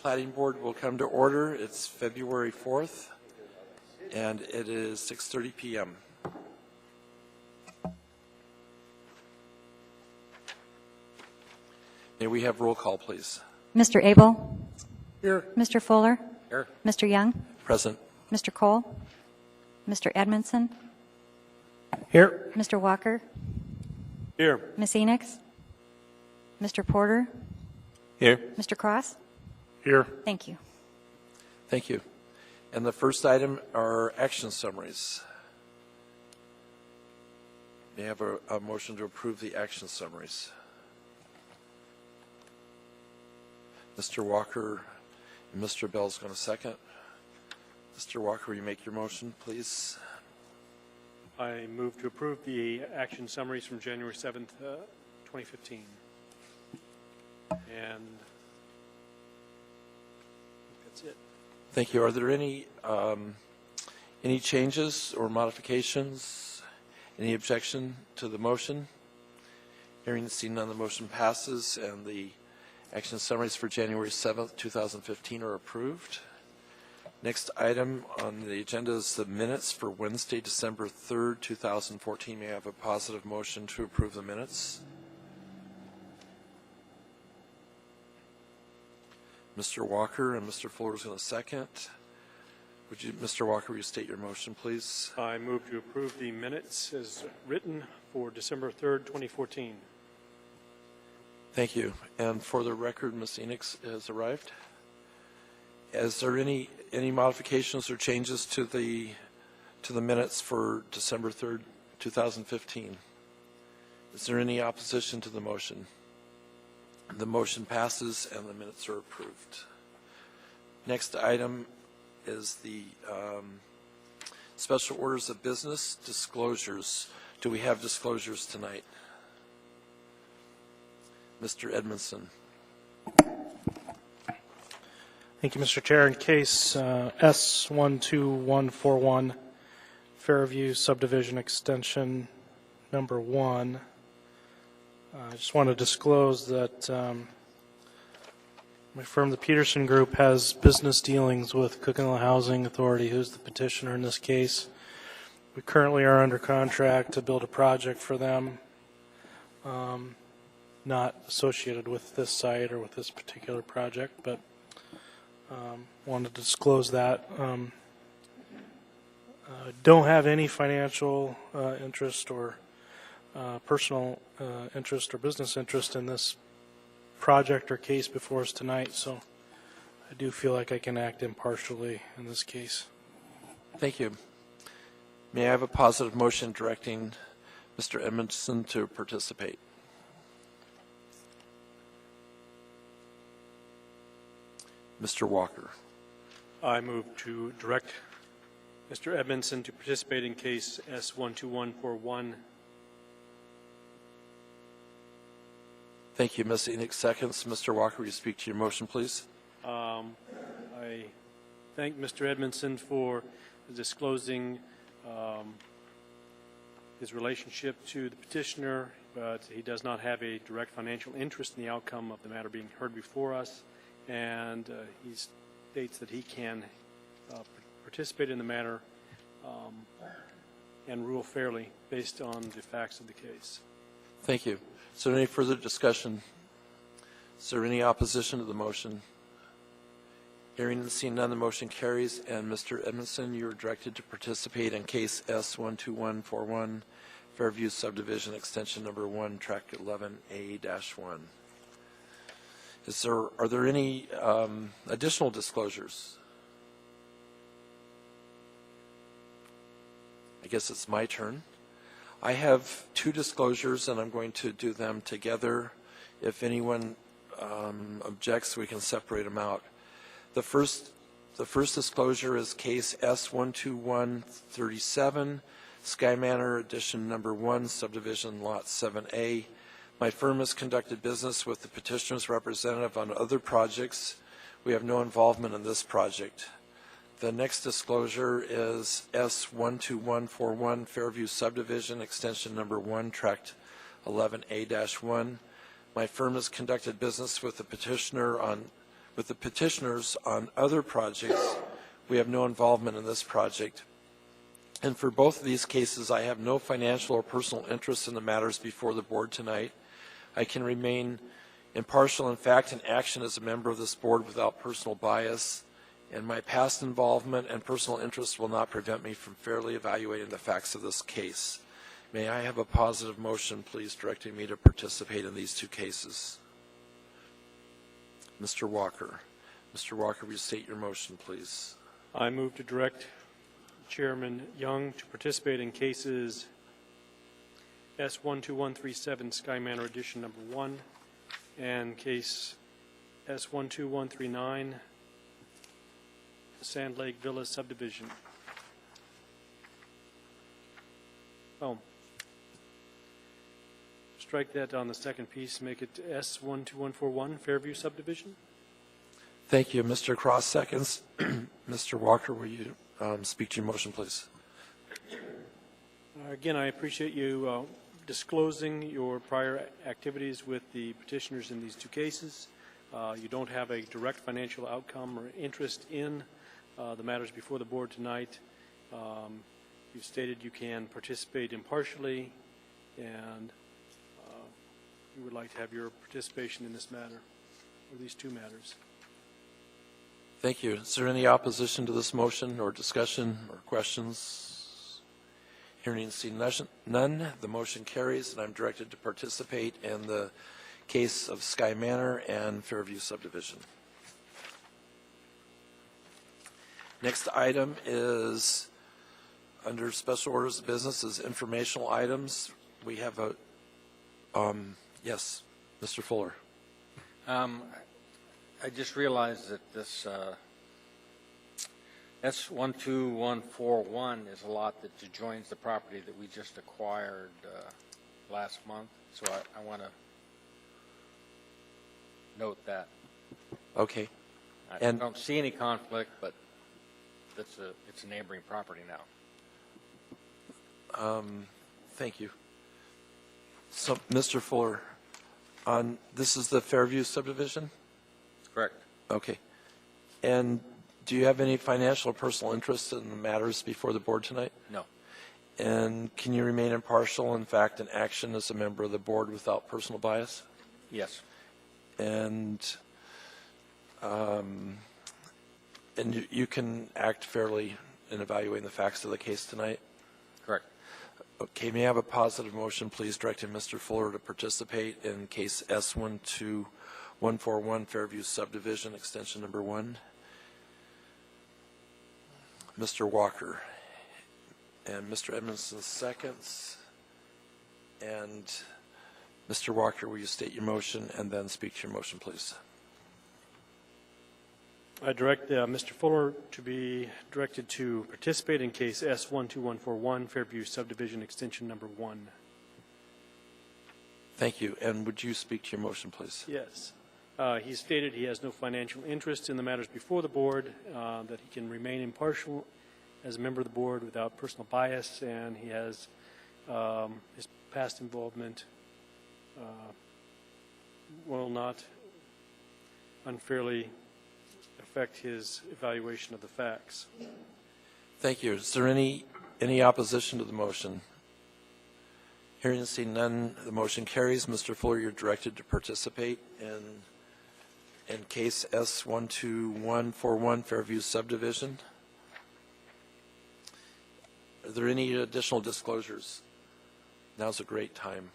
Platting Board will come to order. It's February 4th, and it is 6:30 p.m. May we have roll call, please? Mr. Abel? Here. Mr. Fuller? Here. Mr. Young? Present. Mr. Cole? Mr. Edmondson? Here. Mr. Walker? Here. Ms. Enix? Mr. Porter? Here. Mr. Cross? Here. Thank you. Thank you. And the first item are action summaries. May I have a motion to approve the action summaries? Mr. Walker and Mr. Bell's going to second. Mr. Walker, will you make your motion, please? I move to approve the action summaries from January 7th, 2015. And that's it. Thank you. Are there any changes or modifications? Any objection to the motion? Hearing and seeing none, the motion passes, and the action summaries for January 7th, 2015 are approved. Next item on the agenda is the minutes for Wednesday, December 3rd, 2014. May I have a positive motion to approve the minutes? Mr. Walker and Mr. Fuller is going to second. Would you, Mr. Walker, will you state your motion, please? I move to approve the minutes as written for December 3rd, 2014. Thank you. And for the record, Ms. Enix has arrived. Is there any modifications or changes to the minutes for December 3rd, 2015? Is there any opposition to the motion? The motion passes and the minutes are approved. Next item is the special orders of business disclosures. Do we have disclosures tonight? Mr. Edmondson. Thank you, Mr. Chair. In case S12141, Fairview Subdivision Extension number 1, I just want to disclose that my firm, the Peterson Group, has business dealings with Cook-and-Hill Housing Authority, who's the petitioner in this case. We currently are under contract to build a project for them, not associated with this site or with this particular project, but wanted to disclose that. Don't have any financial interest or personal interest or business interest in this project or case before us tonight, so I do feel like I can act impartially in this case. Thank you. May I have a positive motion directing Mr. Edmondson to participate? Mr. Walker. I move to direct Mr. Edmondson to participate in case S12141. Thank you, Ms. Enix. Seconds. Mr. Walker, will you speak to your motion, please? I thank Mr. Edmondson for disclosing his relationship to the petitioner, but he does not have a direct financial interest in the outcome of the matter being heard before us, and he states that he can participate in the matter and rule fairly based on the facts of the case. Thank you. Is there any further discussion? Is there any opposition to the motion? Hearing and seeing none, the motion carries. And Mr. Edmondson, you are directed to participate in case S12141, Fairview Subdivision Extension number 1, Tract 11A-1. Are there any additional disclosures? I guess it's my turn. I have two disclosures, and I'm going to do them together. If anyone objects, we can separate them out. The first disclosure is case S12137, Sky Manor Edition number 1, Subdivision Lot 7A. My firm has conducted business with the petitioner's representative on other projects. We have no involvement in this project. The next disclosure is S12141, Fairview Subdivision, Extension number 1, Tract 11A-1. My firm has conducted business with the petitioner on With the petitioners on other projects, we have no involvement in this project. And for both of these cases, I have no financial or personal interest in the matters before the board tonight. I can remain impartial in fact and action as a member of this board without personal bias, and my past involvement and personal interest will not prevent me from fairly evaluating the facts of this case. May I have a positive motion, please, directing me to participate in these two cases? Mr. Walker. Mr. Walker, will you state your motion, please? I move to direct Chairman Young to participate in cases S12137 Sky Manor Edition number 1 and case S12139 Sand Lake Villa Subdivision. Oh. Strike that on the second piece, make it S12141 Fairview Subdivision. Thank you. Mr. Cross seconds. Mr. Walker, will you speak to your motion, please? Again, I appreciate you disclosing your prior activities with the petitioners in these two cases. You don't have a direct financial outcome or interest in the matters before the board tonight. You've stated you can participate impartially, and you would like to have your participation in this matter, or these two matters. Thank you. Is there any opposition to this motion or discussion or questions? Hearing and seeing none, the motion carries, and I'm directed to participate in the case of Sky Manor and Fairview Subdivision. Next item is under special orders of business is informational items. We have a, yes, Mr. Fuller. I just realized that this S12141 is a lot that adjoins the property that we just acquired last month. So I want to note that. Okay. I don't see any conflict, but it's a neighboring property now. Thank you. So, Mr. Fuller, this is the Fairview subdivision? Correct. Okay. And do you have any financial or personal interest in the matters before the board tonight? No. And can you remain impartial, in fact, in action as a member of the board without personal bias? Yes. And you can act fairly in evaluating the facts of the case tonight? Correct. Okay, may I have a positive motion, please, directing Mr. Fuller to participate in case S12141 Fairview Subdivision, extension number 1? Mr. Walker. And Mr. Edmondson seconds. And Mr. Walker, will you state your motion and then speak to your motion, please? I direct Mr. Fuller to be directed to participate in case S12141 Fairview Subdivision Extension Number 1. Thank you. And would you speak to your motion, please? Yes. He stated he has no financial interest in the matters before the board, that he can remain impartial as a member of the board without personal bias, and he has his past involvement will not unfairly affect his evaluation of the facts. Thank you. Is there any opposition to the motion? Hearing and seeing none, the motion carries. Mr. Fuller, you're directed to participate in case S12141 Fairview Subdivision. Are there any additional disclosures? Now's a great time.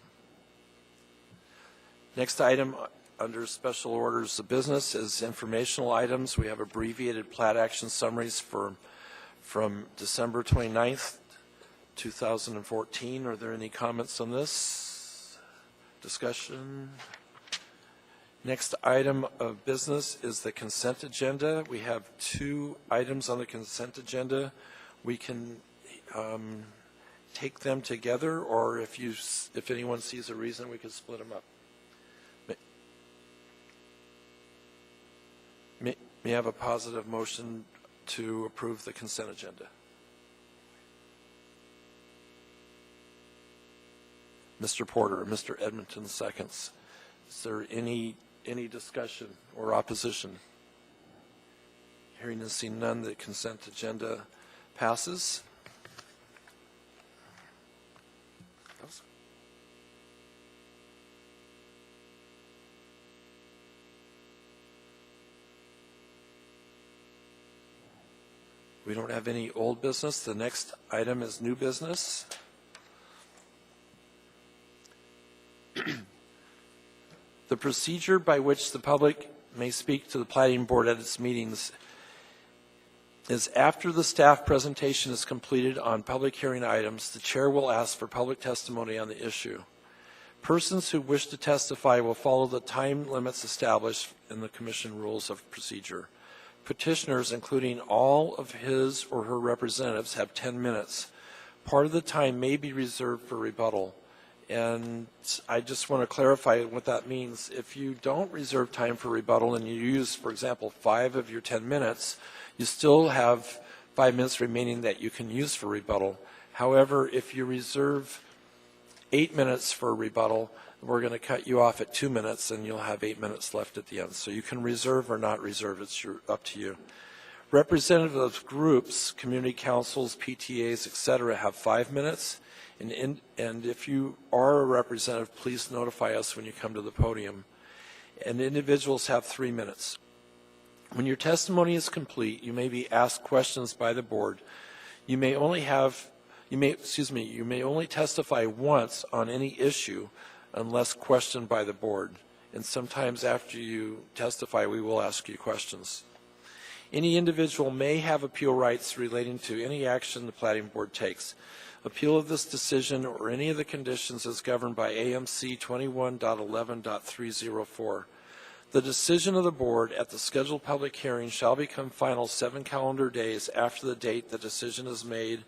Next item under special orders of business is informational items. We have abbreviated plat action summaries from December 29th, 2014. Are there any comments on this? Discussion? Next item of business is the consent agenda. We have 2 items on the consent agenda. We can take them together, or if anyone sees a reason, we could split them up. May I have a positive motion to approve the consent agenda? Mr. Porter, Mr. Edmonton seconds. Is there any discussion or opposition? Hearing and seeing none, the consent agenda passes. We don't have any old business. The next item is new business. The procedure by which the public may speak to the Platting Board at its meetings is after the staff presentation is completed on public hearing items, the chair will ask for public testimony on the issue. Persons who wish to testify will follow the time limits established in the commission rules of procedure. Petitioners, including all of his or her representatives, have 10 minutes. Part of the time may be reserved for rebuttal. And I just want to clarify what that means. If you don't reserve time for rebuttal and you use, for example, 5 of your 10 minutes, you still have 5 minutes remaining that you can use for rebuttal. However, if you reserve 8 minutes for rebuttal, we're going to cut you off at 2 minutes and you'll have 8 minutes left at the end. So you can reserve or not reserve. It's up to you. Representatives of groups, community councils, PTAs, etc., have 5 minutes. And if you are a representative, please notify us when you come to the podium. And individuals have 3 minutes. When your testimony is complete, you may be asked questions by the board. You may only testify once on any issue unless questioned by the board. And sometimes after you testify, we will ask you questions. Any individual may have appeal rights relating to any action the Platting Board takes. Appeal of this decision or any of the conditions is governed by AMC 21.11.304. The decision of the board at the scheduled public hearing shall become final 7 calendar days after the date the decision is made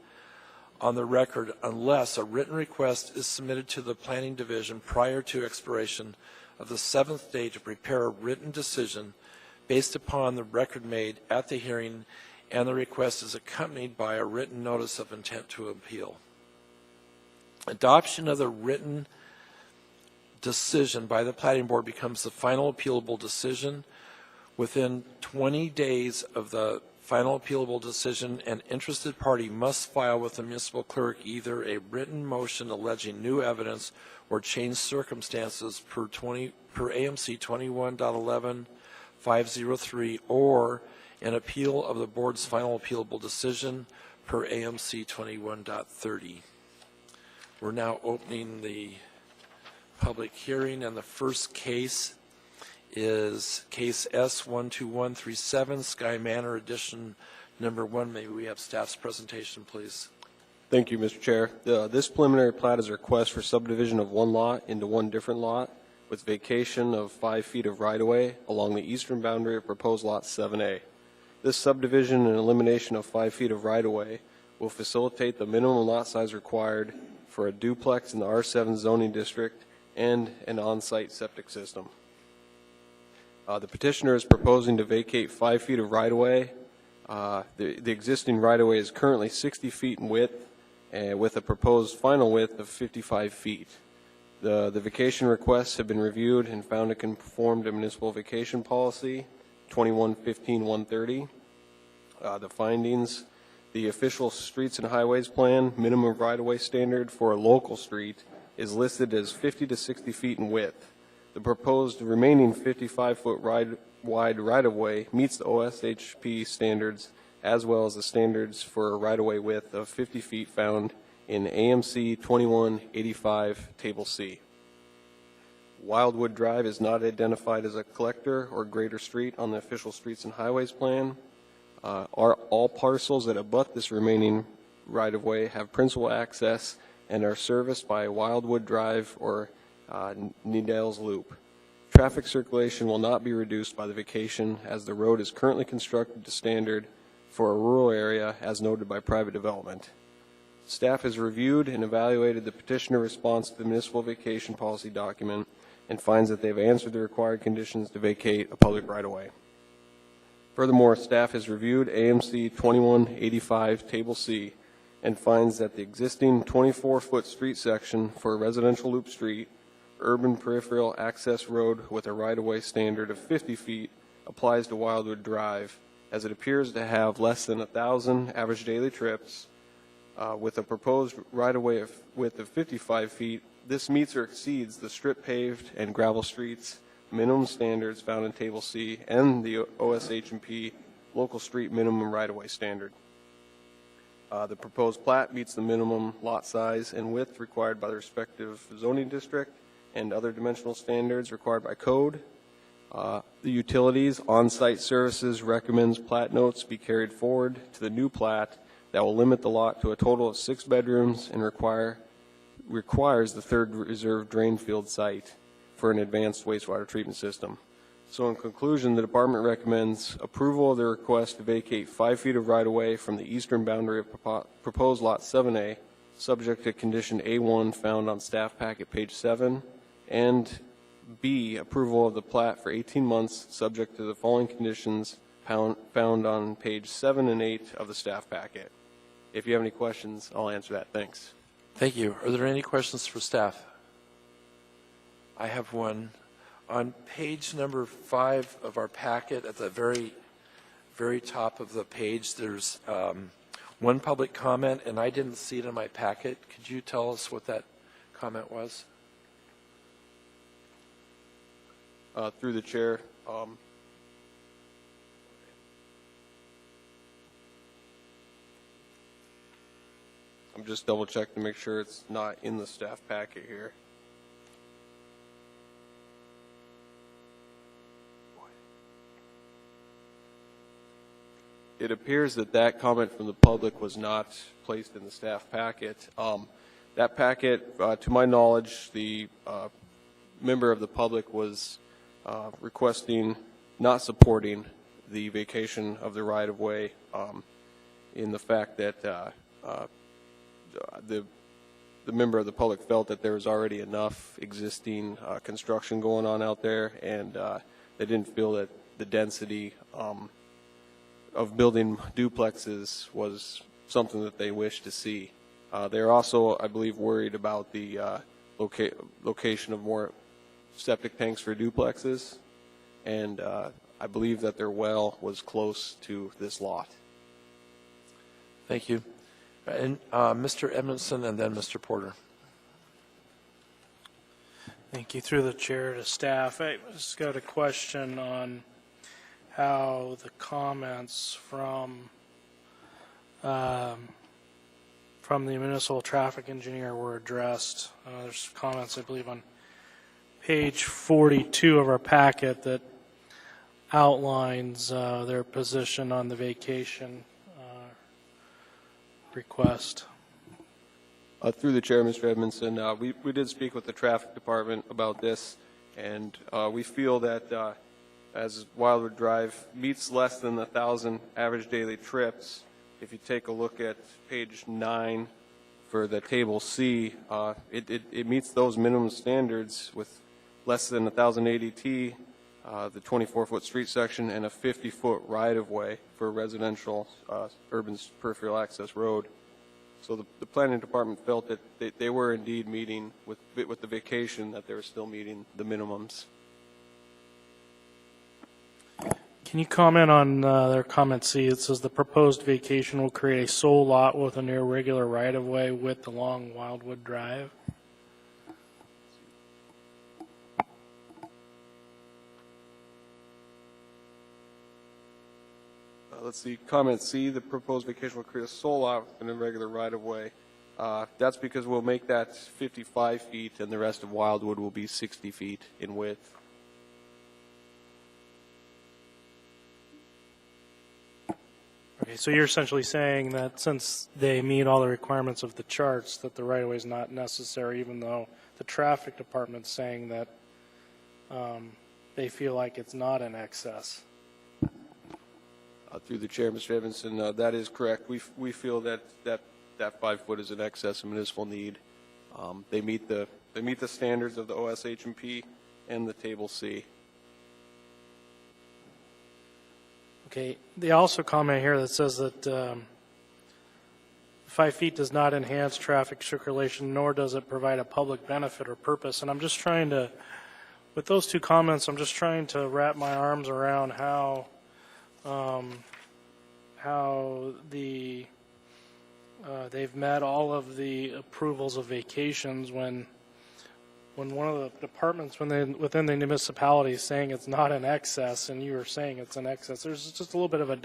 on the record unless a written request is submitted to the Planning Division prior to expiration of the 7th day to prepare a written decision based upon the record made at the hearing, and the request is accompanied by a written notice of intent to appeal. Adoption of the written decision by the Platting Board becomes the final appealable decision. Within 20 days of the final appealable decision, an interested party must file with the municipal clerk either a written motion alleging new evidence or changed circumstances per AMC 21.11.503 or an appeal of the board's final appealable decision per AMC 21.30. We're now opening the public hearing, and the first case is case S12137, Sky Manor Edition number 1. Maybe we have staff's presentation, please. Thank you, Mr. Chair. This preliminary plat is a request for subdivision of one lot into one different lot with vacation of 5 feet of right-of-way along the eastern boundary of proposed lot 7A. This subdivision and elimination of 5 feet of right-of-way will facilitate the minimum lot size required for a duplex in the R7 zoning district and an on-site septic system. The petitioner is proposing to vacate 5 feet of right-of-way. The existing right-of-way is currently 60 feet in width, with a proposed final width of 55 feet. The vacation requests have been reviewed and found to conform to municipal vacation policy 2115-130. The findings: the official streets and highways plan minimum right-of-way standard for a local street is listed as 50 to 60 feet in width. The proposed remaining 55-foot wide right-of-way meets the OSHP standards as well as the standards for a right-of-way width of 50 feet found in AMC 2185 Table C. Wildwood Drive is not identified as a collector or greater street on the official streets and highways plan. All parcels that abut this remaining right-of-way have principal access and are serviced by Wildwood Drive or Needles Loop. Traffic circulation will not be reduced by the vacation as the road is currently constructed to standard for a rural area as noted by private development. Staff has reviewed and evaluated the petitioner response to the municipal vacation policy document and finds that they have answered the required conditions to vacate a public right-of-way. Furthermore, staff has reviewed AMC 2185 Table C and finds that the existing 24-foot street section for a residential loop street, urban peripheral access road with a right-of-way standard of 50 feet applies to Wildwood Drive as it appears to have less than 1,000 average daily trips. With a proposed right-of-way width of 55 feet, this meets or exceeds the strip paved and gravel streets minimum standards found in Table C and the OSH&P local street minimum right-of-way standard. The proposed plat meets the minimum lot size and width required by the respective zoning district and other dimensional standards required by code. The utilities on-site services recommends plat notes be carried forward to the new plat that will limit the lot to a total of 6 bedrooms and requires the third reserve drain field site for an advanced wastewater treatment system. So in conclusion, the department recommends approval of the request to vacate 5 feet of right-of-way from the eastern boundary of proposed Lot 7A, subject to condition A1 found on staff packet page 7, and B, approval of the plat for 18 months, subject to the following conditions found on page 7 and 8 of the staff packet. If you have any questions, I'll answer that. Thanks. Thank you. Are there any questions for staff? I have one. On page number 5 of our packet, at the very top of the page, there's one public comment, and I didn't see it in my packet. Could you tell us what that comment was? Through the chair, I'm just double checking to make sure it's not in the staff packet here. It appears that that comment from the public was not placed in the staff packet. That packet, to my knowledge, the member of the public was requesting, not supporting the vacation of the right-of-way in the fact that the member of the public felt that there was already enough existing construction going on out there, and they didn't feel that the density of building duplexes was something that they wished to see. They're also, I believe, worried about the location of more septic tanks for duplexes, and I believe that their well was close to this lot. Thank you. And Mr. Edmondson and then Mr. Porter. Thank you. Through the chair to staff, I just got a question on how the comments from the municipal traffic engineer were addressed. There's comments, I believe, on page 42 of our packet that outlines their position on the vacation request. Through the chair, Mr. Edmondson, we did speak with the traffic department about this, and we feel that as Wildwood Drive meets less than 1,000 average daily trips, if you take a look at page 9 for the table C, it meets those minimum standards with less than 1,000 ADT, the 24-foot street section, and a 50-foot right-of-way for a residential urban peripheral access road. So the planning department felt that they were indeed meeting with the vacation, that they were still meeting the minimums. Can you comment on their comment C? It says the proposed vacation will create a sole lot with an irregular right-of-way width along Wildwood Drive. Let's see, comment C, the proposed vacation will create a sole lot with an irregular right-of-way. That's because we'll make that 55 feet and the rest of Wildwood will be 60 feet in width. Okay, so you're essentially saying that since they meet all the requirements of the charts, that the right-of-way is not necessary, even though the traffic department's saying that they feel like it's not in excess. Through the chair, Mr. Evanson, that is correct. We feel that 5 foot is in excess of municipal need. They meet the standards of the OSH&P and the table C. Okay. They also comment here that says that 5 feet does not enhance traffic circulation, nor does it provide a public benefit or purpose. And I'm just trying to, with those two comments, I'm just trying to wrap my arms around how how they've met all of the approvals of vacations when one of the departments within the municipality is saying it's not in excess and you are saying it's in excess. There's just a little bit of a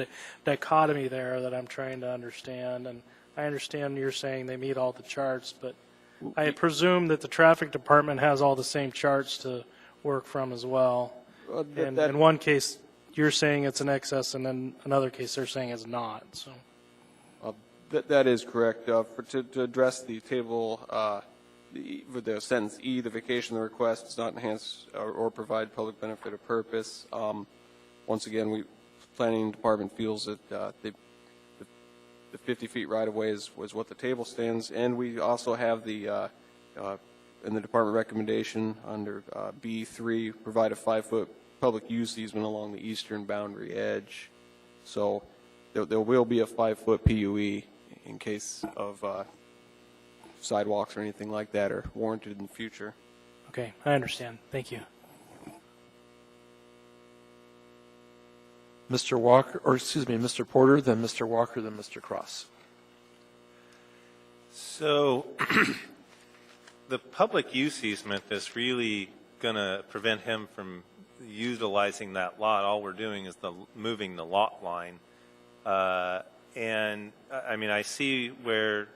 dichotomy there that I'm trying to understand. And I understand you're saying they meet all the charts, but I presume that the traffic department has all the same charts to work from as well. And in one case, you're saying it's in excess, and then another case they're saying it's not. So That is correct. To address the table, for the sentence E, the vacation of the request does not enhance or provide public benefit or purpose. Once again, planning department feels that the 50 feet right of way was what the table stands, and we also have the in the department recommendation under B3 provide a 5-foot public use easement along the eastern boundary edge. So there will be a 5-foot PUE in case of sidewalks or anything like that are warranted in the future. okay, I understand. Thank you. Mr. Walker, or excuse me, Mr. Porter, then Mr. Walker, then Mr. Cross. So the public use easement is really going to prevent him from utilizing that lot. All we're doing is moving the lot line. And I mean, I see where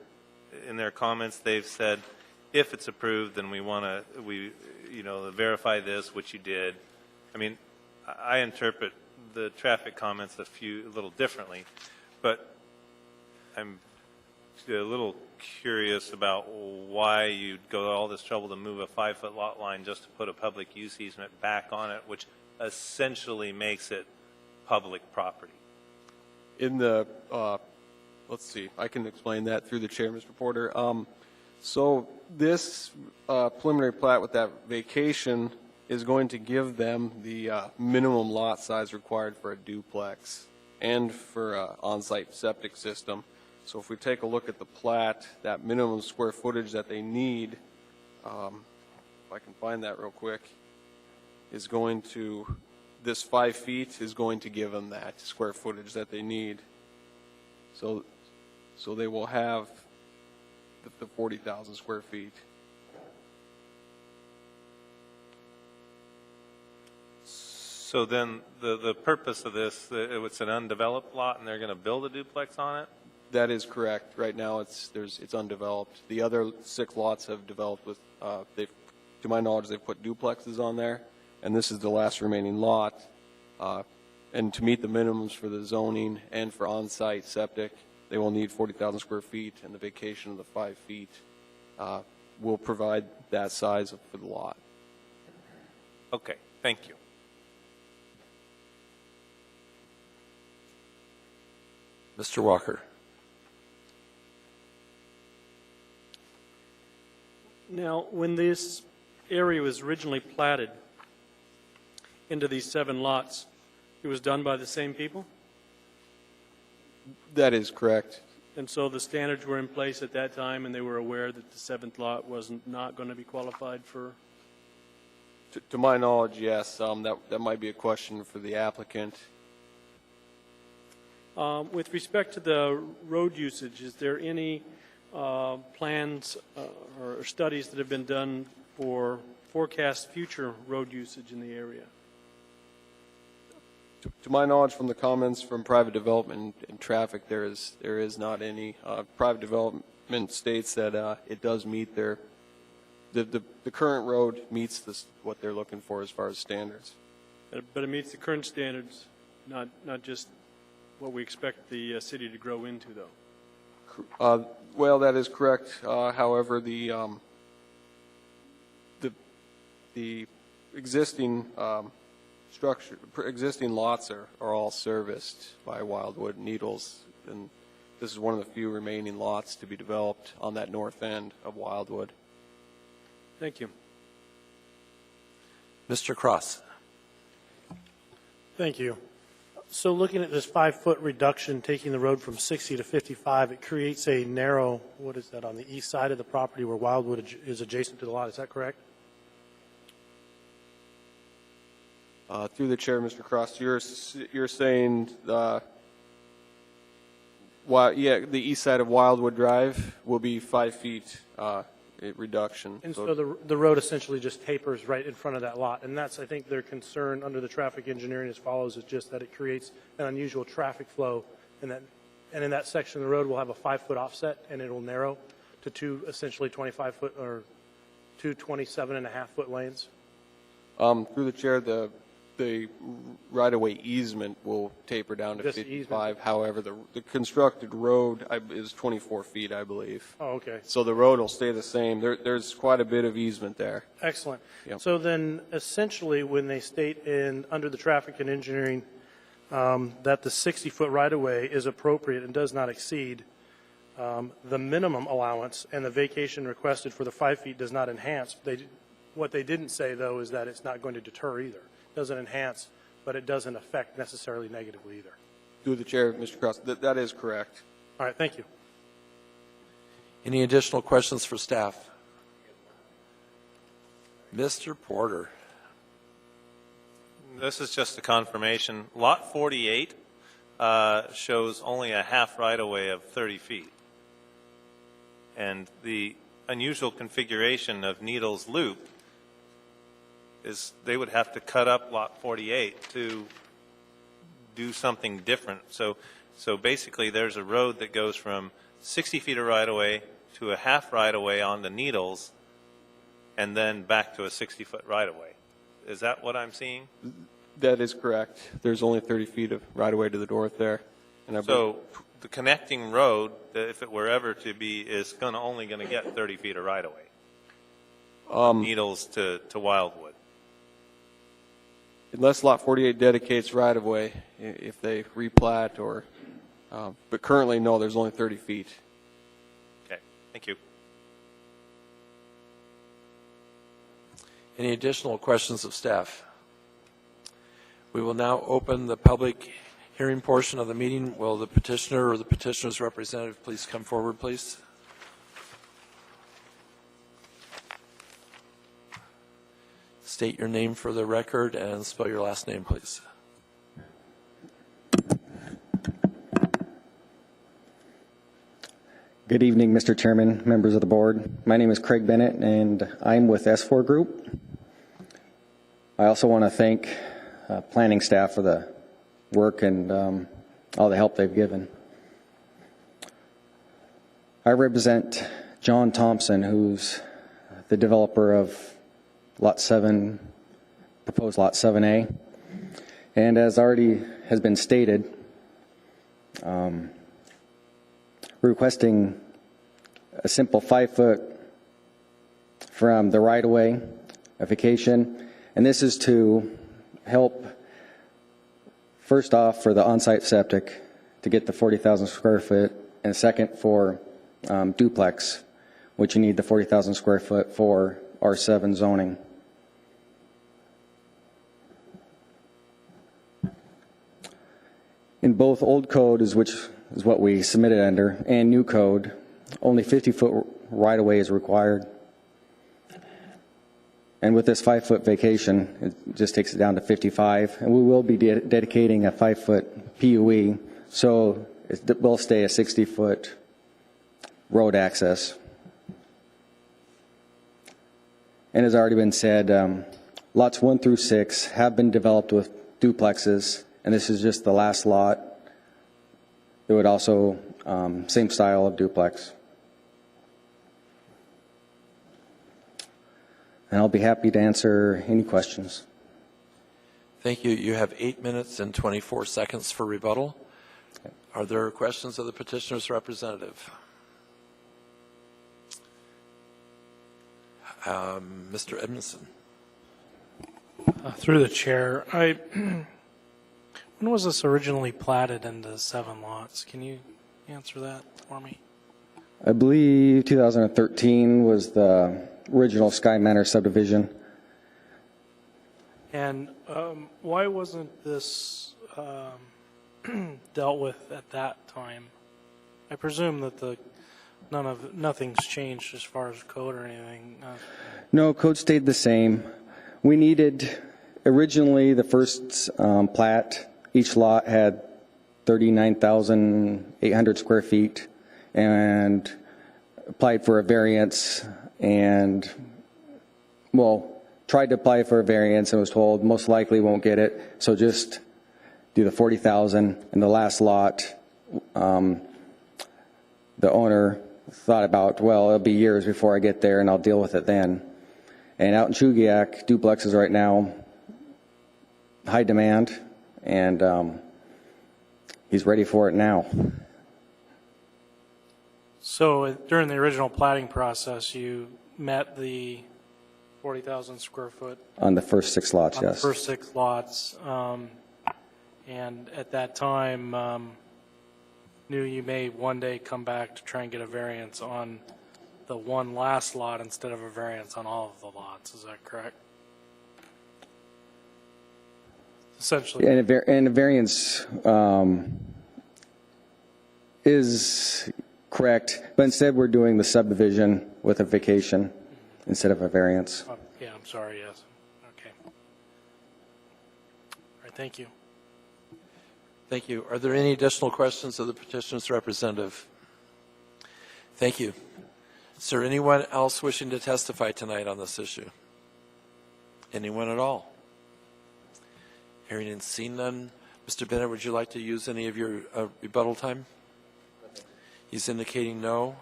in their comments they've said, if it's approved, then we want to, verify this, which you did. I mean, I interpret the traffic comments a little differently, but I'm a little curious about why you'd go all this trouble to move a 5-foot lot line just to put a public use easement back on it, which essentially makes it public property. In the, let's see, I can explain that through the chair, Mr. Porter. So this preliminary plat with that vacation is going to give them the minimum lot size required for a duplex and for an on-site septic system. So if we take a look at the plat, that minimum square footage that they need, if I can find that real quick, is going to, this 5 feet is going to give them that square footage that they need. So they will have the 40,000 square feet. So then the purpose of this, it's an undeveloped lot and they're going to build a duplex on it? That is correct. Right now it's undeveloped. The other 6 lots have developed with, to my knowledge, they've put duplexes on there, and this is the last remaining lot. And to meet the minimums for the zoning and for on-site septic, they will need 40,000 square feet, and the vacation of the 5 feet will provide that size for the lot. Okay, thank you. Mr. Walker. Now, when this area was originally platted into these 7 lots, it was done by the same people? That is correct. And so the standards were in place at that time, and they were aware that the 7th lot was not going to be qualified for? To my knowledge, yes. That might be a question for the applicant. With respect to the road usage, is there any plans or studies that have been done for forecast future road usage in the area? To my knowledge, from the comments from private development and traffic, there is not any. Private development states that it does meet the current road meets what they're looking for as far as standards. But it meets the current standards, not just what we expect the city to grow into, though. Well, that is correct. However, the existing existing lots are all serviced by Wildwood Needles, and this is one of the few remaining lots to be developed on that north end of Wildwood. Thank you. Mr. Cross. Thank you. So looking at this 5-foot reduction, taking the road from 60 to 55, it creates a narrow, what is that, on the east side of the property where Wildwood is adjacent to the lot. Is that correct? Through the chair, Mr. Cross, you're saying Yeah, the east side of Wildwood Drive will be 5 feet reduction. And so the road essentially just tapers right in front of that lot. And that's, I think, their concern under the traffic engineering as follows, is just that it creates an unusual traffic flow. And in that section of the road, we'll have a 5-foot offset, and it'll narrow to two essentially 25-foot or two 27.5-foot lanes. Through the chair, the right-of-way easement will taper down to Just 55. However, the constructed road is 24 feet, I believe. Oh, okay. So the road will stay the same. There's quite a bit of easement there. Excellent. Yep. So then essentially when they state under the traffic and engineering that the 60-foot right-of-way is appropriate and does not exceed the minimum allowance, and the vacation requested for the 5 feet does not enhance. What they didn't say, though, is that it's not going to deter either. It doesn't enhance, but it doesn't affect necessarily negatively either. Through the chair, Mr. Cross, that is correct. All right, thank you. Any additional questions for staff? Mr. Porter. This is just a confirmation. Lot 48 shows only a half right-of-way of 30 feet. And the unusual configuration of Needles Loop is they would have to cut up Lot 48 to do something different. So basically there's a road that goes from 60 feet of right-of-way to a half right-of-way on the Needles and then back to a 60-foot right-of-way. Is that what I'm seeing? That is correct. There's only 30 feet of right-of-way to the north there. And So the connecting road, if it were ever to be, is only going to get 30 feet of right-of-way. Needles to Wildwood. Unless Lot 48 dedicates right-of-way, if they replat or, but currently, no, there's only 30 feet. Okay, thank you. Any additional questions of staff? We will now open the public hearing portion of the meeting. Will the petitioner or the petitioner's representative please come forward, please? State your name for the record and spell your last name, please. Good evening, Mr. Chairman, members of the board. My name is Craig Bennett, and I'm with S4 Group. I also want to thank planning staff for the work and all the help they've given. I represent John Thompson, who's the developer of Lot 7, proposed Lot 7A. And as already has been stated, we're requesting a simple 5-foot from the right-of-way of vacation. And this is to help, first off, for the on-site septic to get the 40,000 square foot, and second for duplex, which you need the 40,000 square foot for R7 zoning. In both old code, which is what we submitted under, and new code, only 50-foot right-of-way is required. And with this 5-foot vacation, it just takes it down to 55. And we will be dedicating a 5-foot PUE, so it will stay a 60-foot road access. And as already been said, lots 1 through 6 have been developed with duplexes, and this is just the last lot. It would also, same style of duplex. And I'll be happy to answer any questions. Thank you. You have 8 minutes and 24 seconds for rebuttal. Okay. Are there questions of the petitioner's representative? Mr. Edmondson. Through the chair, when was this originally platted into 7 lots? Can you answer that for me? I believe 2013 was the original Sky Manor subdivision. And why wasn't this dealt with at that time? I presume that nothing's changed as far as code or anything. No, code stayed the same. We needed, originally the first plat, each lot had 39,800 square feet and applied for a variance and, well, tried to apply for a variance and was told most likely won't get it, so just do the 40,000. And the last lot, the owner thought about, well, it'll be years before I get there and I'll deal with it then. And out in Chugiak, duplexes right now, high demand, and he's ready for it now. So during the original platting process, you met the 40,000 square foot On the first 6 lots, on the yes. first 6 lots, and at that time knew you may one day come back to try and get a variance on the one last lot instead of a variance on all of the lots. Is that correct? Essentially. And a variance is correct, but instead we're doing the subdivision with a vacation instead of a variance. Yeah, I'm sorry, yes. Okay. All right, thank you. Thank you. Are there any additional questions of the petitioner's representative? Thank you. Is there anyone else wishing to testify tonight on this issue? Anyone at all? Hearing and seeing none. Mr. Bennett, would you like to use any of your rebuttal time? He's indicating no.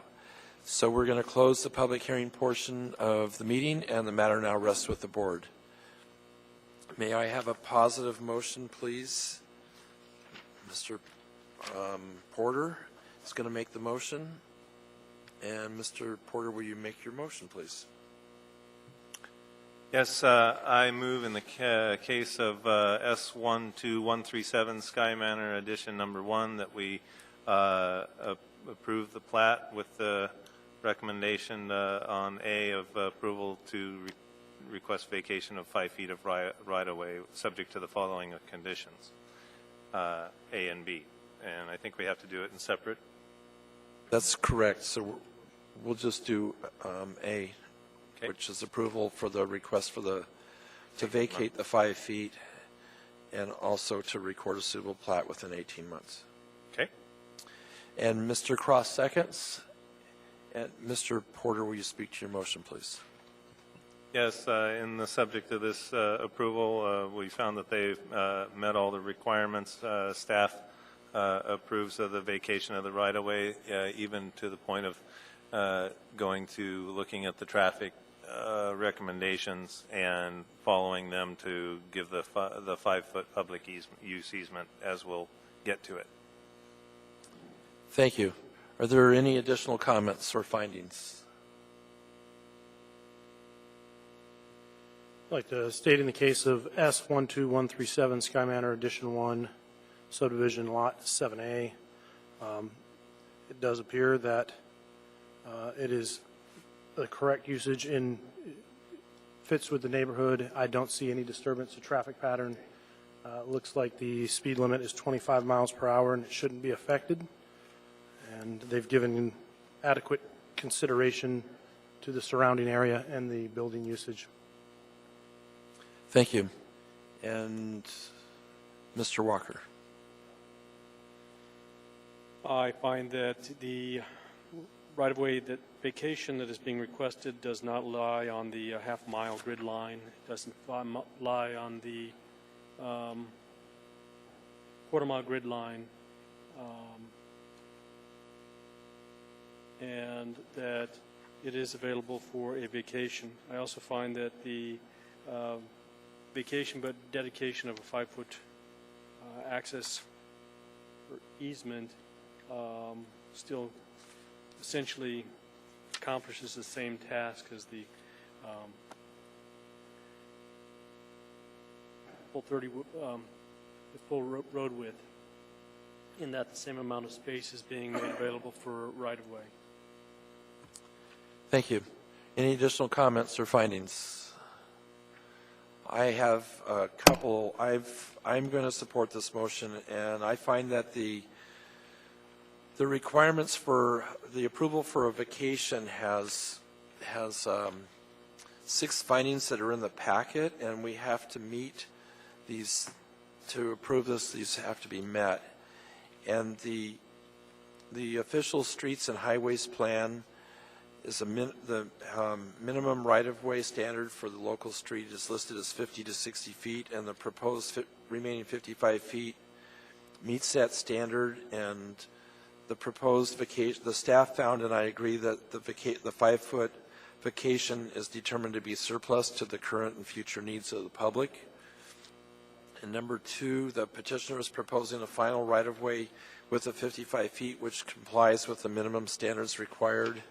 So we're going to close the public hearing portion of the meeting, and the matter now rests with the board. May I have a positive motion, please? Mr. Porter is going to make the motion. And Mr. Porter, will you make your motion, please? Yes, I move in the case of S12137 Sky Manor Edition Number 1 that we approve the plat with the recommendation on A of approval to request vacation of 5 feet of right-of-way, subject to the following conditions, A and B. And I think we have to do it in separate. That's correct. So we'll just do A, Okay. which is approval for the request for to vacate the 5 feet and also to record a suitable plat within 18 months. Okay. And Mr. Cross seconds. And Mr. Porter, will you speak to your motion, please? Yes, in the subject of this approval, we found that they've met all the requirements. Staff approves of the vacation of the right-of-way, even to the point of going to looking at the traffic recommendations and following them to give the 5-foot public use easement, as we'll get to it. Thank you. Are there any additional comments or findings? I'd like to state in the case of S12137 Sky Manor Edition 1 subdivision lot 7A, it does appear that it is the correct usage and fits with the neighborhood. I don't see any disturbance to traffic pattern. It looks like the speed limit is 25 miles per hour and it shouldn't be affected. And they've given adequate consideration to the surrounding area and the building usage. Thank you. And Mr. Walker. I find that the right-of-way that vacation that is being requested does not lie on the half-mile grid line. It doesn't lie on the quarter-mile grid line. And that it is available for a vacation. I also find that the vacation but dedication of a 5-foot access or easement still essentially accomplishes the same task as the full road width, in that the same amount of space is being made available for right-of-way. Thank you. Any additional comments or findings? I have a couple. I'm going to support this motion, and I find that the requirements for the approval for a vacation has 6 findings that are in the packet, and we have to meet these to approve this. These have to be met, And the official streets and highways plan is the minimum right-of-way standard for the local street is listed as 50 to 60 feet, and the proposed remaining 55 feet meets that standard. And the proposed vacation, the staff found, and I agree, that the 5-foot vacation is determined to be surplus to the current and future needs of the public. And number 2, the petitioner is proposing a final right-of-way width of 55 feet, which complies with the minimum standards required.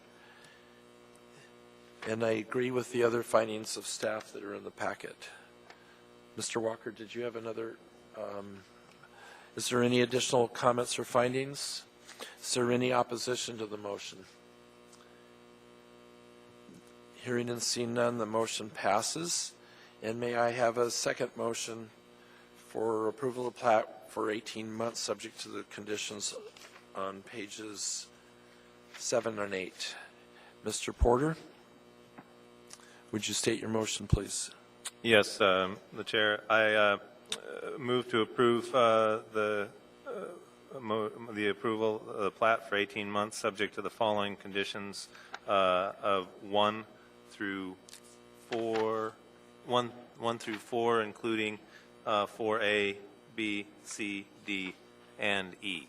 And I agree with the other findings of staff that are in the packet. Mr. Walker, did you have another? Is there any additional comments or findings? Is there any opposition to the motion? Hearing and seeing none, the motion passes. And may I have a second motion for approval of plat for 18 months, subject to the conditions on pages 7 and 8. Mr. Porter, would you state your motion, please? Yes, the Chair. I move to approve the approval of the plat for 18 months, subject to the following conditions of 1 through 4, including 4A, B, C, D, and E.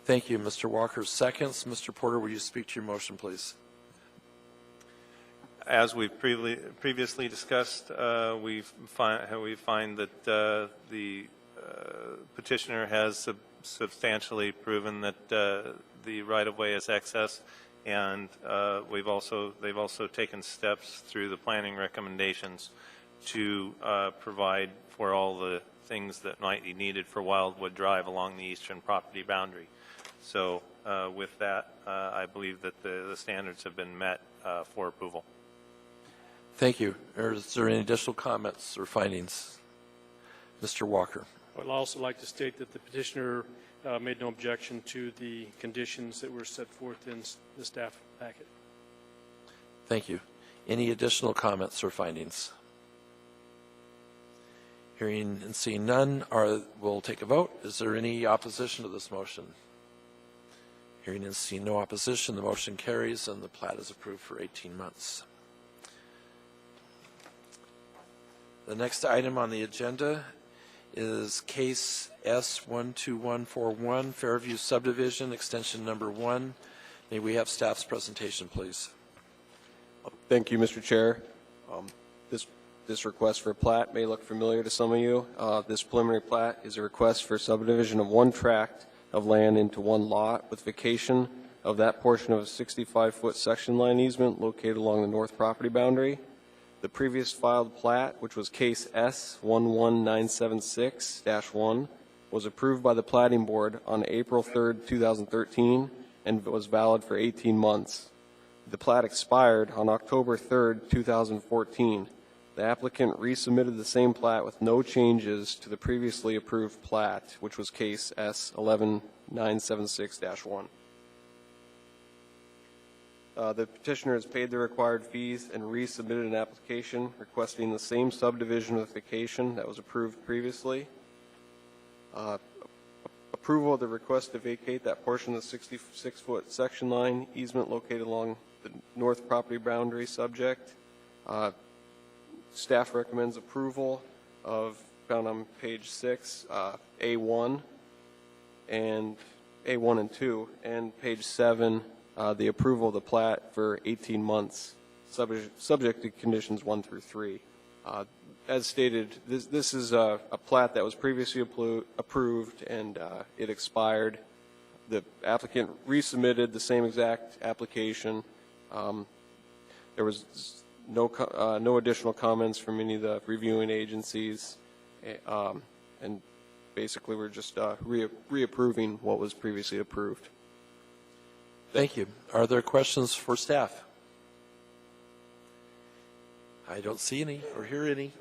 Thank you, Mr. Walker. Seconds. Mr. Porter, will you speak to your motion, please? As we've previously discussed, we find that the petitioner has substantially proven that the right-of-way is excess, and they've also taken steps through the planning recommendations to provide for all the things that might be needed for Wildwood Drive along the eastern property boundary. So with that, I believe that the standards have been met for approval. Thank you. Is there any additional comments or findings? Mr. Walker. I would also like to state that the petitioner made no objection to the conditions that were set forth in the staff packet. Thank you. Any additional comments or findings? Hearing and seeing none, we'll take a vote. Is there any opposition to this motion? Hearing and seeing no opposition, the motion carries and the plat is approved for 18 months. The next item on the agenda is case S12141, Fairview Subdivision, extension number 1. May we have staff's presentation, please? Thank you, Mr. Chair. This request for plat may look familiar to some of you. This preliminary plat is a request for subdivision of one tract of land into one lot with vacation of that portion of a 65-foot section line easement located along the north property boundary. The previous filed plat, which was case S11976-1, was approved by the Platting Board on April 3rd, 2013, and was valid for 18 months. The plat expired on October 3rd, 2014. The applicant resubmitted the same plat with no changes to the previously approved plat, which was case S11976-1. The petitioner has paid the required fees and resubmitted an application requesting the same subdivision with vacation that was approved previously. Approval of the request to vacate that portion of the 66-foot section line easement located along the north property boundary subject. Staff recommends approval of, found on page 6, A1 and 2, and page 7, the approval of the plat for 18 months, subject to conditions 1 through 3. As stated, this is a plat that was previously approved and it expired. The applicant resubmitted the same exact application. There was no additional comments from any of the reviewing agencies, and basically we're just reapproving what was previously approved. Thank you. Are there questions for staff? I don't see any or hear any.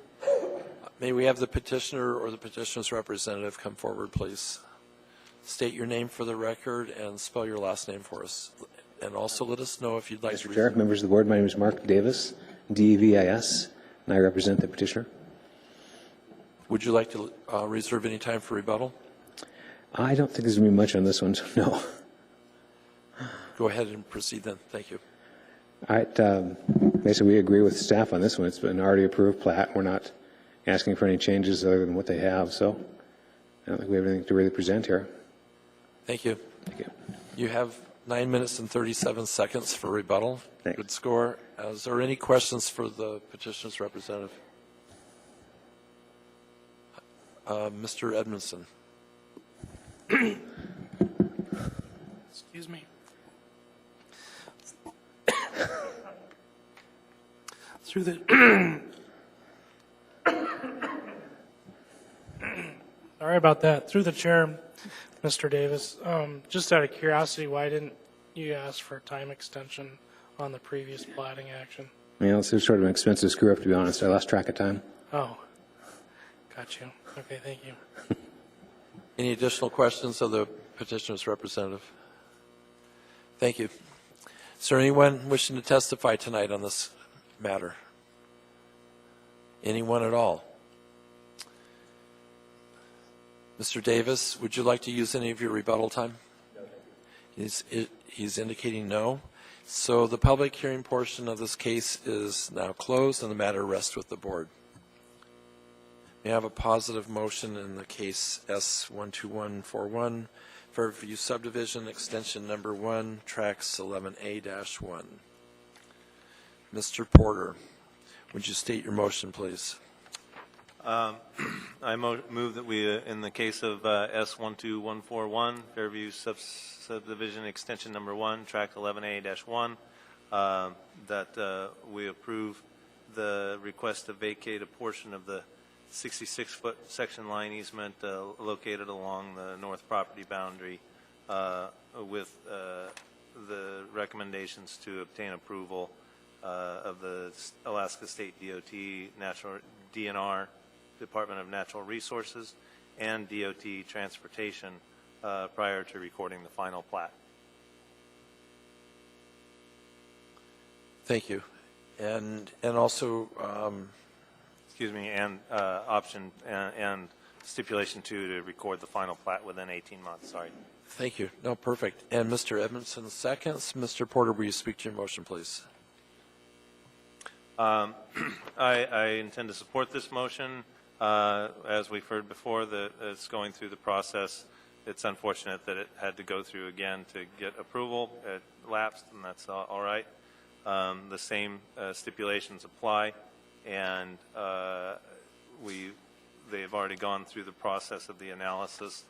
May we have the petitioner or the petitioner's representative come forward, please? State your name for the record and spell your last name for us. And also let us know if you'd like to... Mr. Chair, members of the board, my name is Mark Davis, D-E-V-I-S, and I represent the petitioner. Would you like to reserve any time for rebuttal? I don't think there's going to be much on this one, so no. Go ahead and proceed then. Thank you. All right, basically, we agree with staff on this one. It's been already approved plat. We're not asking for any changes other than what they have, so I don't think we have anything to really present here. Thank you. Thank you. You have 9 minutes and 37 seconds for rebuttal. Thanks. Good score. Is there any questions for the petitioner's representative? Mr. Edmondson. Excuse me. Through the sorry about that. Through the chair, Mr. Davis. Just out of curiosity, why didn't you ask for a time extension on the previous platting action? You know, it's sort of an expensive screw up, to be honest. I lost track of time. Oh, got you. Okay, thank you. Any additional questions of the petitioner's representative? Thank you. Is there anyone wishing to testify tonight on this matter? Anyone at all? Mr. Davis, would you like to use any of your rebuttal time? No. He's indicating no. So the public hearing portion of this case is now closed and the matter rests with the board. May I have a positive motion in the case S12141, Fairview Subdivision, extension number 1, tracks 11A-1. Mr. Porter, would you state your motion, please? I move that we, in the case of S12141, Fairview Subdivision Extension Number 1, Track 11A-1, that we approve the request to vacate a portion of the 66-foot section line easement located along the north property boundary with the recommendations to obtain approval of the Alaska State DOT, DNR, Department of Natural Resources, and DOT Transportation prior to recording the final plat. Thank you. And also, excuse me, and option and stipulation 2 to record the final plat within 18 months. Sorry. thank you. No, perfect. And Mr. Edmondson seconds. Mr. Porter, will you speak to your motion, please? I intend to support this motion. As we've heard before, that it's going through the process. It's unfortunate that it had to go through again to get approval. It lapsed, and that's all right. The same stipulations apply, and they've already gone through the process of the analysis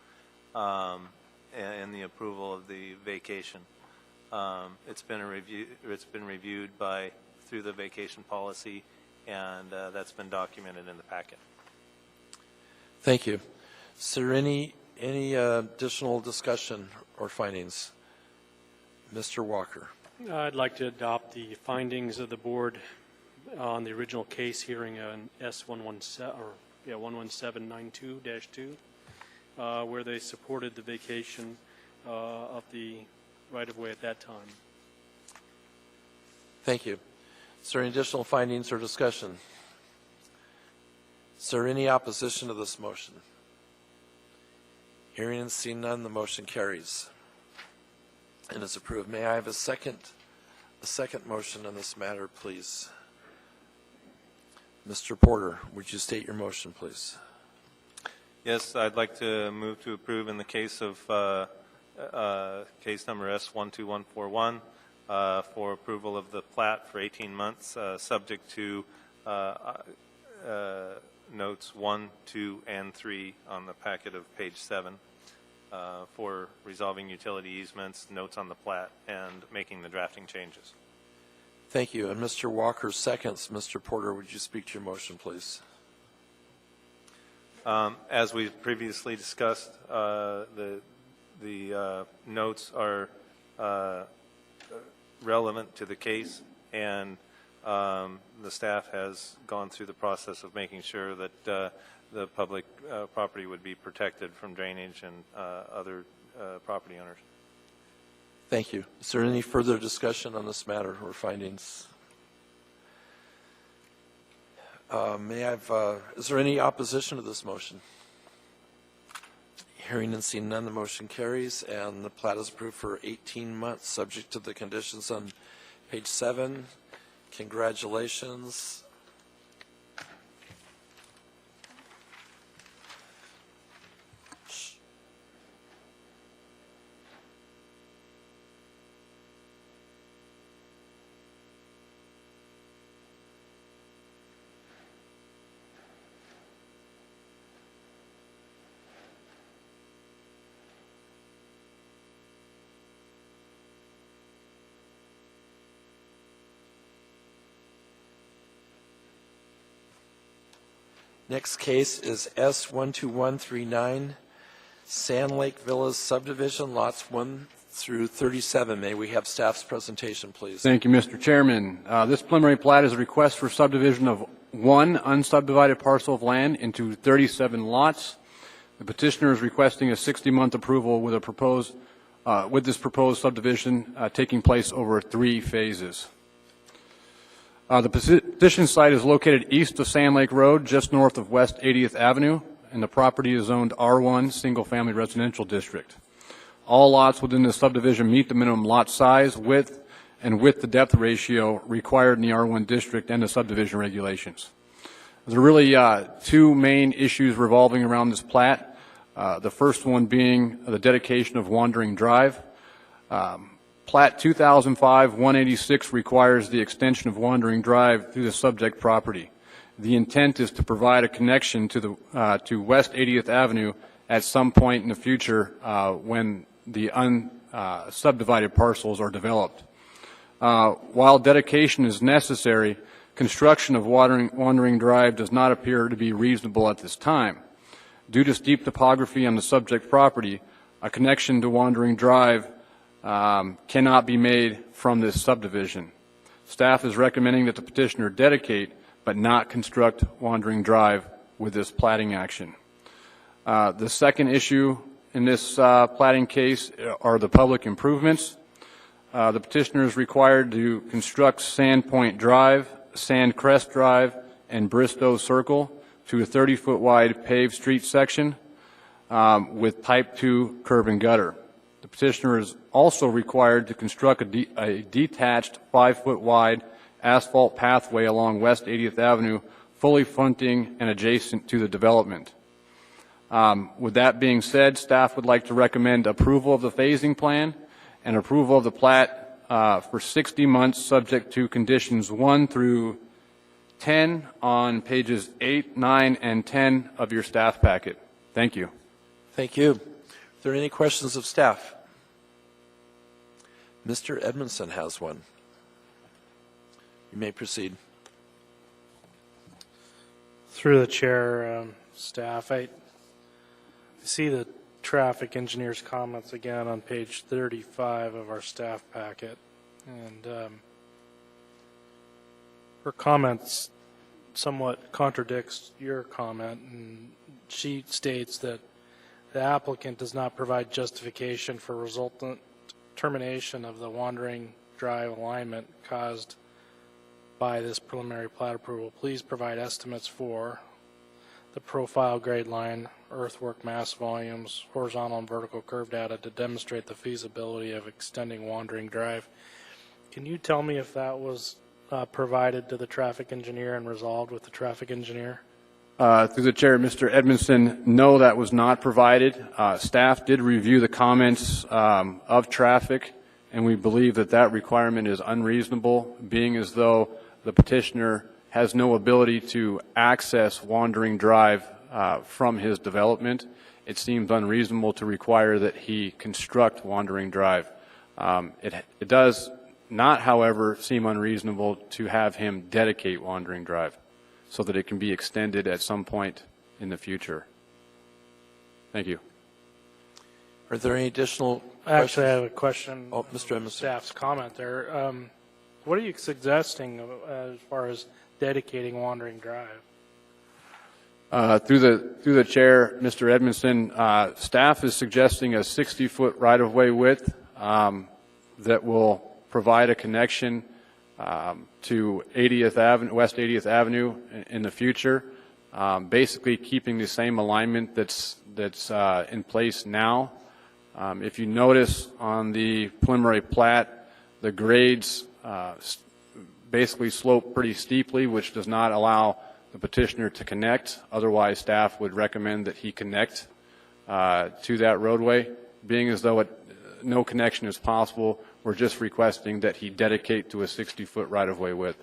and the approval of the vacation. It's been reviewed through the vacation policy, and that's been documented in the packet. Thank you. Is there any additional discussion or findings? Mr. Walker. I'd like to adopt the findings of the board on the original case hearing on S11792-2, where they supported the vacation of the right-of-way at that time. Thank you. Is there any additional findings or discussion? Is there any opposition to this motion? Hearing and seeing none, the motion carries and is approved. May I have a second motion on this matter, please? Mr. Porter, would you state your motion, please? Yes, I'd like to move to approve in the case of case number S12141 for approval of the plat for 18 months, subject to notes 1, 2, and 3 on the packet of page 7 for resolving utility easements, notes on the plat, and making the drafting changes. Thank you. And Mr. Walker seconds. Mr. Porter, would you speak to your motion, please? As we previously discussed, the notes are relevant to the case, and the staff has gone through the process of making sure that the public property would be protected from drainage and other property owners. Thank you. Is there any further discussion on this matter or findings? May I have, is there any opposition to this motion? Hearing and seeing none, the motion carries, and the plat is approved for 18 months, subject to the conditions on page 7. Congratulations. Next case is S12139, Sand Lake Villas subdivision, lots 1 through 37. May we have staff's presentation, please? Thank you, Mr. Chairman. This preliminary plat is a request for subdivision of one unsubdivided parcel of land into 37 lots. The petitioner is requesting a 60-month approval with this proposed subdivision taking place over 3 phases. The petition site is located east of Sand Lake Road, just north of West 80th Avenue, and the property is zoned R1 Single Family Residential District. All lots within the subdivision meet the minimum lot size, width, and width to depth ratio required in the R1 district and the subdivision regulations. There are really 2 main issues revolving around this plat. The first one being the dedication of Wandering Drive. Plat 2005-186 requires the extension of Wandering Drive through the subject property. The intent is to provide a connection to West 80th Avenue at some point in the future when the unsubdivided parcels are developed. While dedication is necessary, construction of Wandering Drive does not appear to be reasonable at this time. Due to steep topography on the subject property, a connection to Wandering Drive cannot be made from this subdivision. Staff is recommending that the petitioner dedicate but not construct Wandering Drive with this platting action. The second issue in this platting case are the public improvements. The petitioner is required to construct Sandpoint Drive, Sandcrest Drive, and Bristow Circle to a 30-foot wide paved street section with type 2 curb and gutter. The petitioner is also required to construct a detached 5-foot wide asphalt pathway along West 80th Avenue, fully fronting and adjacent to the development. With that being said, staff would like to recommend approval of the phasing plan and approval of the plat for 60 months, subject to conditions 1 through 10 on pages 8, 9, and 10 of your staff packet. Thank you. Thank you. Are there any questions of staff? Mr. Edmondson has one. You may proceed. Through the chair, staff, I see the traffic engineer's comments again on page 35 of our staff packet. And her comments somewhat contradicts your comment. And she states that the applicant does not provide justification for resultant termination of the Wandering Drive alignment caused by this preliminary plat approval. Please provide estimates for the profile grade line, earthwork mass volumes, horizontal and vertical curve data to demonstrate the feasibility of extending Wandering Drive. Can you tell me if that was provided to the traffic engineer and resolved with the traffic engineer? Through the chair, Mr. Edmondson, no, that was not provided. Staff did review the comments of traffic, and we believe that that requirement is unreasonable, being as though the petitioner has no ability to access Wandering Drive from his development. It seems unreasonable to require that he construct Wandering Drive. It does not, however, seem unreasonable to have him dedicate Wandering Drive so that it can be extended at some point in the future. Thank you. Are there any additional questions? Actually, I have a question. Oh, Mr. Edmondson. Staff's comment there. What are you suggesting as far as dedicating Wandering Drive? Through the chair, Mr. Edmondson, staff is suggesting a 60-foot right-of-way width that will provide a connection to 80th Avenue, West 80th Avenue in the future, basically keeping the same alignment that's in place now. If you notice on the preliminary plat, the grades basically slope pretty steeply, which does not allow the petitioner to connect. Otherwise, staff would recommend that he connect to that roadway. Being as though no connection is possible, we're just requesting that he dedicate to a 60-foot right-of-way width.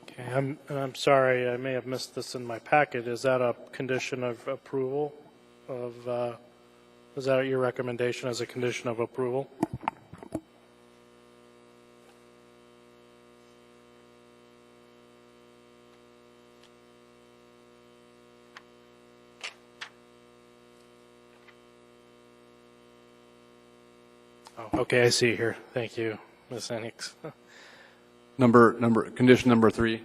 Okay, I'm sorry, I may have missed this in my packet. Is that a condition of approval of, is that your recommendation as a condition of approval? Oh, okay, I see here. Thank you, Ms. Enix. Condition number 3.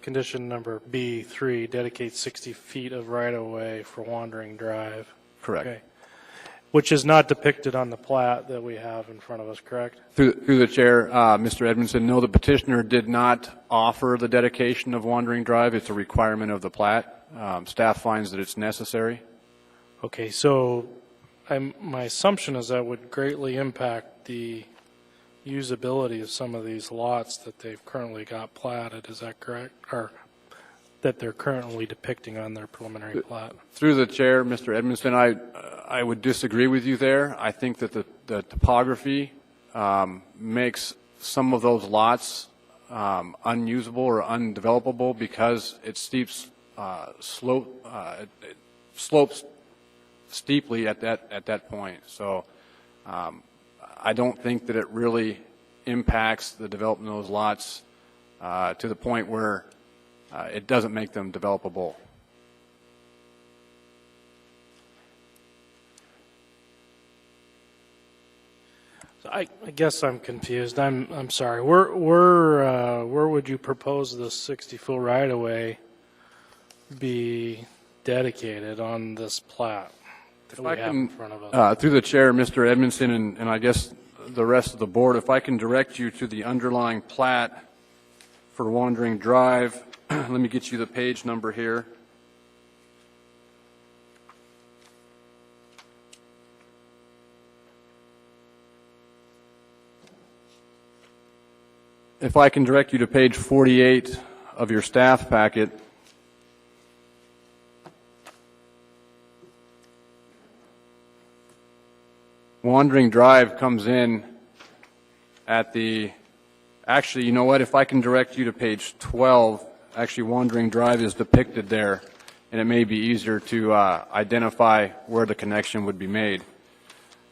Condition number B3, dedicate 60 feet of right-of-way for Wandering Drive. Correct. Okay. Which is not depicted on the plat that we have in front of us, correct? Through the chair, Mr. Edmondson, no, the petitioner did not offer the dedication of Wandering Drive. It's a requirement of the plat. Staff finds that it's necessary. Okay, so my assumption is that would greatly impact the usability of some of these lots that they've currently got platted. Is that correct? Or that they're currently depicting on their preliminary plat? Through the chair, Mr. Edmondson, I would disagree with you there. I think that the topography makes some of those lots unusable or undevelopable because it slopes steeply at that point. So I don't think that it really impacts the development of those lots to the point where it doesn't make them developable. So I guess I'm confused. I'm sorry. Where would you propose the 60-foot right-of-way be dedicated on this plat that we have in front of us? Through the chair, Mr. Edmondson, and I guess the rest of the board, if I can direct you to the underlying plat for Wandering Drive. Let me get you the page number here. If I can direct you to page 48 of your staff packet. Wandering Drive comes in at the, actually, you know what, if I can direct you to page 12, actually Wandering Drive is depicted there, and it may be easier to identify where the connection would be made.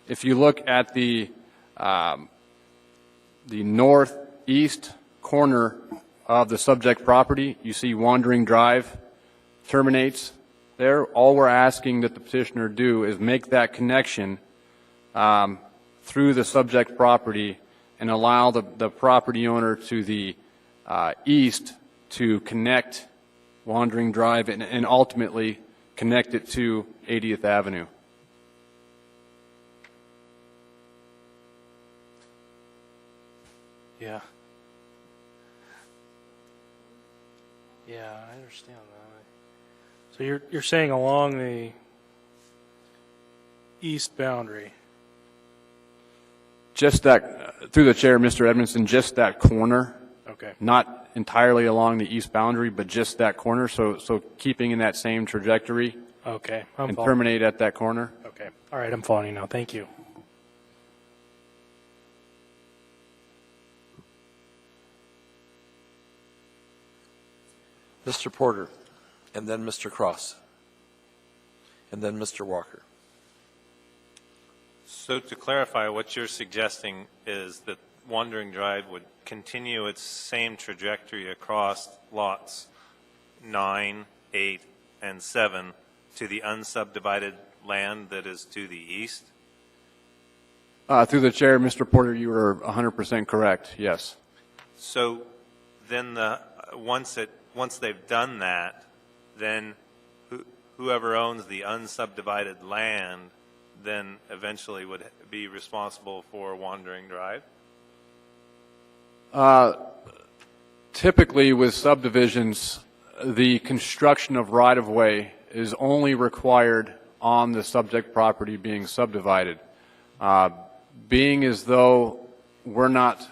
If you look at the northeast corner of the subject property, you see Wandering Drive terminates there. All we're asking that the petitioner do is make that connection through the subject property and allow the property owner to the east to connect Wandering Drive and ultimately connect it to 80th Avenue. Yeah. Yeah, I understand that. So you're saying along the east boundary? Just that, through the chair, Mr. Edmondson, just that corner. Okay. Not entirely along the east boundary, but just that corner. So keeping in that same trajectory. Okay. And terminate at that corner. Okay. All right, I'm following you now. Thank you. Mr. Porter, and then Mr. Cross, and then Mr. Walker. So to clarify, what you're suggesting is that Wandering Drive would continue its same trajectory across lots 9, 8, and 7 to the unsubdivided land that is to the east? Through the chair, Mr. Porter, you are 100% correct, yes. So then once they've done that, then whoever owns the unsubdivided land then eventually would be responsible for Wandering Drive? Typically with subdivisions, the construction of right-of-way is only required on the subject property being subdivided. Being as though we're not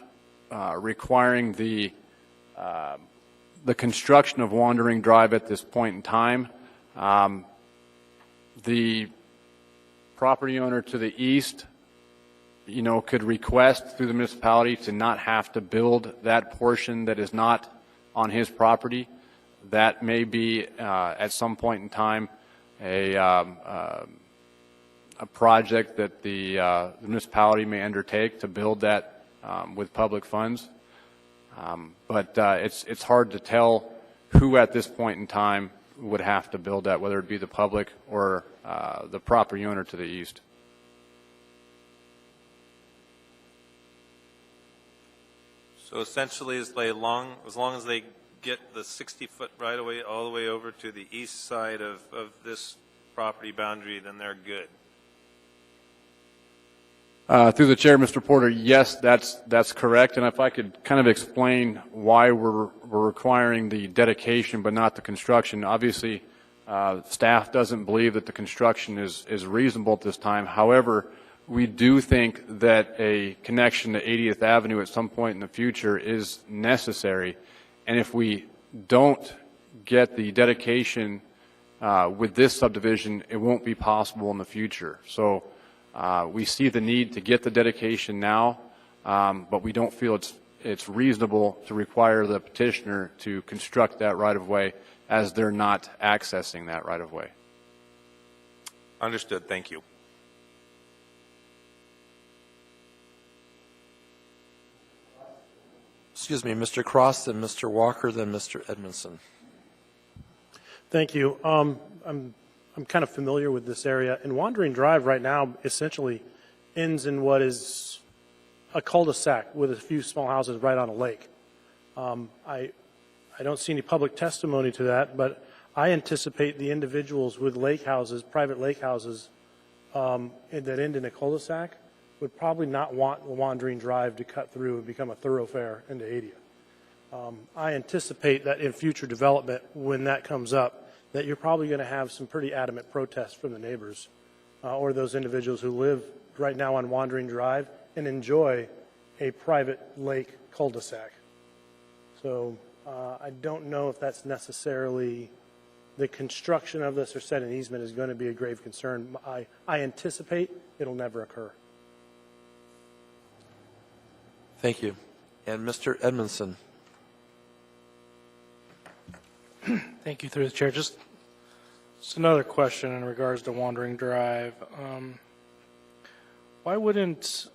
requiring the construction of Wandering Drive at this point in time, the property owner to the east, could request through the municipality to not have to build that portion that is not on his property. That may be at some point in time a project that the municipality may undertake to build that with public funds. But it's hard to tell who at this point in time would have to build that, whether it be the public or the property owner to the east. So essentially, as long as they get the 60-foot right-of-way all the way over to the east side of this property boundary, then they're good. Through the chair, Mr. Porter, yes, that's correct. And if I could kind of explain why we're requiring the dedication but not the construction. Obviously, staff doesn't believe that the construction is reasonable at this time. However, we do think that a connection to 80th Avenue at some point in the future is necessary. And if we don't get the dedication with this subdivision, it won't be possible in the future. So we see the need to get the dedication now, but we don't feel it's reasonable to require the petitioner to construct that right-of-way as they're not accessing that right-of-way. Understood. Thank you. Excuse me, Mr. Cross, then Mr. Walker, then Mr. Edmondson. Thank you. I'm kind of familiar with this area, and Wandering Drive right now essentially ends in what is a cul-de-sac with a few small houses right on a lake. I don't see any public testimony to that, but I anticipate the individuals with lake houses, private lake houses that end in a cul-de-sac would probably not want Wandering Drive to cut through and become a thoroughfare into 80th. I anticipate that in future development, when that comes up, that you're probably going to have some pretty adamant protests from the neighbors or those individuals who live right now on Wandering Drive and enjoy a private lake cul-de-sac. So I don't know if that's necessarily the construction of this or set an easement is going to be a grave concern. I anticipate it'll never occur. Thank you. And Mr. Edmondson. Thank you, through the chair. Just another question in regards to Wandering Drive. Why wouldn't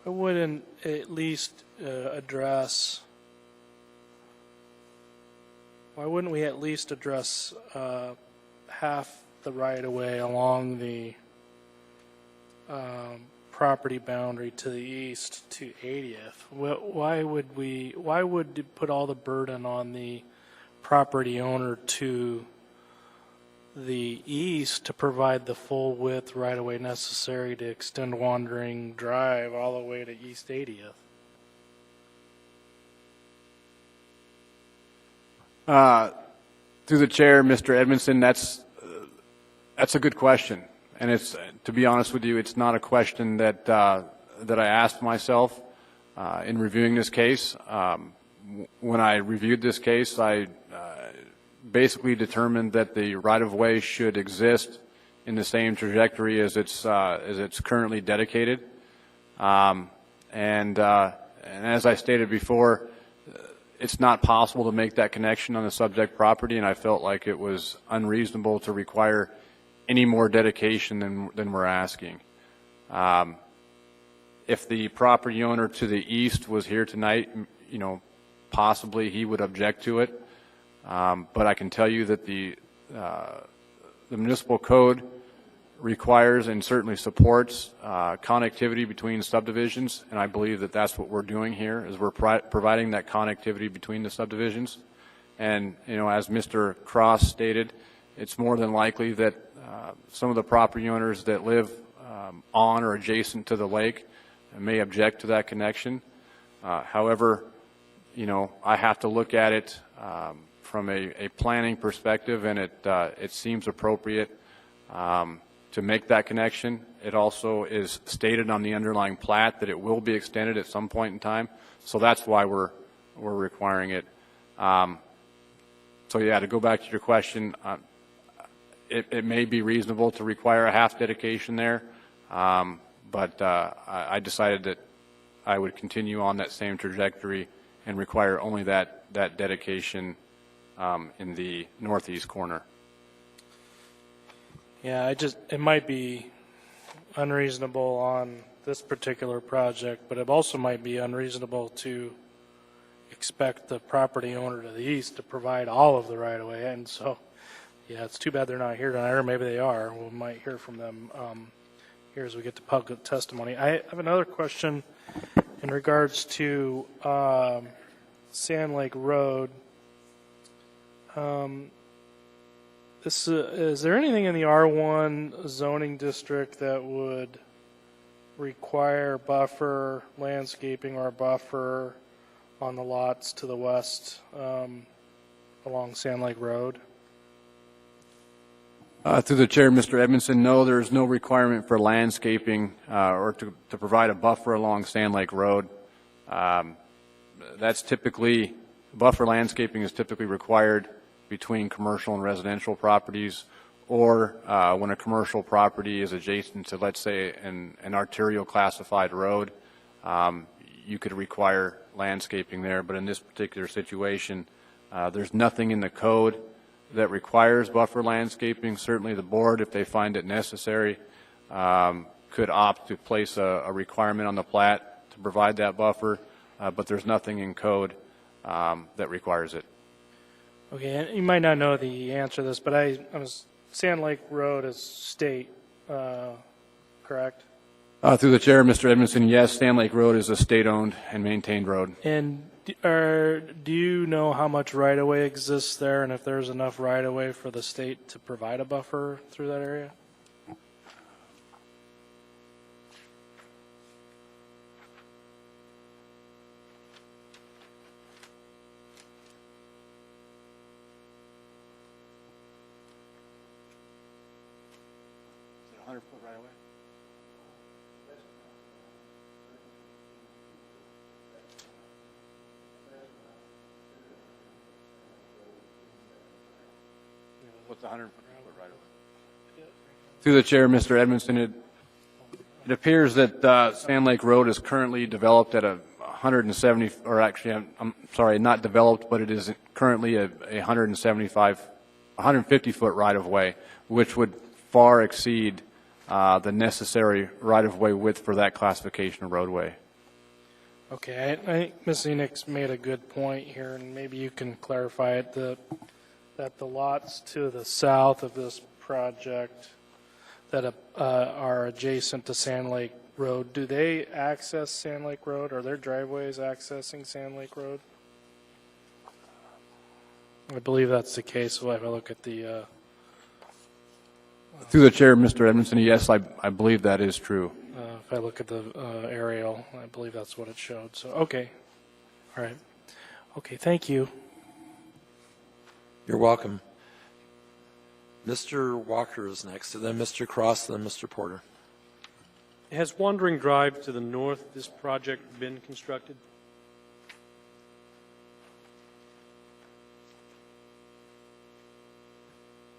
at least address? Why wouldn't we at least address half the right of way along the property boundary to the east to 80th? Why would it put all the burden on the property owner to the east to provide the full width right of way necessary to extend Wandering Drive all the way to East 80th? Through the chair, Mr. Edmondson, that's a good question. And it's, to be honest with you, it's not a question that I asked myself in reviewing this case. When I reviewed this case, I basically determined that the right-of-way should exist in the same trajectory as it's currently dedicated. And as I stated before, it's not possible to make that connection on the subject property, and I felt like it was unreasonable to require any more dedication than we're asking. If the property owner to the east was here tonight, possibly he would object to it. But I can tell you that the municipal code requires and certainly supports connectivity between subdivisions, and I believe that that's what we're doing here, is we're providing that connectivity between the subdivisions. And, as Mr. Cross stated, it's more than likely that some of the property owners that live on or adjacent to the lake may object to that connection. However, I have to look at it from a planning perspective, and it seems appropriate to make that connection. It also is stated on the underlying plat that it will be extended at some point in time, so that's why we're requiring it. So yeah, to go back to your question, it may be reasonable to require a half dedication there, but I decided that I would continue on that same trajectory and require only that dedication in the northeast corner. Yeah, it might be unreasonable on this particular project, but it also might be unreasonable to expect the property owner to the east to provide all of the right-of-way. And so, yeah, it's too bad they're not here tonight, or maybe they are. We might hear from them here as we get to public testimony. I have another question in regards to Sand Lake Road. Is there anything in the R1 zoning district that would require buffer landscaping or a buffer on the lots to the west along Sand Lake Road? Through the chair, Mr. Edmondson, no, there's no requirement for landscaping or to provide a buffer along Sand Lake Road. That's typically, buffer landscaping is typically required between commercial and residential properties, or when a commercial property is adjacent to, let's say, an arterial classified road, you could require landscaping there. But in this particular situation, there's nothing in the code that requires buffer landscaping. Certainly the board, if they find it necessary, could opt to place a requirement on the plat to provide that buffer, but there's nothing in code that requires it. Okay, and you might not know the answer to this, but Sand Lake Road is state, correct? Through the chair, Mr. Edmondson, yes, Sand Lake Road is a state-owned and maintained road. And do you know how much right-of-way exists there, and if there's enough right-of-way for the state to provide a buffer through that area? Is it 100-foot right-of-way? What's the 100-foot right of way? Through the chair, Mr. Edmondson, it appears that Sand Lake Road is currently developed at a 170, or actually, I'm sorry, not developed, but it is currently a 150-foot right of way, which would far exceed the necessary right of way width for that classification of roadway. Okay, I think Ms. Enix made a good point here, and maybe you can clarify it, that the lots to the south of this project that are adjacent to Sand Lake Road, do they access Sand Lake Road? Are their driveways accessing Sand Lake Road? I believe that's the case. So if I look at the... Through the chair, Mr. Edmondson, yes, I believe that is true. If I look at the aerial, I believe that's what it showed. So, okay. All right. Okay, thank you. You're welcome. Mr. Walker is next, and then Mr. Cross, and then Mr. Porter. Has Wandering Drive to the north of this project been constructed?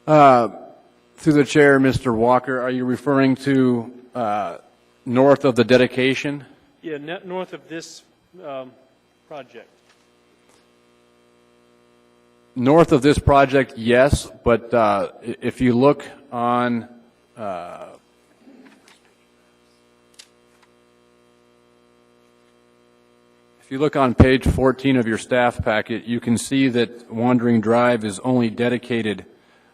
Through the chair, Mr. Walker, are you referring to north of the dedication? Yeah, north of this project. North of this project, yes, but if you look on page 14 of your staff packet, you can see that Wandering Drive is only dedicated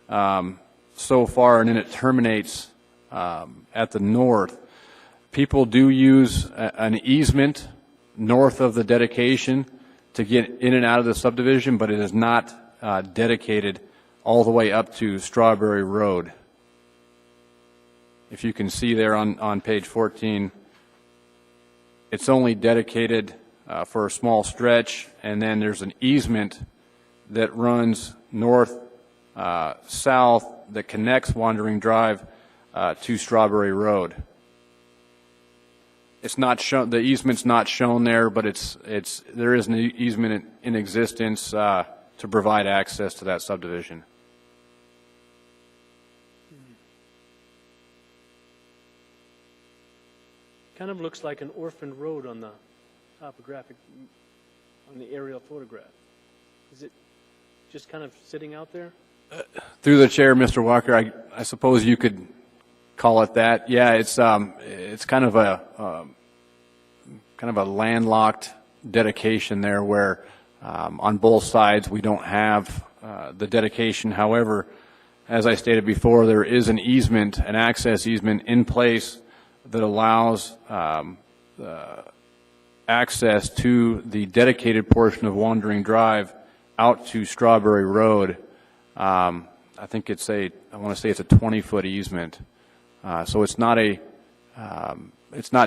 so far, and then it terminates at the north. People do use an easement north of the dedication to get in and out of the subdivision, but it is not dedicated all the way up to Strawberry Road. If you can see there on page 14, it's only dedicated for a small stretch, and then there's an easement that runs north south that connects Wandering Drive to Strawberry Road. It's not shown. The easement's not shown there, but there is an easement in existence to provide access to that subdivision. Kind of looks like an orphaned road on the topographic, on the aerial photograph. Is it just kind of sitting out there? Through the chair, Mr. Walker, I suppose you could call it that. Yeah, it's kind of a landlocked dedication there, where on both sides we don't have the dedication. However, as I stated before, there is an easement, an access easement in place that allows access to the dedicated portion of Wandering Drive out to Strawberry Road. I think I want to say it's a 20-foot easement. So it's not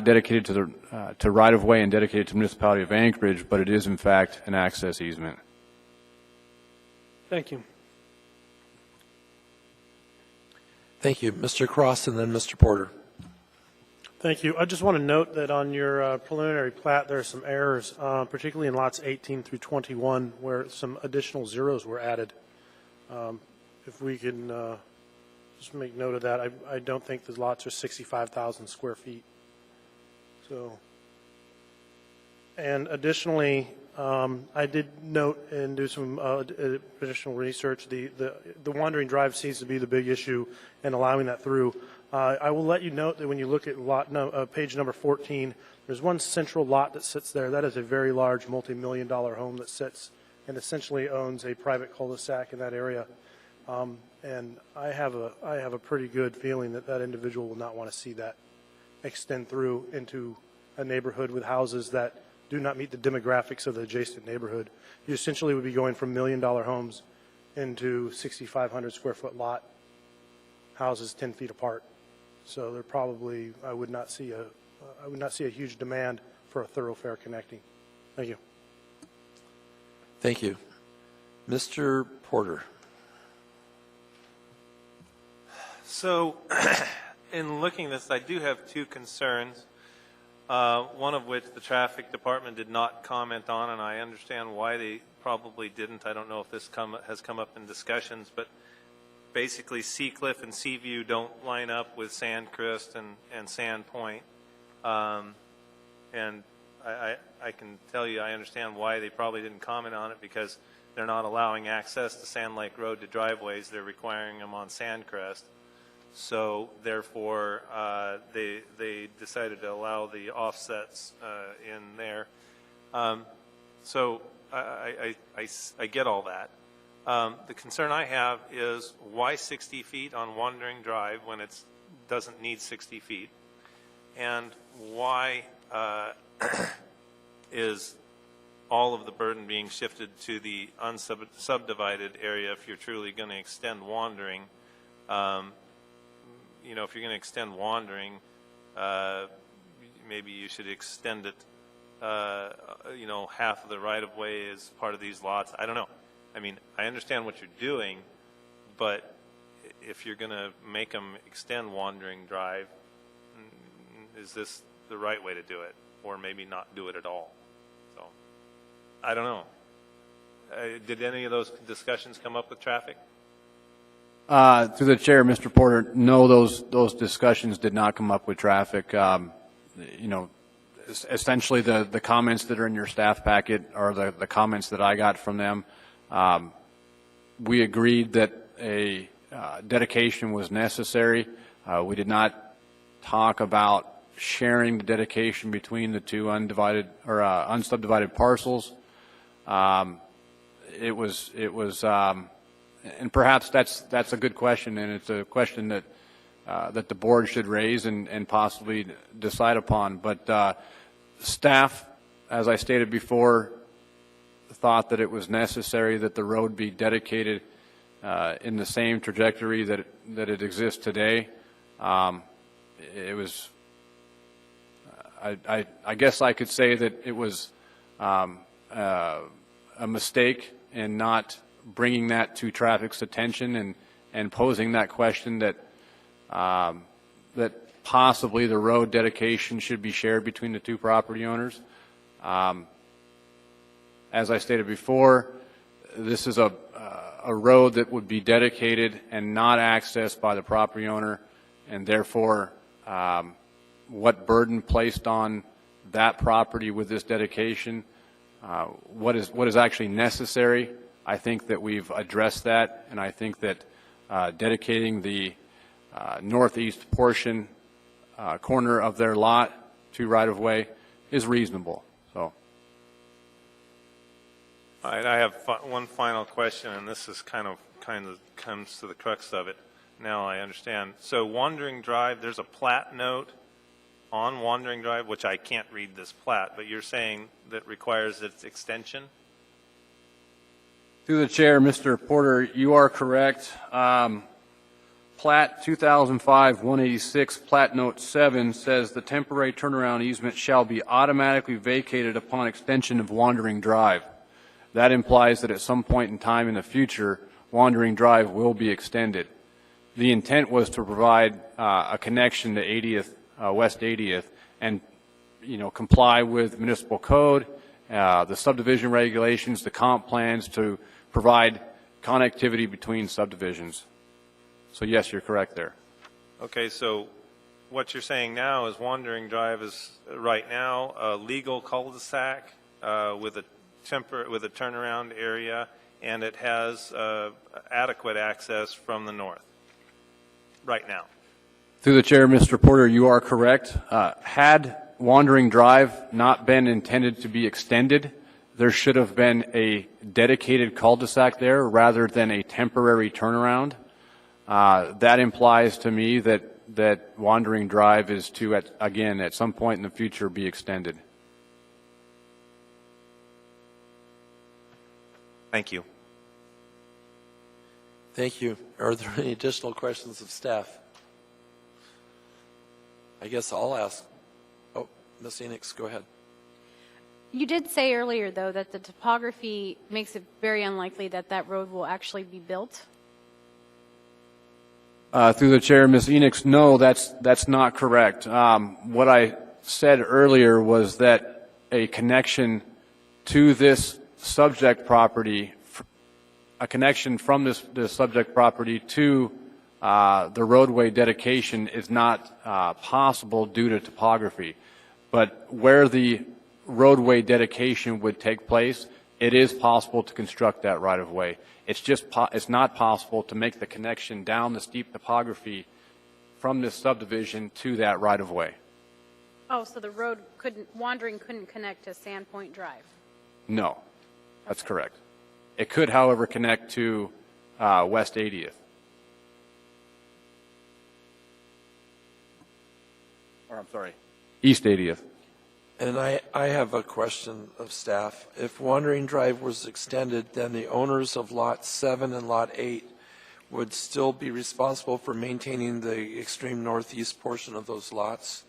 dedicated to right-of-way and dedicated to the municipality of Anchorage, but it is in fact an access easement. Thank you. Thank you. Mr. Cross and then Mr. Porter. Thank you. I just want to note that on your preliminary plat, there are some errors, particularly in lots 18 through 21, where some additional zeros were added. If we can just make note of that. I don't think the lots are 65,000 square feet. So, and additionally, I did note and do some additional research. The Wandering Drive seems to be the big issue in allowing that through. I will let you note that when you look at page number 14, there's one central lot that sits there. That is a very large multi-million-dollar home that sits and essentially owns a private cul-de-sac in that area. And I have a pretty good feeling that that individual will not want to see that extend through into a neighborhood with houses that do not meet the demographics of the adjacent neighborhood. You essentially would be going from $1 million homes into 6,500 square foot lot houses 10 feet apart. So there probably, I would not see a huge demand for a thoroughfare connecting. Thank you. Thank you. Mr. Porter. So, in looking at this, I do have two concerns, one of which the traffic department did not comment on, and I understand why they probably didn't. I don't know if this has come up in discussions, but basically Seacliff and Seaview don't line up with Sandcrest and Sand Point. And I can tell you I understand why they probably didn't comment on it, because they're not allowing access to Sand Lake Road to driveways. They're requiring them on Sandcrest. So therefore, they decided to allow the offsets in there. So I get all that. The concern I have is, why 60 feet on Wandering Drive when it doesn't need 60 feet? And why is all of the burden being shifted to the unsubdivided area if you're truly going to extend Wandering? You know, if you're going to extend Wandering, maybe you should extend it, you know, half of the right-of-way is part of these lots. I don't know. I mean, I understand what you're doing, but if you're going to make them extend Wandering Drive, is this the right way to do it? Or maybe not do it at all? So, I don't know. Did any of those discussions come up with traffic? Through the chair, Mr. Porter, no, those discussions did not come up with traffic. You know, essentially the comments that are in your staff packet are the comments that I got from them. We agreed that a dedication was necessary. We did not talk about sharing the dedication between the two undivided or unsubdivided parcels. It was and perhaps that's a good question, and it's a question that that the board should raise and possibly decide upon. But staff, as I stated before, thought that it was necessary that the road be dedicated in the same trajectory that it exists today. It was, I guess I could say that it was a mistake in not bringing that to traffic's attention and posing that question that that possibly the road dedication should be shared between the two property owners. As I stated before, this is a road that would be dedicated and not accessed by the property owner, and therefore what burden placed on that property with this dedication, what is actually necessary. I think that we've addressed that, and I think that dedicating the northeast portion corner of their lot to right-of-way is reasonable. So, all right, I have one final question, and this is kind of comes to the crux of it. Now I understand. So Wandering Drive, there's a plat note on Wandering Drive, which I can't read this plat, but you're saying that requires its extension? through the chair, Mr. Porter, you are correct. Plat 2005-186, Plat Note 7 says the temporary turnaround easement shall be automatically vacated upon extension of Wandering Drive. That implies that at some point in time in the future, Wandering Drive will be extended. The intent was to provide a connection to 80th, West 80th, and comply with municipal code, the subdivision regulations, the comp plans to provide connectivity between subdivisions. So yes, you're correct there. Okay, so what you're saying now is Wandering Drive is right now a legal cul-de-sac with a turnaround area, and it has adequate access from the north right now. Through the chair, Mr. Porter, you are correct. Had Wandering Drive not been intended to be extended, there should have been a dedicated cul-de-sac there rather than a temporary turnaround. That implies to me that Wandering Drive is to, again, at some point in the future, be extended. Thank you. Thank you. Are there any additional questions of staff? I guess I'll ask. Oh, Ms. Enix, go ahead. You did say earlier, though, that the topography makes it very unlikely that that road will actually be built. Through the chair, Ms. Enix, no, that's not correct. What I said earlier was that a connection to this subject property, a connection from this subject property to the roadway dedication is not possible due to topography. But where the roadway dedication would take place, it is possible to construct that right of way. It's not possible to make the connection down the steep topography from this subdivision to that right of way. Oh, so the road Wandering couldn't connect to Sandpoint Drive? No, that's correct. It could, however, connect to West 80th. Or I'm sorry, East 80th. And I have a question of staff. If Wandering Drive was extended, then the owners of Lot 7 and Lot 8 would still be responsible for maintaining the extreme northeast portion of those lots,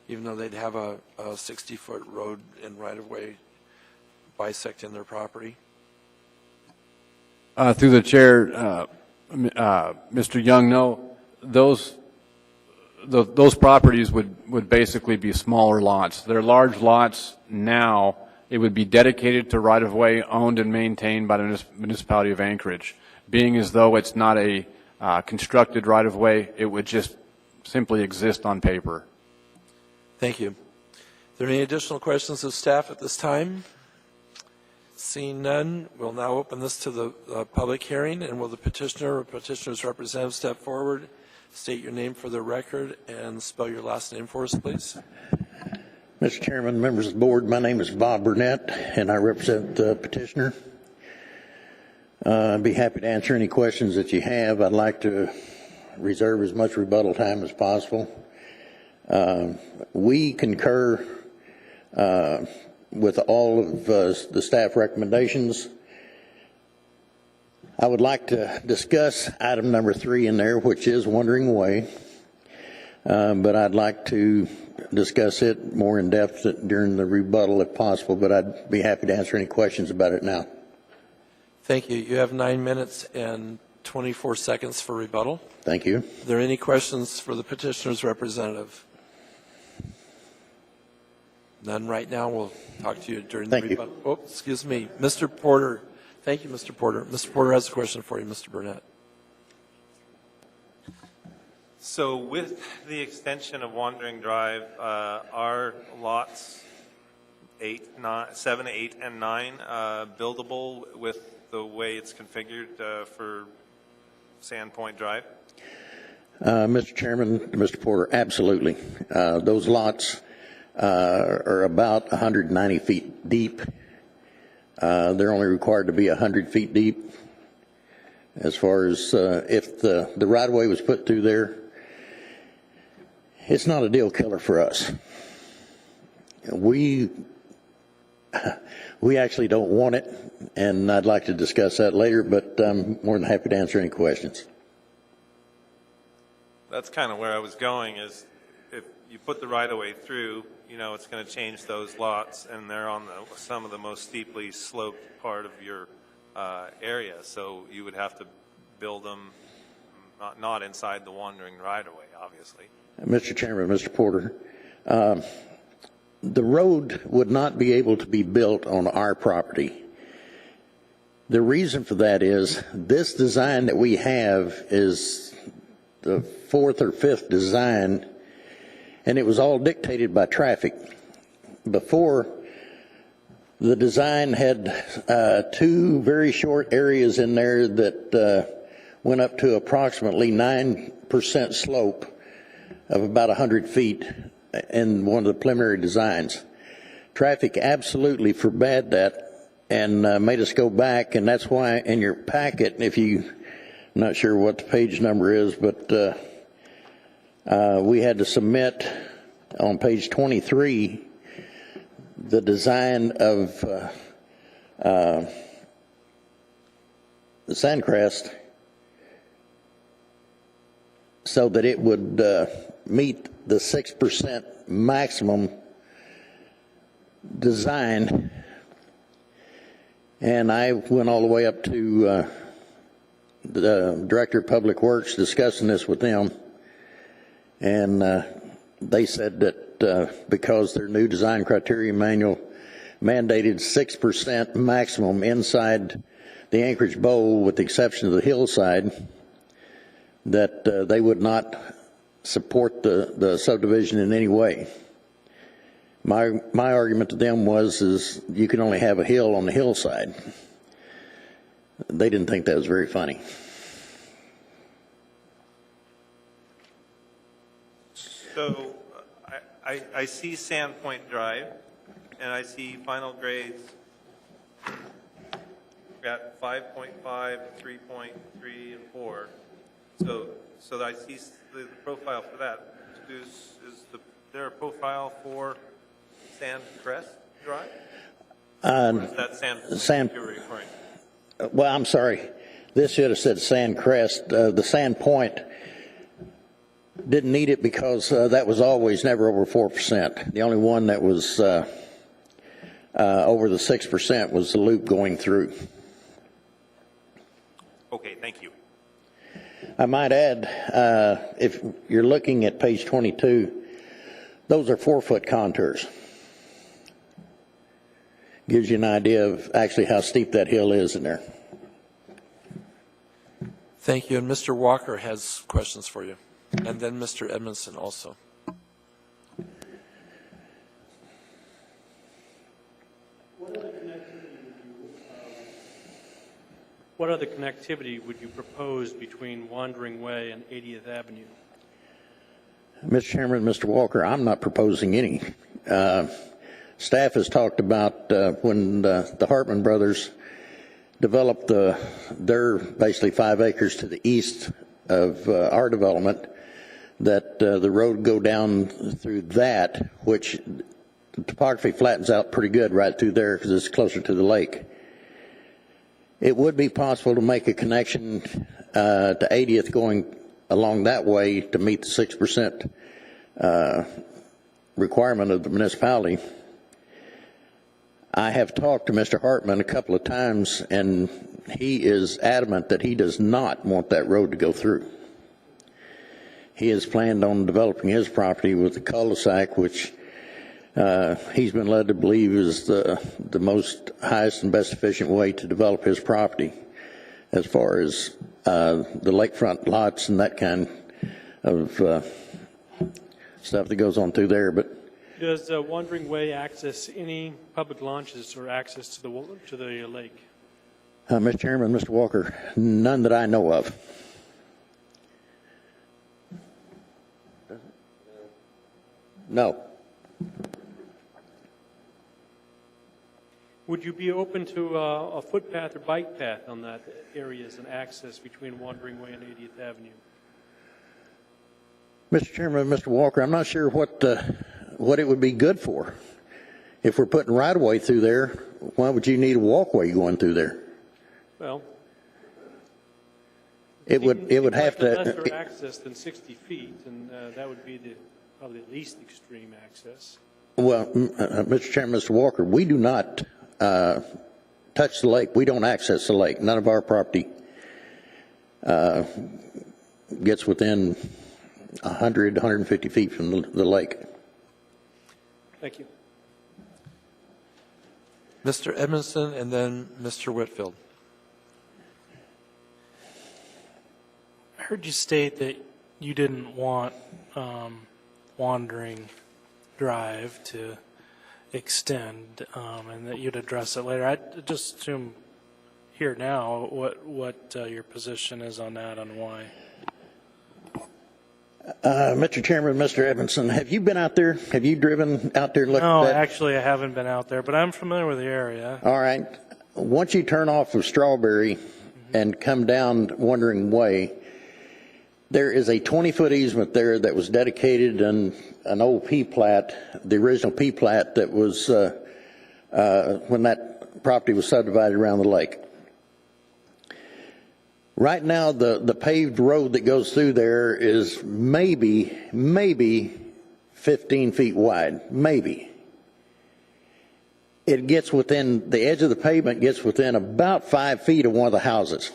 even though they'd have a 60-foot road and right-of-way bisecting their property? Through the chair, Mr. Young, no, those properties would basically be smaller lots. They're large lots now. It would be dedicated to right-of-way owned and maintained by the municipality of Anchorage. Being as though it's not a constructed right-of-way, it would just simply exist on paper. Thank you. Are there any additional questions of staff at this time? Seeing none, we'll now open this to the public hearing, and will the petitioner or petitioner's representative step forward, state your name for the record, and spell your last name for us, please. Mr. Chairman, members of the board, my name is Bob Burnett, and I represent the petitioner. I'd be happy to answer any questions that you have. I'd like to reserve as much rebuttal time as possible. We concur with all of the staff recommendations. I would like to discuss item number 3 in there, which is Wandering Way. but I'd like to discuss it more in depth during the rebuttal if possible, but I'd be happy to answer any questions about it now. Thank you. You have 9 minutes and 24 seconds for rebuttal. Thank you. Are there any questions for the petitioner's representative? None right now. We'll talk to you during the rebuttal. Oh, excuse me. Mr. Porter. Thank you, Mr. Porter. Mr. Porter has a question for you, Mr. Burnett. So with the extension of Wandering Drive, are lots 7, 8, and 9 buildable with the way it's configured for Sandpoint Drive? Mr. Chairman, Mr. Porter, absolutely. Those lots are about 190 feet deep. They're only required to be 100 feet deep. As far as if the right-of-way was put through there, it's not a deal killer for us. We actually don't want it, and I'd like to discuss that later, but I'm more than happy to answer any questions. That's kind of where I was going, is if you put the right-of-way through, you know, it's going to change those lots, and they're on some of the most steeply sloped part of your area, so you would have to build them not inside the wandering right-of-way, obviously. Mr. Chairman, Mr. Porter, the road would not be able to be built on our property. The reason for that is this design that we have is the 4th or 5th design, and it was all dictated by traffic. Before, the design had 2 very short areas in there that went up to approximately 9% slope of about 100 feet in one of the preliminary designs. Traffic absolutely forbade that and made us go back, and that's why in your packet, if you, I'm not sure what the page number is, but we had to submit on page 23 the design of the Sandcrest so that it would meet the 6% maximum design. And I went all the way up to the Director of Public Works discussing this with them. And they said that because their new design criteria manual mandated 6% maximum inside the Anchorage Bowl, with the exception of the hillside, that they would not support the subdivision in any way. My argument to them is you can only have a hill on the hillside. They didn't think that was very funny. So I see Sandpoint Drive, and I see final grades at 5.5, 3.3, and 4. So I see the profile for that. Is there a profile for Sandcrest Drive? Or is that Sand you're referring to? Well, I'm sorry. This should have said Sandcrest. The Sandpoint didn't need it because that was always never over 4%. The only one that was over the 6% was the loop going through. Okay, thank you. I might add, if you're looking at page 22, those are 4-foot contours. Gives you an idea of actually how steep that hill is in there. Thank you. And Mr. Walker has questions for you. And then Mr. Edmondson also. What other connectivity would you propose between Wandering Way and 80th Avenue? Mr. Chairman, Mr. Walker, I'm not proposing any. Staff has talked about when the Hartman brothers developed their basically 5 acres to the east of our development, that the road go down through that, which the topography flattens out pretty good right through there because it's closer to the lake. It would be possible to make a connection to 80th going along that way to meet the 6% requirement of the municipality. I have talked to Mr. Hartman a couple of times, and he is adamant that he does not want that road to go through. He has planned on developing his property with the cul-de-sac, which he's been led to believe is the most highest and best efficient way to develop his property as far as the lakefront lots and that kind of stuff that goes on through there. But Does Wandering Way access any public launches or access to the lake? Mr. Chairman, Mr. Walker, none that I know of. No. Would you be open to a footpath or bike path on that area as an access between Wandering Way and 80th Avenue? Mr. Chairman, Mr. Walker, I'm not sure what it would be good for. If we're putting right-of-way through there, why would you need a walkway going through there? Well, it would have to lesser access than 60 feet, and that would be probably the least extreme access. Well, Mr. Chairman, Mr. Walker, we do not touch the lake. We don't access the lake. None of our property gets within 100, 150 feet from the lake. Thank you. Mr. Edmondson and then Mr. Whitfield. I heard you state that you didn't want Wandering Drive to extend, and that you'd address it later. I just assume here now what your position is on that and why. Mr. Chairman, Mr. Edmondson, have you been out there? Have you driven out there and looked No, at that? actually, I haven't been out there, but I'm familiar with the area. All right. Once you turn off of Strawberry and come down Wandering Way, there is a 20-foot easement there that was dedicated in an old P-plat, the original P-plat that was when that property was subdivided around the lake. Right now, the paved road that goes through there is maybe 15 feet wide, maybe. It gets within, the edge of the pavement gets within about 5 feet of one of the houses.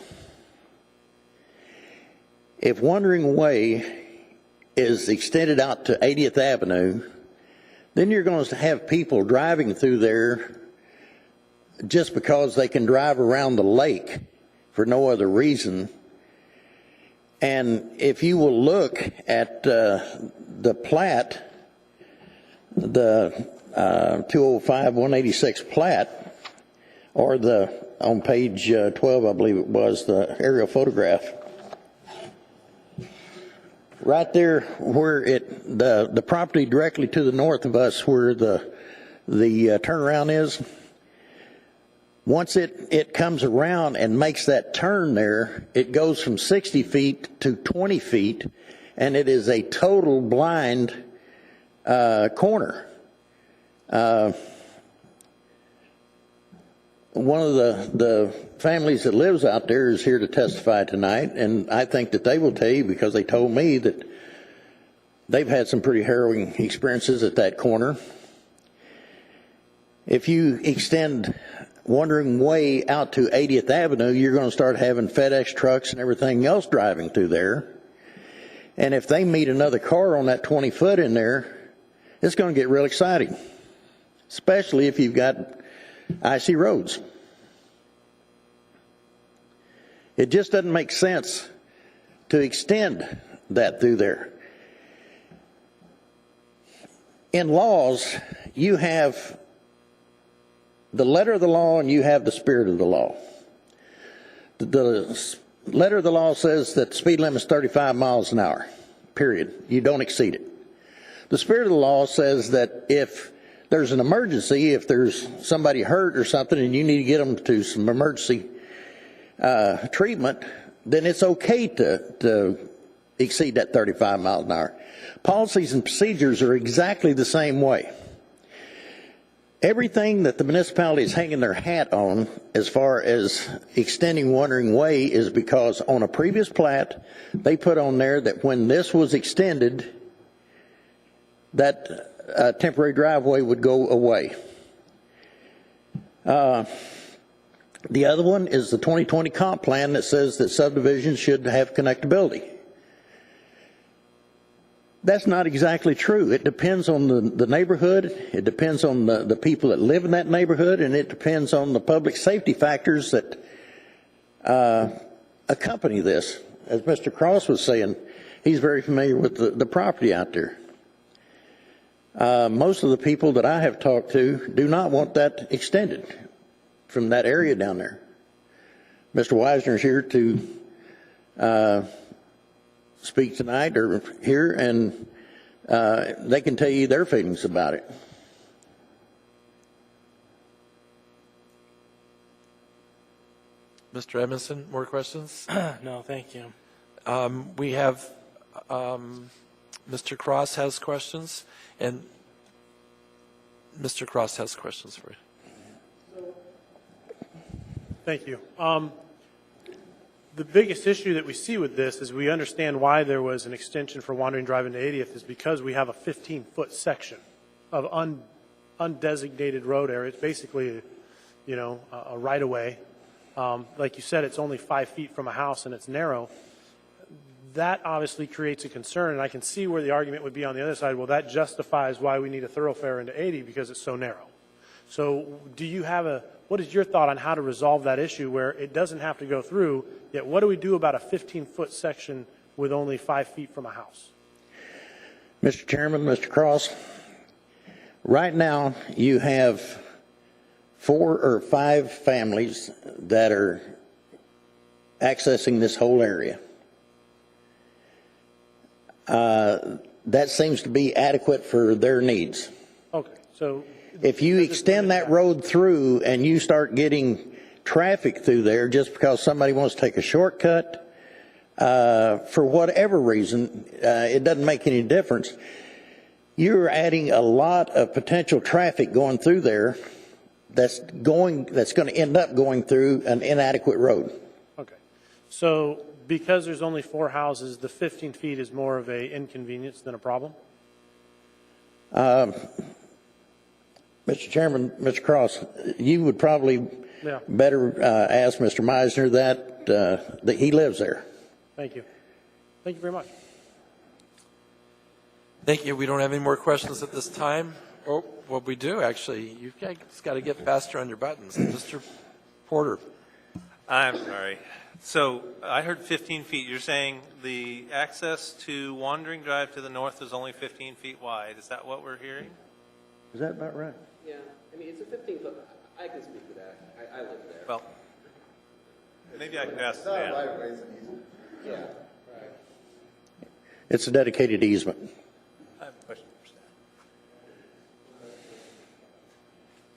If Wandering Way is extended out to 80th Avenue, then you're going to have people driving through there just because they can drive around the lake for no other reason. And if you will look at the plat, the 205-186 plat, or on page 12, I believe it was, the aerial photograph, right there where the property directly to the north of us where the turnaround is, once it comes around and makes that turn there, it goes from 60 feet to 20 feet, and it is a total blind corner. One of the families that lives out there is here to testify tonight, and I think that they will tell you, because they told me that they've had some pretty harrowing experiences at that corner. If you extend Wandering Way out to 80th Avenue, you're going to start having FedEx trucks and everything else driving through there. And if they meet another car on that 20 foot in there, it's going to get real exciting, especially if you've got icy roads. It just doesn't make sense to extend that through there. In laws, you have the letter of the law and you have the spirit of the law. The letter of the law says that the speed limit is 35 miles an hour, period. You don't exceed it. The spirit of the law says that if there's an emergency, if there's somebody hurt or something and you need to get them to some emergency treatment, then it's okay to exceed that 35 miles an hour. Policies and procedures are exactly the same way. Everything that the municipality is hanging their hat on as far as extending Wandering Way is because on a previous plat, they put on there that when this was extended, that temporary driveway would go away. The other one is the 2020 comp plan that says that subdivisions should have connectability. That's not exactly true. It depends on the neighborhood, it depends on the people that live in that neighborhood, and it depends on the public safety factors that accompany this. As Mr. Cross was saying, he's very familiar with the property out there. Most of the people that I have talked to do not want that extended from that area down there. Mr. Wisner's here to speak tonight or here, and they can tell you their feelings about it. Mr. Edmondson, more questions? No, thank you. We have Mr. Cross has questions, and Mr. Cross has questions for you. Thank you. The biggest issue that we see with this is we understand why there was an extension for Wandering Drive into 80th is because we have a 15-foot section of undesignated road area. It's basically, a right-of-way. Like you said, it's only 5 feet from a house and it's narrow. That obviously creates a concern, and I can see where the argument would be on the other side. Well, that justifies why we need a thoroughfare into 80 because it's so narrow. So what is your thought on how to resolve that issue where it doesn't have to go through, yet what do we do about a 15-foot section with only 5 feet from a house? Mr. Chairman, Mr. Cross, right now you have 4 or 5 families that are accessing this whole area. That seems to be adequate for their needs. Okay, so if you extend that road through and you start getting traffic through there just because somebody wants to take a shortcut, for whatever reason, it doesn't make any difference. You're adding a lot of potential traffic going through there that's going to end up going through an inadequate road. Okay, so because there's only 4 houses, the 15 feet is more of an inconvenience than a problem? Mr. Chairman, Mr. Cross, you would probably better ask Mr. Meisner that he lives there. Thank you. Thank you very much. Thank you. We don't have any more questions at this time. Oh, well, we do, actually. You've got to get faster on your buttons. Mr. Porter. I'm sorry. So I heard 15 feet. You're saying the access to Wandering Drive to the north is only 15 feet wide. Is that what we're hearing? Is that about right? Yeah, I mean, it's a 15-foot, I can speak to that. I live there. Well, maybe I could ask Stan. Yeah, right. It's a dedicated easement. I have a question for Stan.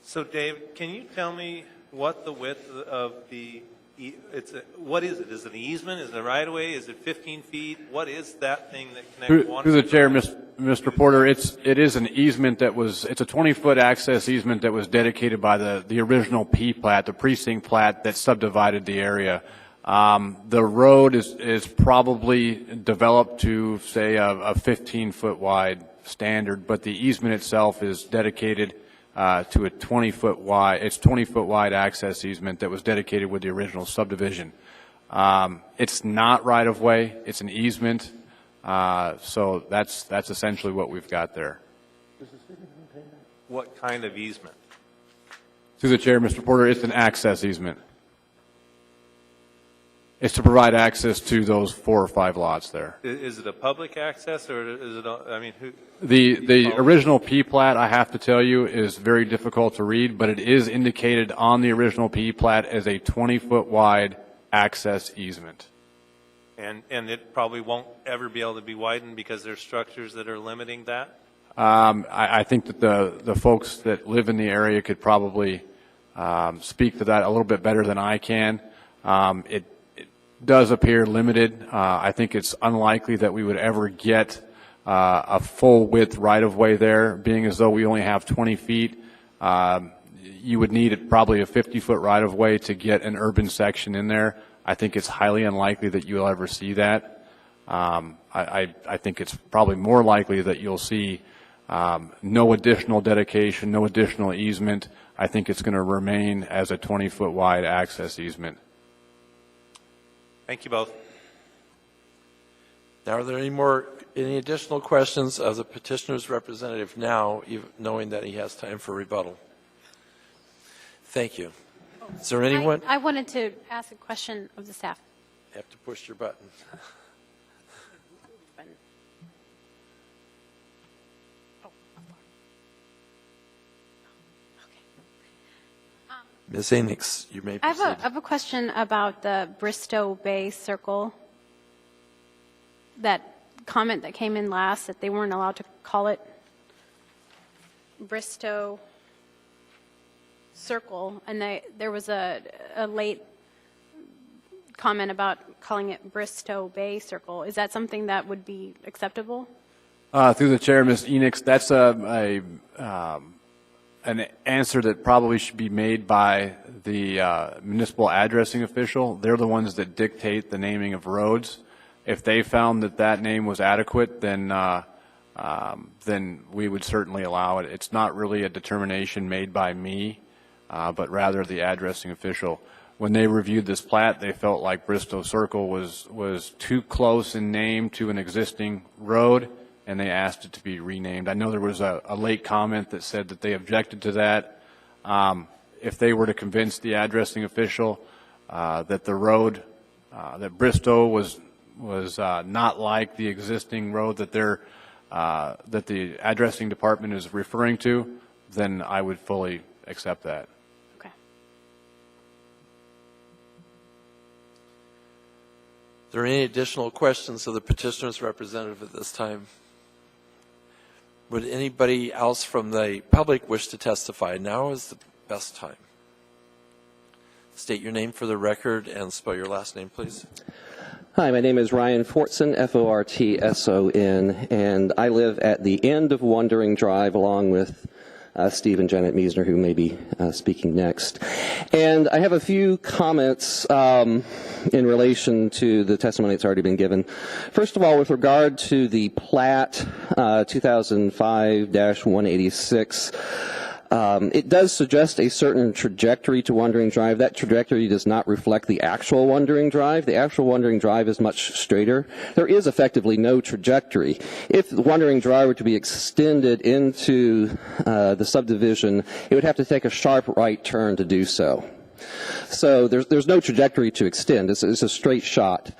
So, Dave, can you tell me what the width of what is it? Is it an easement? Is it a right-of-way? Is it 15 feet? What is that thing that connects? Through the chair, Mr. Porter, it is an easement it's a 20-foot access easement that was dedicated by the original P plat, the precinct plat that subdivided the area. The road is probably developed to, say, a 15-foot wide standard, but the easement itself is dedicated to a 20-foot wide access easement that was dedicated with the original subdivision. It's not right of way; it's an easement. So that's essentially what we've got there. What kind of easement? Through the chair, Mr. Porter, it's an access easement. It's to provide access to those 4 or 5 lots there. Is it a public access, or is it? Who? The original P plat, I have to tell you, is very difficult to read, but it is indicated on the original P plat as a 20-foot wide access easement. And it probably won't ever be able to be widened because there's structures that are limiting that? I think that the folks that live in the area could probably speak to that a little bit better than I can. It does appear limited. I think it's unlikely that we would ever get a full width right-of-way there, being as though we only have 20 feet. You would need probably a 50-foot right-of-way to get an urban section in there. I think it's highly unlikely that you'll ever see that. I think it's probably more likely that you'll see No additional dedication, no additional easement. I think it's going to remain as a 20-foot wide access easement. Thank you both. Now, are there any additional questions of the petitioner's representative now, knowing that he has time for rebuttal? Thank you. Is there anyone? I wanted to ask a question of the staff. You have to push your button. Ms. Enix, you may proceed. I have a question about the Bristow Bay Circle. That comment that came in last, that they weren't allowed to call it Bristow Circle, and there was a late comment about calling it Bristow Bay Circle. Is that something that would be acceptable? Through the chair, Ms. Enix, that's an answer that probably should be made by the municipal addressing official. They're the ones that dictate the naming of roads. If they found that name was adequate, then we would certainly allow it. It's not really a determination made by me, but rather the addressing official. When they reviewed this plat, they felt like Bristow Circle was too close in name to an existing road, and they asked it to be renamed. I know there was a late comment that said that they objected to that. If they were to convince the addressing official that the road, that Bristow was not like the existing road that that the addressing department is referring to, then I would fully accept that. Okay. Are there any additional questions of the petitioner's representative at this time? Would anybody else from the public wish to testify? Now is the best time. State your name for the record and spell your last name, please. Hi, my name is Ryan Fortson, Fortson, and I live at the end of Wandering Drive along with Steve and Janet Meisner, who may be speaking next. And I have a few comments in relation to the testimony that's already been given. First of all, with regard to the plat 2005-186, it does suggest a certain trajectory to Wandering Drive. That trajectory does not reflect the actual Wandering Drive. The actual Wandering Drive is much straighter. There is effectively no trajectory. If the Wandering Drive were to be extended into the subdivision, it would have to take a sharp right turn to do so. So there's no trajectory to extend. It's a straight shot.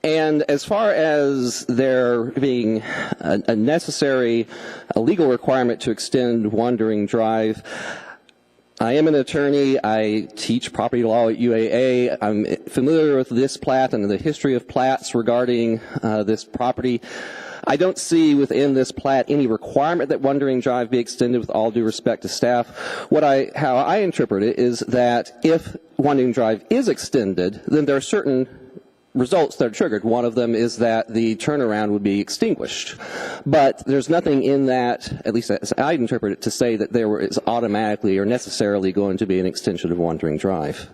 And as far as there being a necessary legal requirement to extend Wandering Drive, I am an attorney. I teach property law at UAA. I'm familiar with this plat and the history of plats regarding this property. I don't see within this plat any requirement that Wandering Drive be extended, with all due respect to staff. How I interpret it is that if Wandering Drive is extended, then there are certain results that are triggered. One of them is that the turnaround would be extinguished. But there's nothing in that, at least as I interpret it, to say that there is automatically or necessarily going to be an extension of Wandering Drive.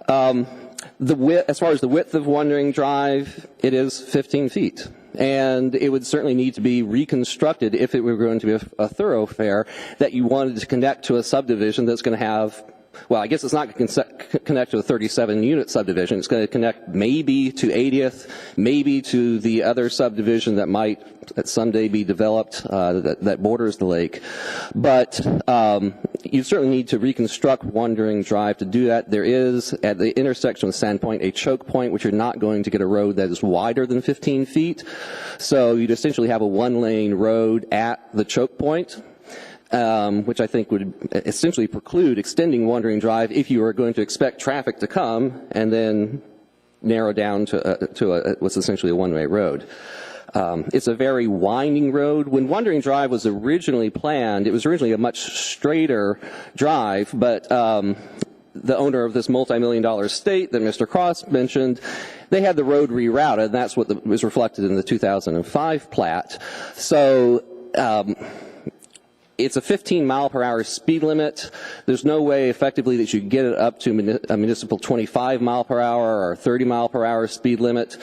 As far as the width of Wandering Drive, it is 15 feet. And it would certainly need to be reconstructed if it were going to be a thoroughfare that you wanted to connect to a subdivision that's going to have, well, I guess it's not going to connect to a 37-unit subdivision. It's going to connect maybe to 80th, maybe to the other subdivision that might someday be developed that borders the lake. But you certainly need to reconstruct Wandering Drive to do that. There is, at the intersection with Sandpoint, a choke point, which you're not going to get a road that is wider than 15 feet. So you'd essentially have a one-lane road at the choke point, which I think would essentially preclude extending Wandering Drive if you were going to expect traffic to come and then narrow down to what's essentially a one-way road. It's a very winding road. When Wandering Drive was originally planned, it was originally a much straighter drive, but the owner of this multi-million-dollar estate that Mr. Cross mentioned, they had the road rerouted, and that's what was reflected in the 2005 plat. So it's a 15 mile per hour speed limit. There's no way effectively that you can get it up to a municipal 25 mile per hour or 30 mile per hour speed limit.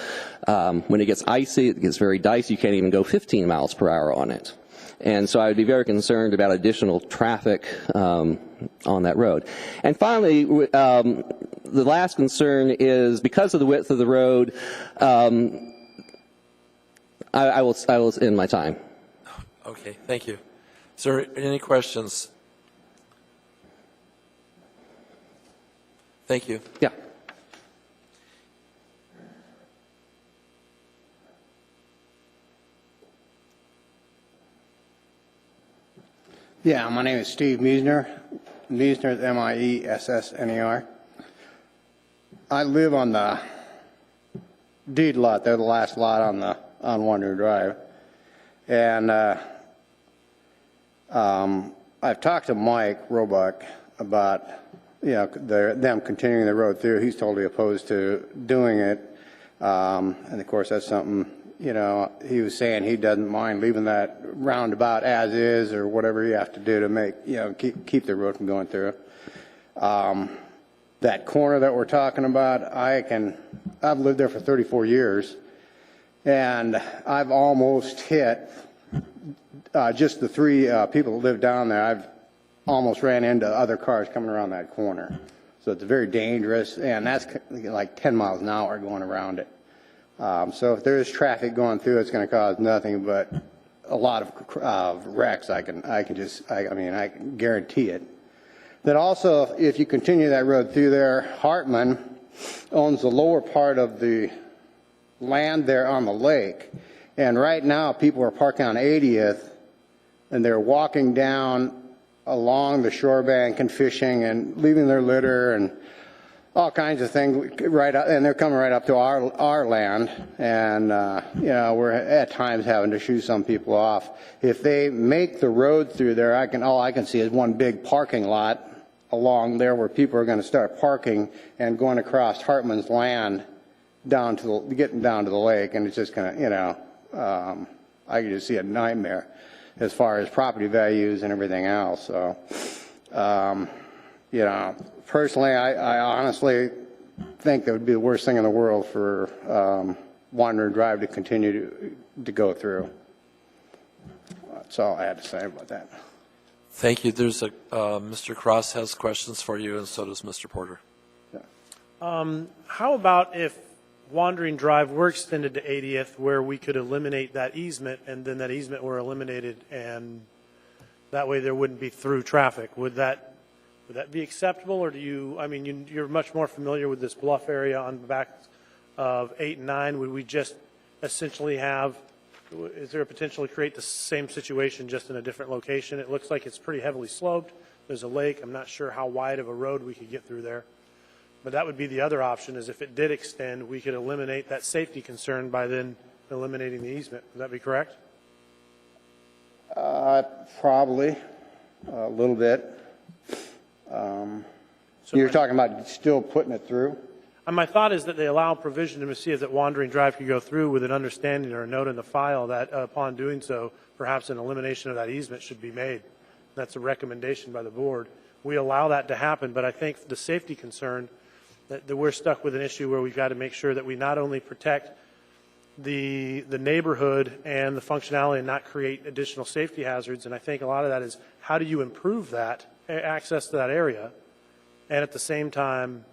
When it gets icy, it gets very dicey. You can't even go 15 miles per hour on it. And so I would be very concerned about additional traffic on that road. And finally, the last concern is because of the width of the road, I will end my time. Okay, thank you. Is there any questions? Thank you. Yeah. Yeah, my name is Steve Miesner. Miesner is M-I-E-S-S-N-E-R. I live on the deed lot. They're the last lot on Wandering Drive. And I've talked to Mike Roebuck about, them continuing the road through. He's totally opposed to doing it. And of course, that's something, he was saying he doesn't mind leaving that roundabout as is or whatever you have to do to make, keep the road from going through. That corner that we're talking about, I've lived there for 34 years, and I've almost hit just the three people that live down there. I've almost ran into other cars coming around that corner. So it's very dangerous, and that's like 10 miles an hour going around it. So if there is traffic going through, it's going to cause nothing but a lot of wrecks. I can guarantee it. Then also, if you continue that road through there, Hartman owns the lower part of the land there on the lake. And right now, people are parking on 80th, and they're walking down along the shore bank and fishing and leaving their litter and all kinds of things and they're coming right up to our land, and we're at times having to shoo some people off. If they make the road through there, all I can see is one big parking lot along there where people are going to start parking and going across Hartman's land getting down to the lake, and it's just going to, I can just see a nightmare as far as property values and everything else. So, personally, I honestly think that would be the worst thing in the world for Wandering Drive to continue to go through. That's all I had to say about that. Thank you. There's Mr. Cross has questions for you, and so does Mr. Porter. How about if Wandering Drive were extended to 80th, where we could eliminate that easement, and then that easement were eliminated, and that way there wouldn't be through traffic? Would that be acceptable, or you're much more familiar with this bluff area on the back of 8 and 9. Would we just essentially is there a potential to create the same situation just in a different location? It looks like it's pretty heavily sloped. There's a lake. I'm not sure how wide of a road we could get through there. But that would be the other option, is if it did extend, we could eliminate that safety concern by then eliminating the easement. Would that be correct? Probably a little bit. You're talking about still putting it through? And my thought is that they allow provision to see if that Wandering Drive could go through with an understanding or a note in the file that upon doing so, perhaps an elimination of that easement should be made. That's a recommendation by the board. We allow that to happen, but I think the safety concern that we're stuck with an issue where we've got to make sure that we not only protect the neighborhood and the functionality and not create additional safety hazards. And I think a lot of that is how do you improve that access to that area, and at the same time,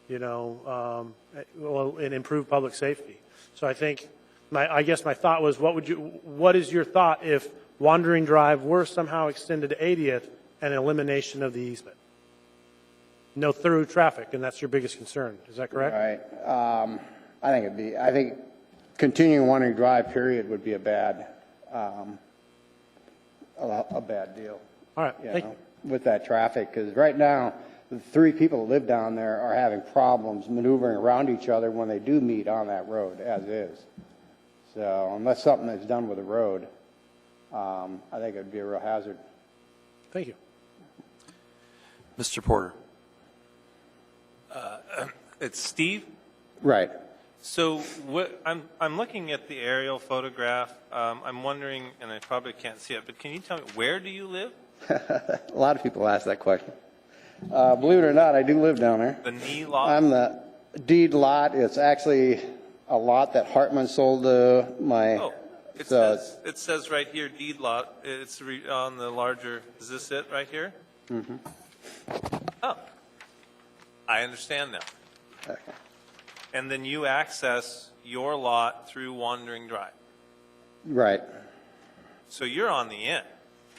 and improve public safety. So I think I guess my thought was, what is your thought if Wandering Drive were somehow extended to 80th and elimination of the easement? No through traffic, and that's your biggest concern. Is that correct? Right. I think continuing Wandering Drive period would be a bad deal. All right. Thank you. With that traffic, because right now the 3 people that live down there are having problems maneuvering around each other when they do meet on that road as is. So unless something is done with the road, I think it would be a real hazard. Thank you. Mr. Porter. It's Steve? Right. So I'm looking at the aerial photograph. I'm wondering, and I probably can't see it, but can you tell me, where do you live? A lot of people ask that question. Believe it or not, I do live down there. The knee lot? I'm the deed lot. It's actually a lot that Hartman sold to my. Oh, it says right here, deed lot. It's on the larger, is this it right here? Mm-hmm. Oh, I understand now. Okay. And then you access your lot through Wandering Drive. Right. So you're on the end.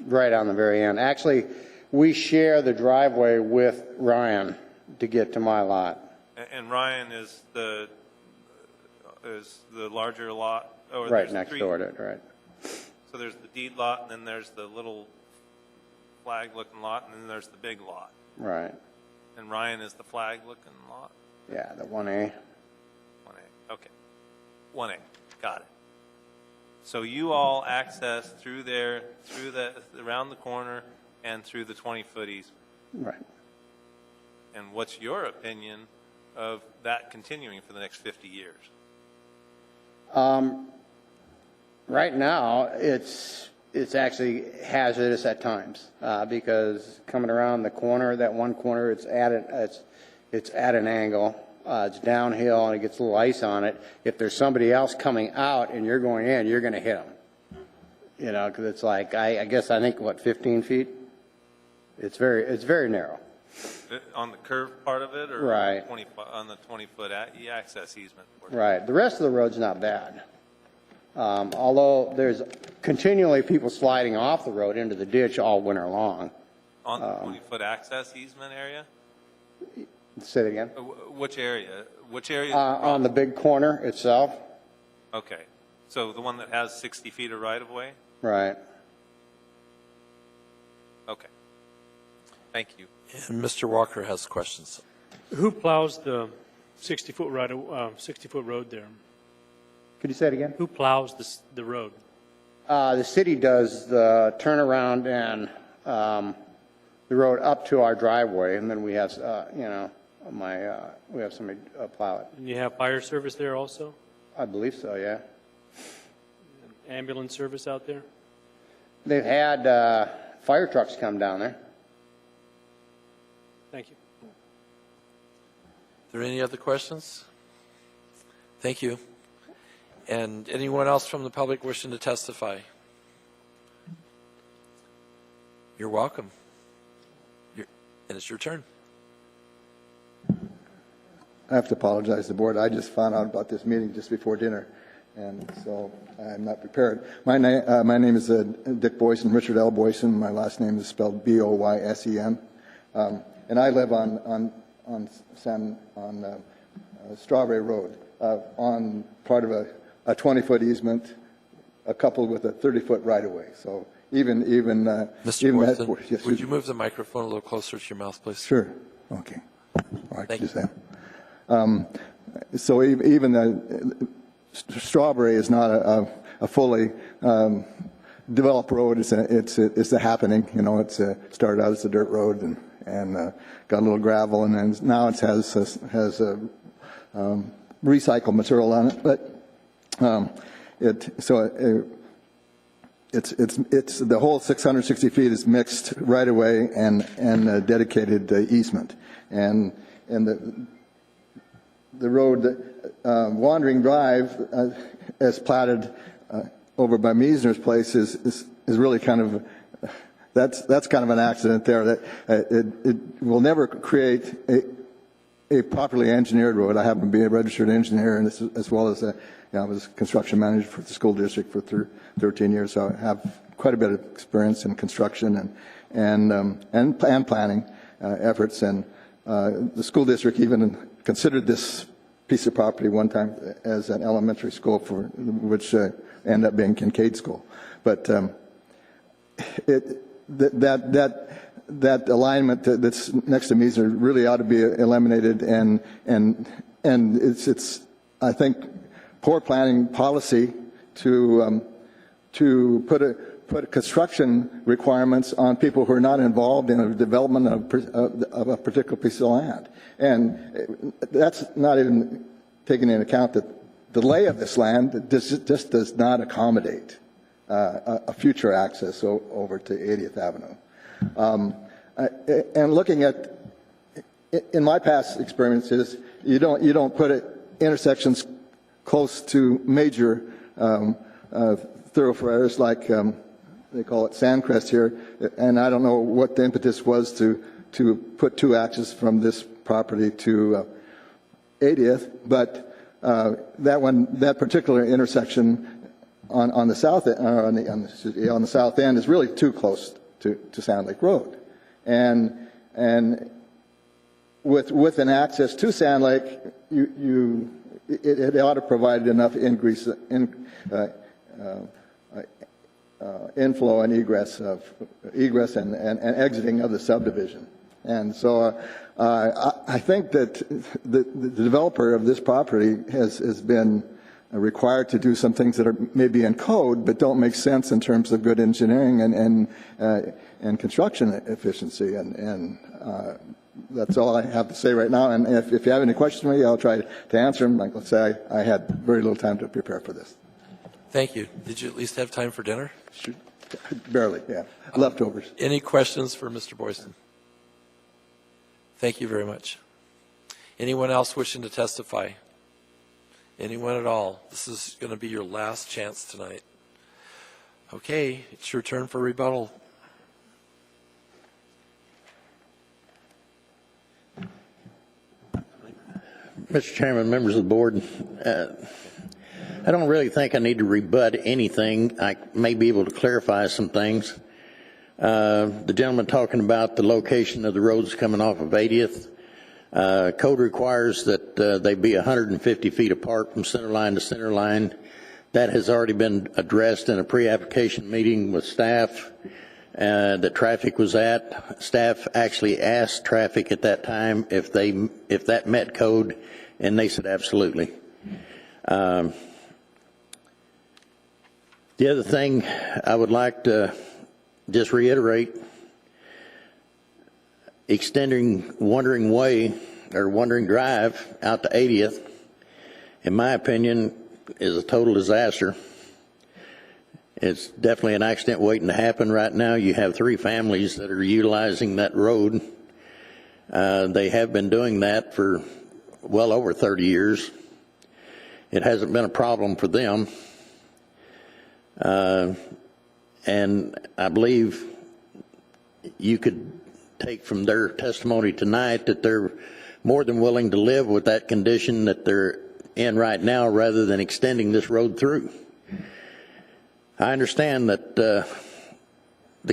Right on the very end. Actually, we share the driveway with Ryan to get to my lot. And Ryan is the larger lot? Or Right there's next three- door to it, right. So there's the deed lot, and then there's the little flag-looking lot, and then there's the big lot. Right. And Ryan is the flag-looking lot? Yeah, the 1A. 1A, okay. 1A, got it. So you all access through there, around the corner, and through the 20-foot easement. Right. And what's your opinion of that continuing for the next 50 years? Right now, it's actually hazardous at times because coming around the corner, that one corner, it's at an angle. It's downhill and it gets a little ice on it. If there's somebody else coming out and you're going in, you're going to hit them. You know, because it's like I think what 15 feet. It's very narrow. On the curved part of it, or Right. on the 20-foot access easement? Right. The rest of the road's not bad. Although there's continually people sliding off the road into the ditch all winter long. On the 20-foot access easement area? Say it again. Which area? Which area? On the big corner itself. Okay. So the one that has 60 feet of right-of-way? Right. Okay. Thank you. And Mr. Walker has questions. Who plows the 60-foot road there? Could you say it again? Who plows the road? The city does the turnaround and the road up to our driveway, and then we have, we have somebody plow it. And you have fire service there also? I believe so, yeah. Ambulance service out there? They've had fire trucks come down there. Thank you. Are there any other questions? Thank you. And anyone else from the public wishing to testify? You're welcome. And it's your turn. I have to apologize to the board. I just found out about this meeting just before dinner, and so I'm not prepared. My name is Dick Boyson, Richard L. Boyson. My last name is spelled B-O-Y-S-E-N. And I live on Strawberry Road, on part of a 20-foot easement, coupled with a 30-foot right-of-way. So even Mr. Boyson, yes, would you move the microphone a little closer to your mouth, please? Sure. Okay. I can Thank do that. So even Strawberry is not a fully developed road. It's a happening. You know, it started out as a dirt road and got a little gravel, and then now it has recycled material on it. But it's the whole 660 feet is mixed right away and dedicated easement, and the road Wandering Drive as platted over by Meisner's place is really kind of that's kind of an accident there. That it will never create a properly engineered road. I happen to be a registered engineer, and as well as I was construction manager for the school district for 13 years, so I have quite a bit of experience in construction and planning efforts. And the school district even considered this piece of property one time as an elementary school, for which ended up being Kincaid School. But that alignment that's next to Meisner really ought to be eliminated, and it's I think poor planning policy to put construction requirements on people who are not involved in the development of a particular piece of land. And that's not even taking into account that the lay of this land just does not accommodate a future access over to 80th Avenue. And looking at, in my past experiences, you don't put intersections close to major thoroughfares like they call it Sandcrest here, and I don't know what the impetus was to put two axes from this property to 80th, but that particular intersection on the south on the south end is really too close to Sand Lake Road, and with an access to Sand Lake, it ought to provide enough inflow and egress and exiting of the subdivision. And so I think that the developer of this property has been required to do some things that are maybe in code but don't make sense in terms of good engineering and construction efficiency. And that's all I have to say right now. And if you have any questions for me, I'll try to answer them. Like, let's say I had very little time to prepare for this. Thank you. Did you at least have time for dinner? Barely, yeah. Leftovers. Any questions for Mr. Boyston? Thank you very much. Anyone else wishing to testify? Anyone at all? This is going to be your last chance tonight. Okay, it's your turn for rebuttal. Mr. Chairman, members of the board, I don't really think I need to rebut anything. I may be able to clarify some things. The gentleman talking about the location of the roads coming off of 80th, code requires that they be 150 feet apart from center line to center line. That has already been addressed in a pre-application meeting with staff that traffic was at. Staff actually asked traffic at that time if that met code, and they said absolutely. The other thing I would like to just reiterate, extending Wandering Way or Wandering Drive out to 80th, in my opinion, is a total disaster. It's definitely an accident waiting to happen right now. You have 3 families that are utilizing that road. They have been doing that for well over 30 years. It hasn't been a problem for them. And I believe you could take from their testimony tonight that they're more than willing to live with that condition that they're in right now rather than extending this road through. I understand that the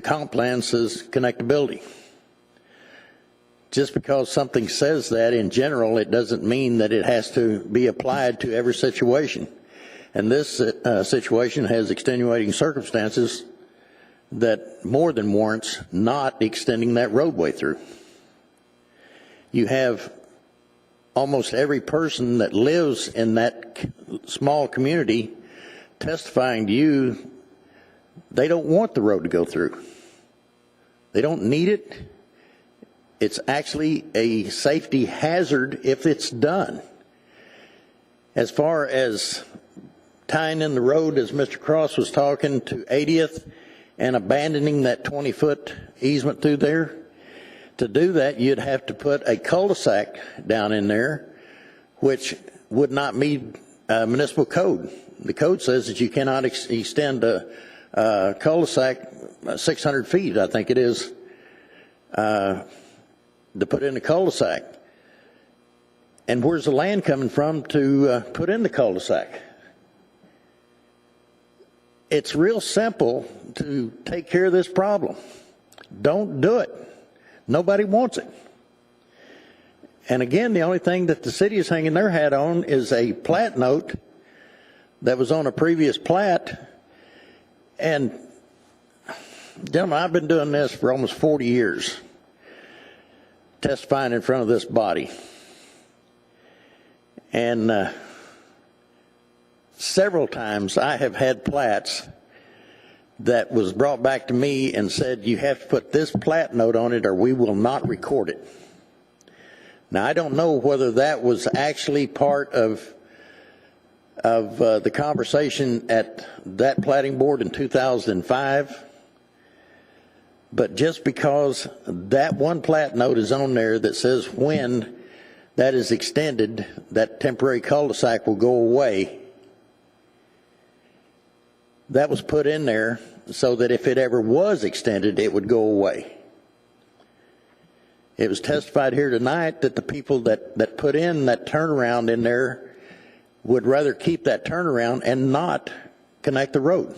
comp plan says connectability. Just because something says that in general, it doesn't mean that it has to be applied to every situation. And this situation has extenuating circumstances that more than warrants not extending that roadway through. You have almost every person that lives in that small community testifying to you, they don't want the road to go through. They don't need it. It's actually a safety hazard if it's done. As far as tying in the road, as Mr. Cross was talking, to 80th and abandoning that 20-foot easement through there, to do that, you'd have to put a cul-de-sac down in there, which would not meet municipal code. The code says that you cannot extend a cul-de-sac 600 feet, I think it is, to put in the cul-de-sac. And where's the land coming from to put in the cul-de-sac? It's real simple to take care of this problem. Don't do it. Nobody wants it. And again, the only thing that the city is hanging their hat on is a plat note that was on a previous plat. And gentlemen, I've been doing this for almost 40 years, testifying in front of this body. And several times I have had plats that was brought back to me and said, you have to put this plat note on it or we will not record it. Now, I don't know whether that was actually part of the conversation at that platting board in 2005, But just because that one plat note is on there that says when that is extended, that temporary cul-de-sac will go away. That was put in there so that if it ever was extended, it would go away. It was testified here tonight that the people that put in that turnaround in there would rather keep that turnaround and not connect the road.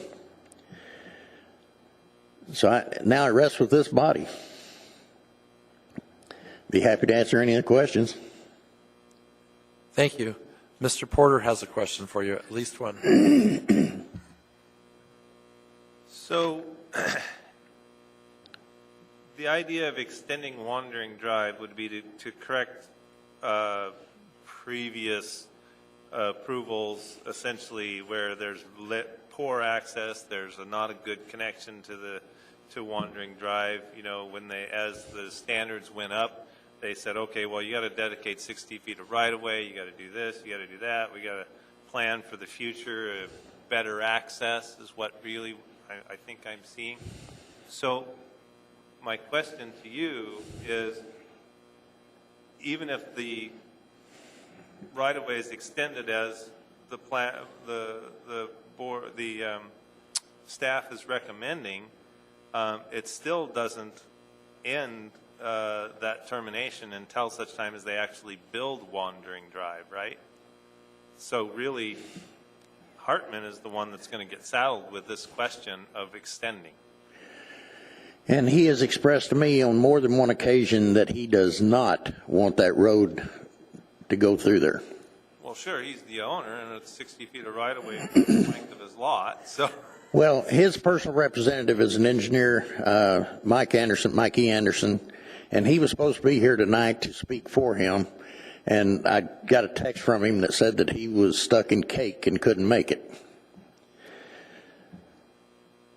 So now I rest with this body. Be happy to answer any of the questions. Thank you. Mr. Porter has a question for you, at least one. So the idea of extending Wandering Drive would be to correct previous approvals, essentially where there's poor access, there's not a good connection to Wandering Drive. You know, as the standards went up, they said, okay, well, you got to dedicate 60 feet of right-of-way, you got to do this, you got to do that, we got to plan for the future. Better access is what really I think I'm seeing. So my question to you is, even if the right-of-way is extended as the plan, the board, the staff is recommending, it still doesn't end that termination until such time as they actually build Wandering Drive, right? So really, Hartman is the one that's going to get saddled with this question of extending. And he has expressed to me on more than one occasion that he does not want that road to go through there. Well, sure, he's the owner, and it's 60 feet of right-of-way from the length of his lot, so... Well, his personal representative is an engineer, Mikey Anderson, and he was supposed to be here tonight to speak for him, and I got a text from him that said that he was stuck in cake and couldn't make it.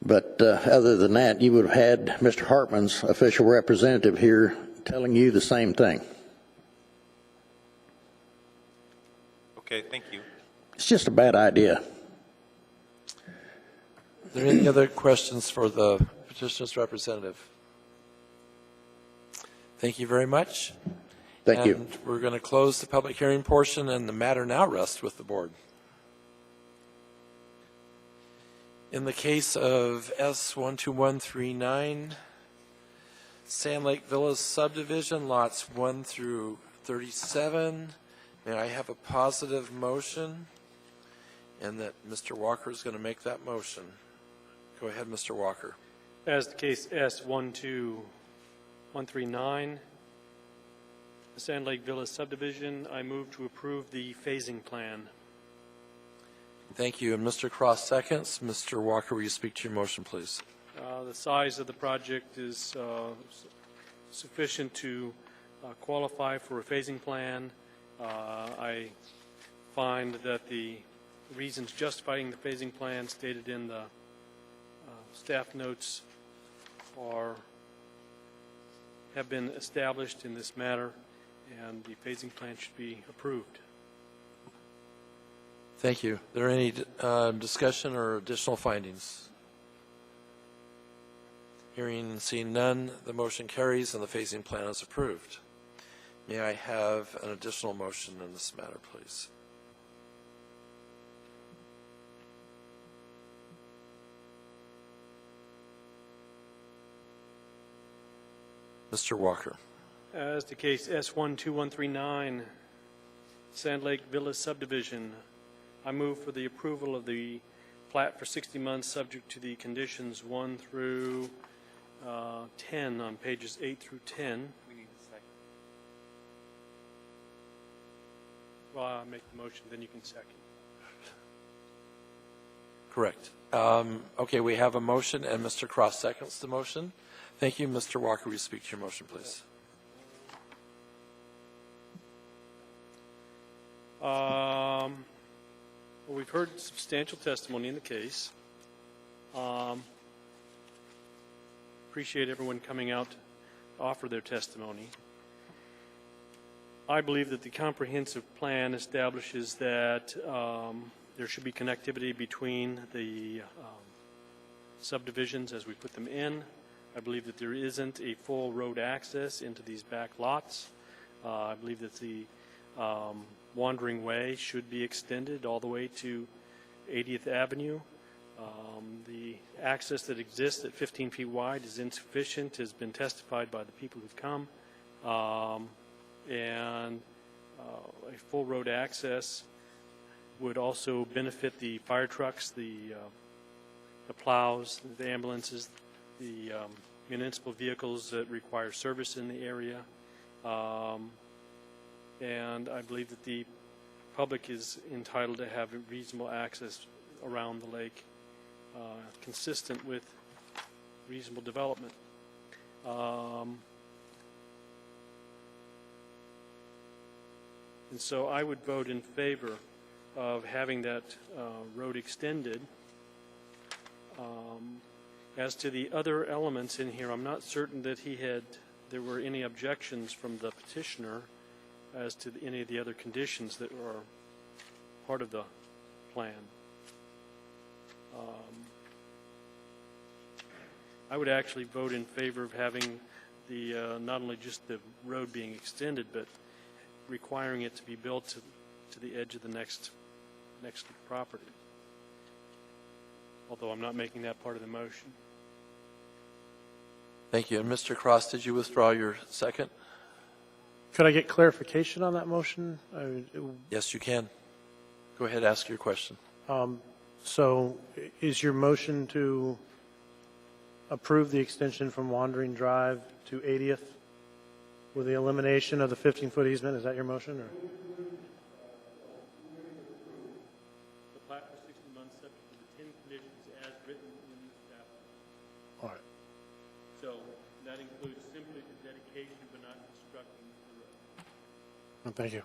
But other than that, you would have had Mr. Hartman's official representative here telling you the same thing. Okay, thank you. It's just a bad idea. Are there any other questions for the petitioner's representative? Thank you very much. Thank you. We're going to close the public hearing portion, and the matter now rests with the board. In the case of S12139, Sand Lake Villas subdivision, lots 1 through 37, may I have a positive motion? And that Mr. Walker is going to make that motion. Go ahead, Mr. Walker. As the case S12139, the Sand Lake Villas subdivision, I move to approve the phasing plan. Thank you. And Mr. Cross seconds. Mr. Walker, will you speak to your motion, please? The size of the project is sufficient to qualify for a phasing plan. I find that the reasons justifying the phasing plan stated in the staff notes have been established in this matter, and the phasing plan should be approved. Thank you. Are there any discussion or additional findings? Hearing and seeing none, the motion carries and the phasing plan is approved. May I have an additional motion in this matter, please? Mr. Walker. As to case S12139, Sand Lake Villas subdivision, I move for the approval of the plat for 60 months subject to the conditions 1 through 10 on pages 8 through 10. We need a second. Well, I'll make the motion, then you can second. Correct. Okay, we have a motion, and Mr. Cross seconds the motion. Thank you. Mr. Walker, will you speak to your motion, please? Well, we've heard substantial testimony in the case. Appreciate everyone coming out to offer their testimony. I believe that the comprehensive plan establishes that there should be connectivity between the subdivisions as we put them in. I believe that there isn't a full road access into these back lots. I believe that the wandering way should be extended all the way to 80th Avenue. The access that exists at 15 feet wide is insufficient, has been testified by the people who've come. And a full road access would also benefit the fire trucks, the plows, the ambulances, the municipal vehicles that require service in the area. And I believe that the public is entitled to have reasonable access around the lake, consistent with reasonable development. And so I would vote in favor of having that road extended. As to the other elements in here, I'm not certain that there were any objections from the petitioner as to any of the other conditions that are part of the plan. I would actually vote in favor of having the not only just the road being extended, but requiring it to be built to the edge of the next property. Although I'm not making that part of the motion. Thank you. And Mr. Cross, did you withdraw your second? Could I get clarification on that motion? Yes, you can. Go ahead, ask your question. So is your motion to approve the extension from Wandering Drive to 80th with the elimination of the 15-foot easement? Is that your motion? Or? The plat for 60 months subject to the 10 conditions as written in the staff. All right. So that includes simply the dedication but not constructing the road. Thank you.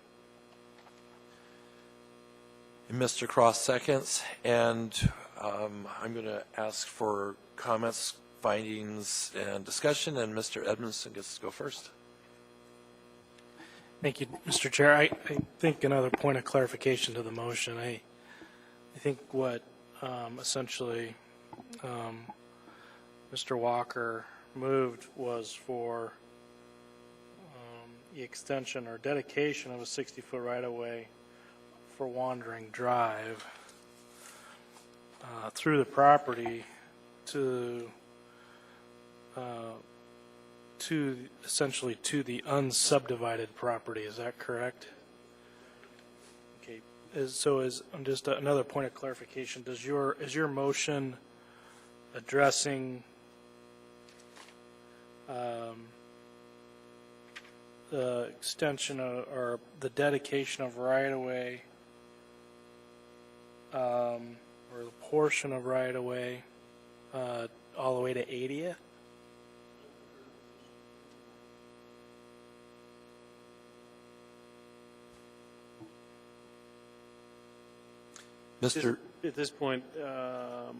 And Mr. Cross seconds, and I'm going to ask for comments, findings, and discussion, and Mr. Edmondson gets to go first. Thank you, Mr. Chair. I think another point of clarification to the motion. I think what essentially Mr. Walker moved was for the extension or dedication of a 60-foot right-of-way for Wandering Drive through the property to essentially to the unsubdivided property. Is that correct? Okay. Just another point of clarification. Is your motion addressing the extension or the dedication of right-of-way or the portion of right-of-way all the way to 80th? Mr. At this point, the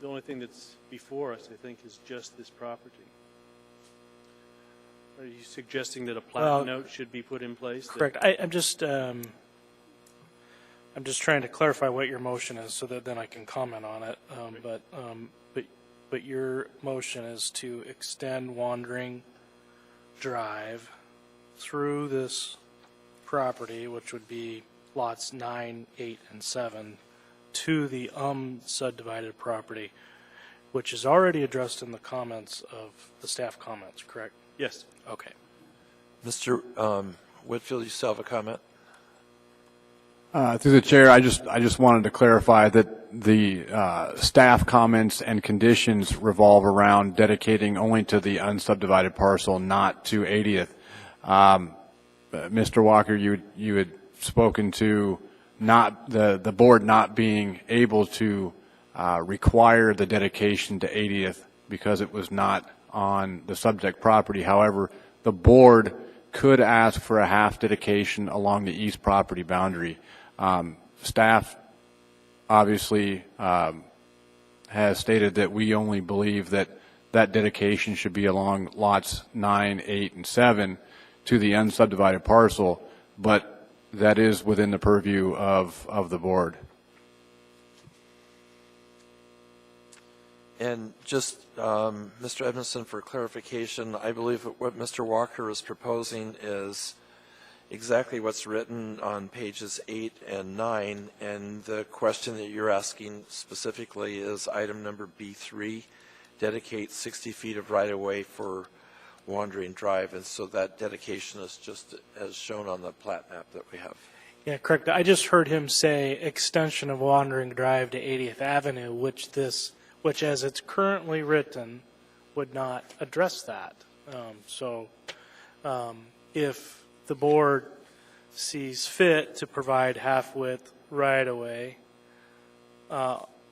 only thing that's before us, I think, is just this property. Are you suggesting that a plat note should be put in place? Correct. I'm just trying to clarify what your motion is, so that then I can comment on it. But your motion is to extend Wandering Drive through this property, which would be lots 9, 8, and 7, to the subdivided property, which is already addressed in the comments of the staff comments, correct? Yes. Okay. Mr. Whitfield, you still have a comment? Through the chair, I just wanted to clarify that the staff comments and conditions revolve around dedicating only to the unsubdivided parcel, not to 80th. Mr. Walker, you had spoken to not the board not being able to require the dedication to 80th because it was not on the subject property. However, the board could ask for a half dedication along the east property boundary. Staff obviously has stated that we only believe that that dedication should be along lots 9, 8, and 7 to the unsubdivided parcel, but that is within the purview of the board. And just Mr. Edmondson, for clarification, I believe what Mr. Walker is proposing is exactly what's written on pages 8 and 9, and the question that you're asking specifically is item number B3, dedicate 60 feet of right-of-way for Wandering Drive, and so that dedication is just as shown on the plat map that we have. Yeah, correct. I just heard him say extension of Wandering Drive to 80th Avenue, which as it's currently written, would not address that. If the board sees fit to provide half-width right-of-way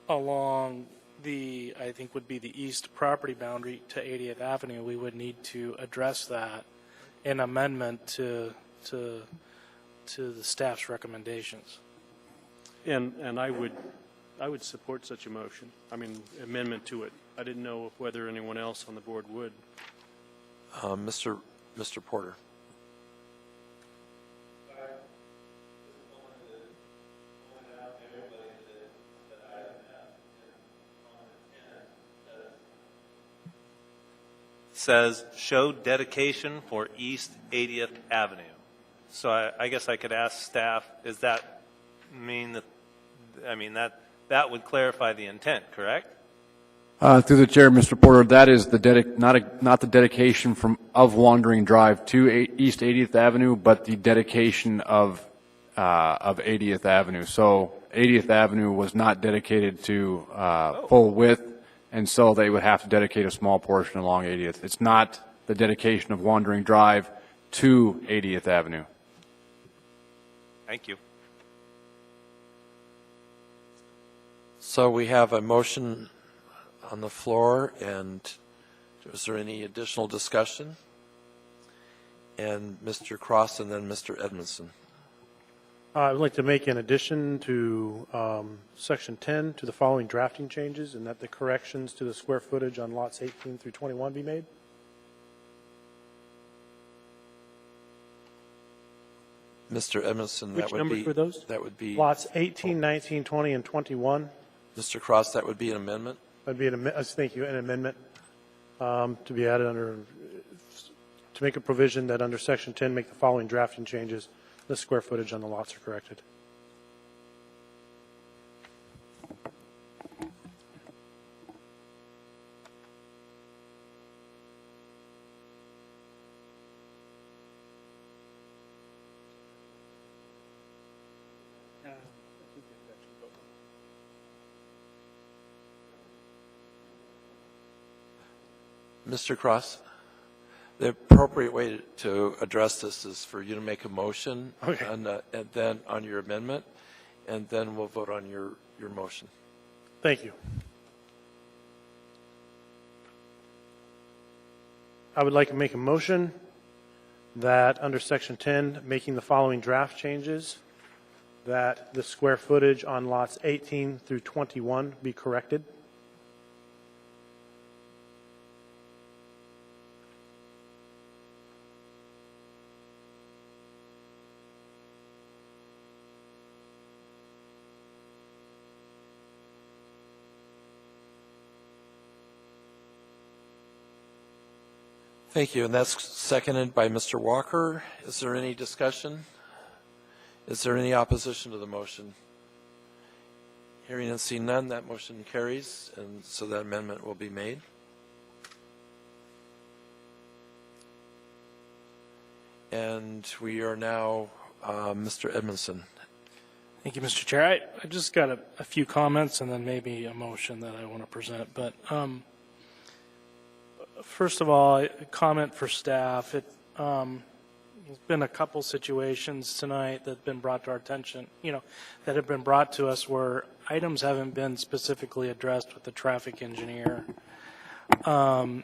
along the, I think would be the east property boundary to 80th Avenue, we would need to address that in amendment to the staff's recommendations. And I would support such a motion, amendment to it. I didn't know whether anyone else on the board would. Mr. Porter. Says show dedication for East 80th Avenue. So I guess I could ask staff, does that mean that, that would clarify the intent, correct? Through the chair, Mr. Porter, that is not the dedication of Wandering Drive to East 80th Avenue, but the dedication of 80th Avenue. So 80th Avenue was not dedicated to full width, and so they would have to dedicate a small portion along 80th. It's not the dedication of Wandering Drive to 80th Avenue. Thank you. So we have a motion on the floor, and is there any additional discussion? And Mr. Cross and then Mr. Edmondson. I would like to make an addition to Section 10 to the following drafting changes, and that the corrections to the square footage on lots 18 through 21 be made. Mr. Edmondson, Which numbers were those? That would be Lots 18, 19, 20, and 21. Mr. Cross, that would be an amendment. That'd be thank you, an amendment to be added to make a provision that under Section 10 make the following drafting changes. The square footage on the lots are corrected. Mr. Cross, the appropriate way to address this is for you to make a motion, okay, and then on your amendment, and then we'll vote on your motion. Thank you. I would like to make a motion that under Section 10, making the following draft changes, that the square footage on lots 18 through 21 be corrected. Thank you, and that's seconded by Mr. Walker. Is there any discussion? Is there any opposition to the motion? Hearing and seeing none, that motion carries, and so that amendment will be made. And we are now Mr. Edmondson. Thank you, Mr. Chair. I just got a few comments and then maybe a motion that I want to present. But first of all, a comment for staff. There's been a couple situations tonight that have been brought to our attention, that have been brought to us where items haven't been specifically addressed with the traffic engineer. I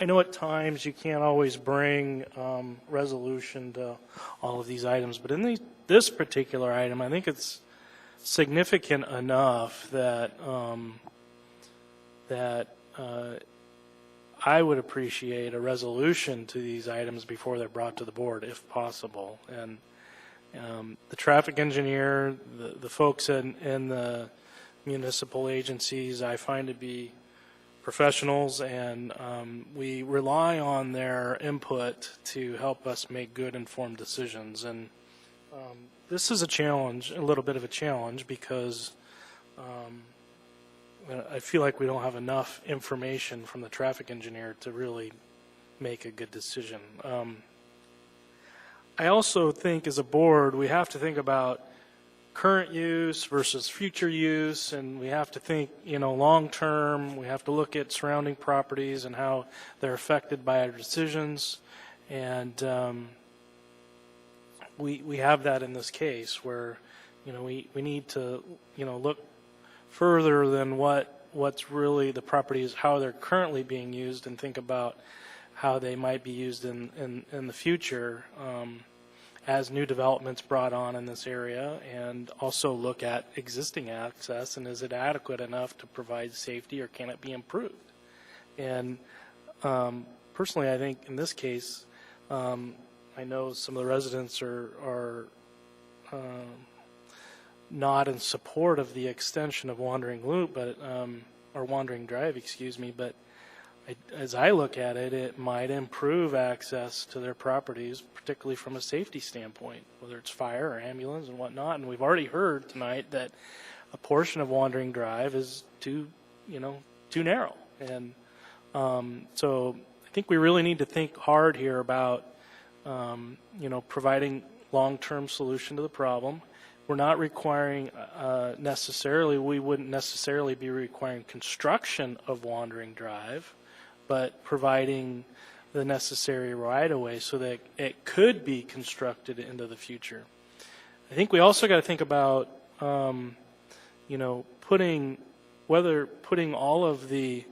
know at times you can't always bring resolution to all of these items, but in this particular item, I think it's significant enough that I would appreciate a resolution to these items before they're brought to the board, if possible. And the traffic engineer, the folks in the municipal agencies I find to be professionals, and we rely on their input to help us make good, informed decisions. And this is a challenge, a little bit of a challenge, because I feel like we don't have enough information from the traffic engineer to really make a good decision. I also think as a board we have to think about current use versus future use, and we have to think, long term. We have to look at surrounding properties and how they're affected by our decisions, and we have that in this case where we need to look further than what's really the properties, how they're currently being used, and think about how they might be used in the future as new developments brought on in this area, and also look at existing access and is it adequate enough to provide safety, or can it be improved? And personally, I think in this case, I know some of the residents are not in support of the extension of Wandering Loop, but or Wandering Drive, excuse me, but as I look at it, it might improve access to their properties, particularly from a safety standpoint, whether it's fire or ambulance and whatnot. And we've already heard tonight that a portion of Wandering Drive is too narrow. And so I think we really need to think hard here about, providing long-term solution to the problem. We're not requiring we wouldn't necessarily be requiring construction of Wandering Drive, but providing the necessary right-of-way so that it could be constructed into the future. I think we also got to think about, putting all of the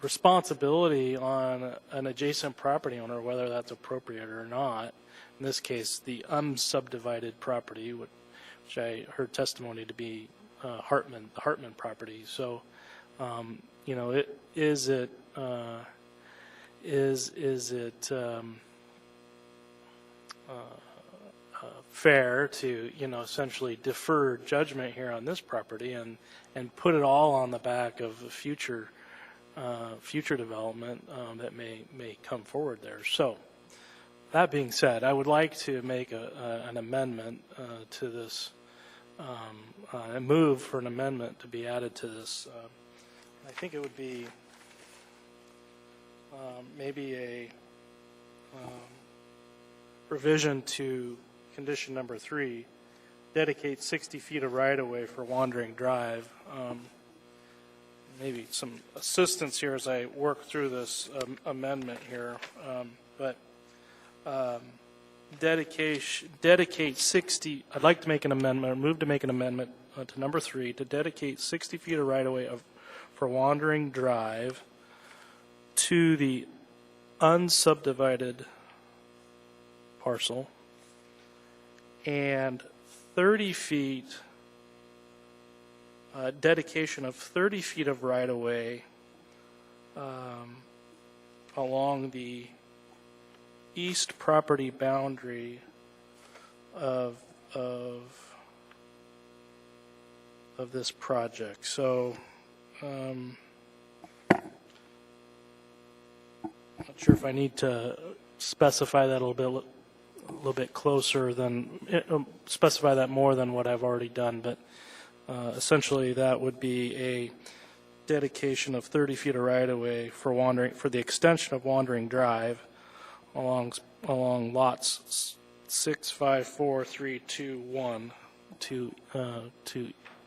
responsibility on an adjacent property owner, whether that's appropriate or not. In this case, the unsubdivided property, which I heard testimony to be the Hartman property. So, is it fair to essentially defer judgment here on this property and put it all on the back of the future development that may come forward there? So, that being said, I would like to make an amendment to this, a move for an amendment to be added to this. I think it would be maybe a revision to condition number 3, dedicate 60 feet of right-of-way for Wandering Drive. Maybe some assistance here as I work through this amendment here, but dedicate 60. I'd like to make an amendment, or move to make an amendment to number 3 to dedicate 60 feet of right-of-way for Wandering Drive to the unsubdivided parcel, and 30 feet, dedication of 30 feet of right-of-way along the east property boundary of this project. So I'm not sure if I need to specify that a little bit closer than specify that more than what I've already done, but essentially that would be a dedication of 30 feet of right-of-way for the extension of Wandering Drive along lots 6, 5, 4, 3, 2, 1 to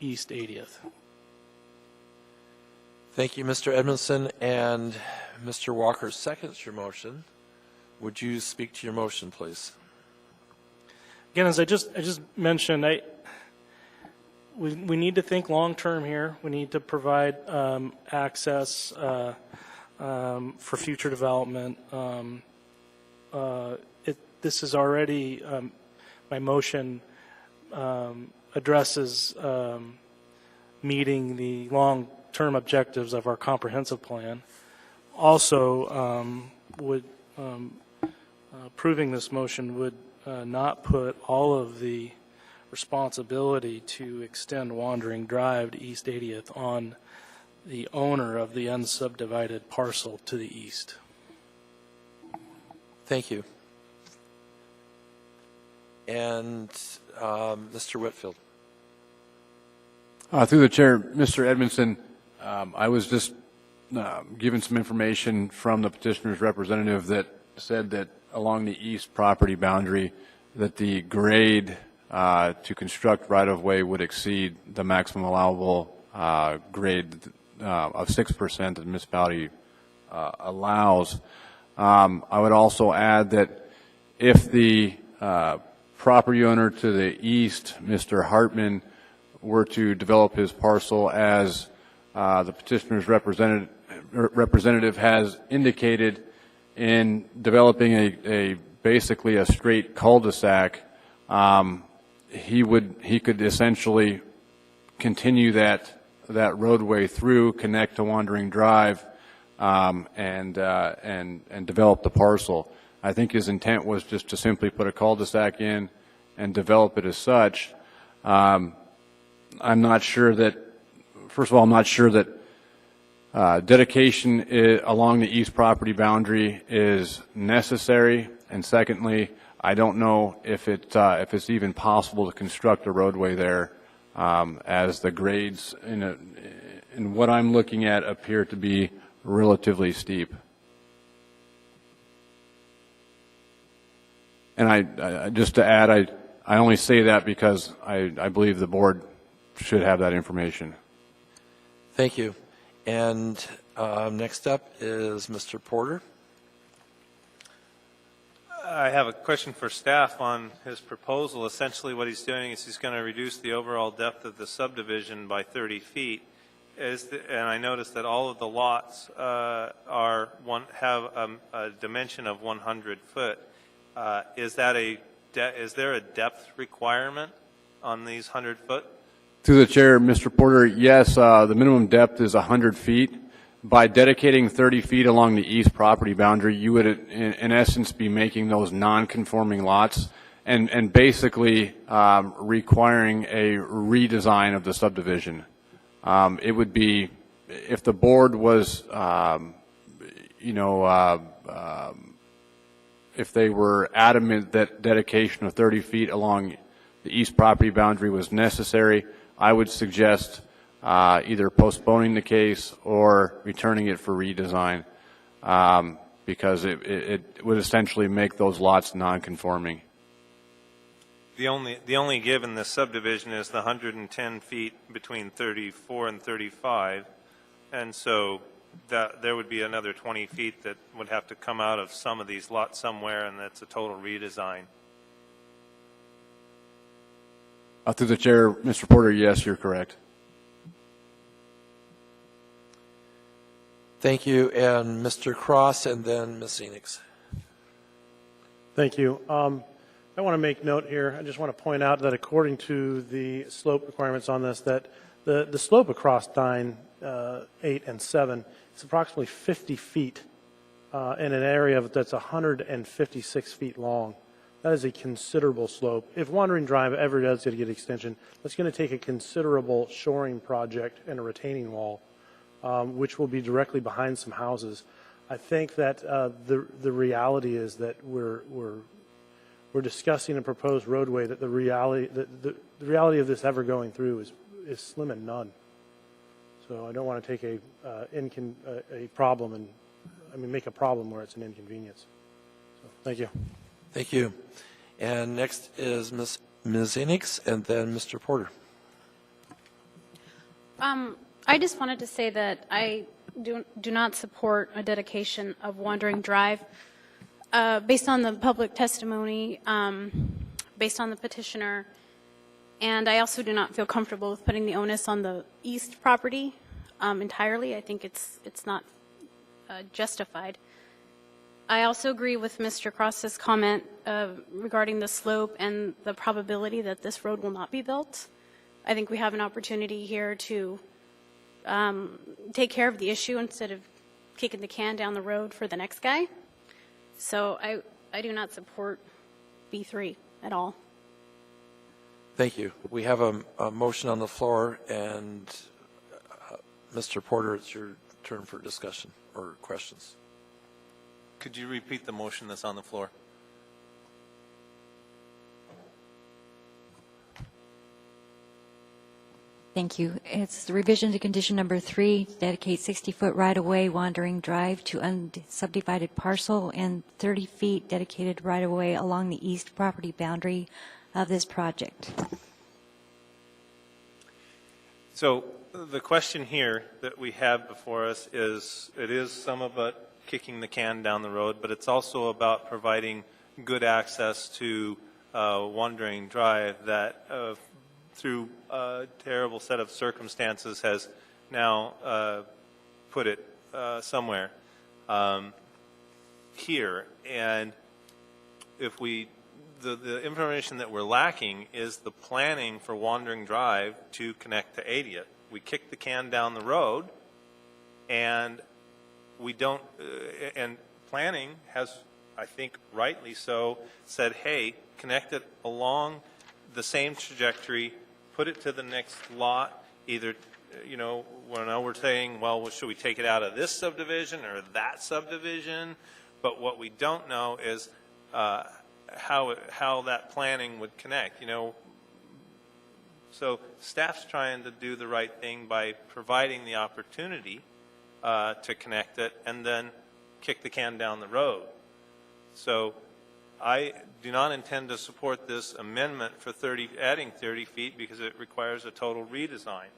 East 80th. Thank you, Mr. Edmondson. And Mr. Walker seconds your motion. Would you speak to your motion, please? Again, as I just mentioned, we need to think long term here. We need to provide access for future development. This is already my motion addresses meeting the long-term objectives of our comprehensive plan. Also, would approving this motion would not put all of the responsibility to extend Wandering Drive to East 80th on the owner of the unsubdivided parcel to the east. Thank you. And Mr. Whitfield. Through the chair, Mr. Edmondson, I was just given some information from the petitioner's representative that said that along the east property boundary that the grade to construct right-of-way would exceed the maximum allowable grade of 6% that the municipality allows. I would also add that if the property owner to the east, Mr. Hartman, were to develop his parcel as the petitioner's representative has indicated in developing basically a straight cul-de-sac, he could essentially continue that roadway through, connect to Wandering Drive, and develop the parcel. I think his intent was just to simply put a cul-de-sac in and develop it as such. I'm not sure that, first of all, I'm not sure that dedication along the east property boundary is necessary, and secondly, I don't know if it's even possible to construct a roadway there, as the grades in what I'm looking at appear to be relatively steep. And I just to add, I only say that because I believe the board should have that information. Thank you. And next up is Mr. Porter. I have a question for staff on his proposal. Essentially what he's doing is he's going to reduce the overall depth of the subdivision by 30 feet. And I noticed that all of the lots have a dimension of 100 foot. Is there a depth requirement on these 100 foot? Through the chair, Mr. Porter, yes, the minimum depth is 100 feet. By dedicating 30 feet along the east property boundary, you would, in essence, be making those non-conforming lots and basically requiring a redesign of the subdivision. It would be, if the board was, if they were adamant that dedication of 30 feet along the east property boundary was necessary, I would suggest either postponing the case or returning it for redesign, because it would essentially make those lots non-conforming. The only give in this subdivision is the 110 feet between 34 and 35, and so that there would be another 20 feet that would have to come out of some of these lots somewhere, and that's a total redesign. Through the chair, Mr. Porter, yes, you're correct. Thank you. And Mr. Cross, and then Ms. Enix. Thank you. I want to make note here. I just want to point out that according to the slope requirements on this, that the slope across 9, 8, and 7 is approximately 50 feet in an area that's 156 feet long. That is a considerable slope. If Wandering Drive ever does get extension, that's going to take a considerable shoring project and a retaining wall, which will be directly behind some houses. I think that the reality is that we're discussing a proposed roadway that the reality of this ever going through is slim and none. So I don't want to take a problem and make a problem where it's an inconvenience. So thank you. Thank you. And next is Ms. Enix, and then Mr. Porter. I just wanted to say that I do not support a dedication of Wandering Drive. Based on the public testimony, based on the petitioner, and I also do not feel comfortable with putting the onus on the east property entirely. I think it's not justified. I also agree with Mr. Cross's comment regarding the slope and the probability that this road will not be built. I think we have an opportunity here to take care of the issue instead of kicking the can down the road for the next guy. So I do not support B3 at all. Thank you. We have a motion on the floor, and Mr. Porter, it's your turn for discussion or questions. Could you repeat the motion that's on the floor? Thank you. It's the revision to condition number 3, dedicate 60-foot right-of-way wandering drive to unsubdivided parcel and 30 feet dedicated right-of-way along the east property boundary of this project. So the question here that we have before us is, it is some of it kicking the can down the road, but it's also about providing good access to Wandering Drive that through a terrible set of circumstances has now put it somewhere here. And if we, the information that we're lacking is the planning for Wandering Drive to connect to 80th. We kick the can down the road, and we don't, and planning has, I think rightly so, said, hey, connect it along the same trajectory, put it to the next lot, either, you know, now we're saying, well, should we take it out of this subdivision or that subdivision? But what we don't know is how that planning would connect, you know. So staff's trying to do the right thing by providing the opportunity to connect it and then kick the can down the road. So I do not intend to support this amendment for adding 30 feet because it requires a total redesign.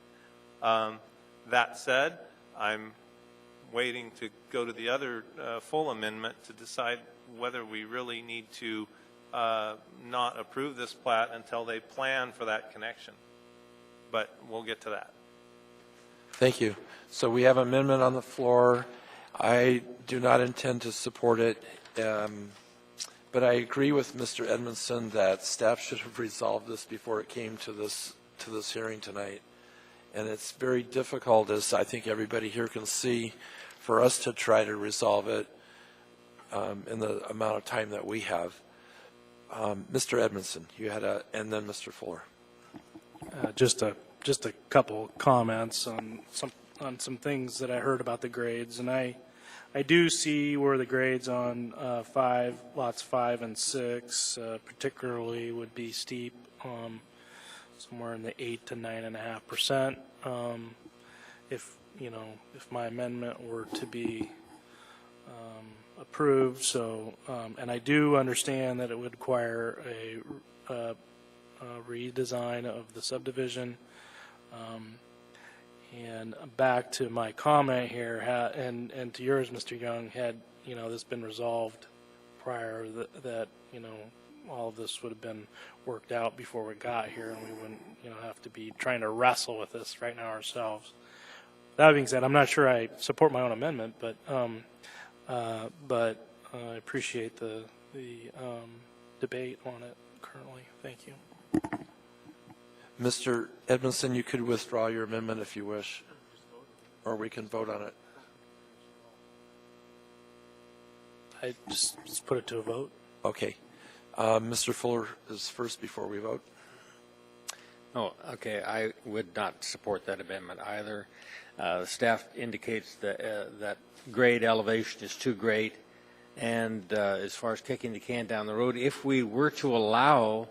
That said, I'm waiting to go to the other full amendment to decide whether we really need to not approve this plat until they plan for that connection. But we'll get to that. Thank you. So we have an amendment on the floor. I do not intend to support it, but I agree with Mr. Edmondson that staff should have resolved this before it came to this hearing tonight. And it's very difficult, as I think everybody here can see, for us to try to resolve it in the amount of time that we have. Mr. Edmondson, you had and then Mr. Fuller. Just a couple comments on some things that I heard about the grades, and I do see where the grades on lots 5 and 6 particularly would be steep, somewhere in the 8 to 9.5%. If my amendment were to be approved, so and I do understand that it would require a redesign of the subdivision. And back to my comment here, and to yours, Mr. Young, had this been resolved prior, that all of this would have been worked out before we got here, and we wouldn't have to be trying to wrestle with this right now ourselves. That being said, I'm not sure I support my own amendment, but I appreciate the debate on it currently. Thank you. Mr. Edmondson, you could withdraw your amendment if you wish, or we can vote on it. I just put it to a vote. Okay. Mr. Fuller is first before we vote. Oh, okay. I would not support that amendment either. Staff indicates that grade elevation is too great, and as far as kicking the can down the road, if we were to allow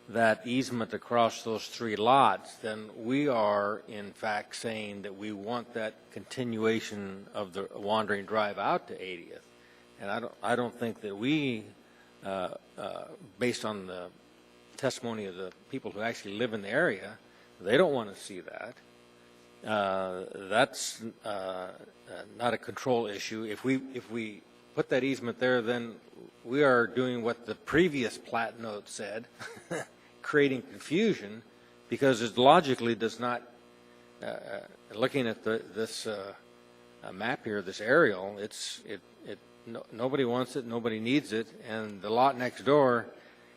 that easement across those 3 lots, then we are in fact saying that we want that continuation of the Wandering Drive out to 80th. And I don't think that we, based on the testimony of the people who actually live in the area, they don't want to see that. That's not a control issue. If we put that easement there, then we are doing what the previous plat note said, creating confusion, because it logically does not, looking at this map here, this aerial, nobody wants it, nobody needs it, and the lot next door,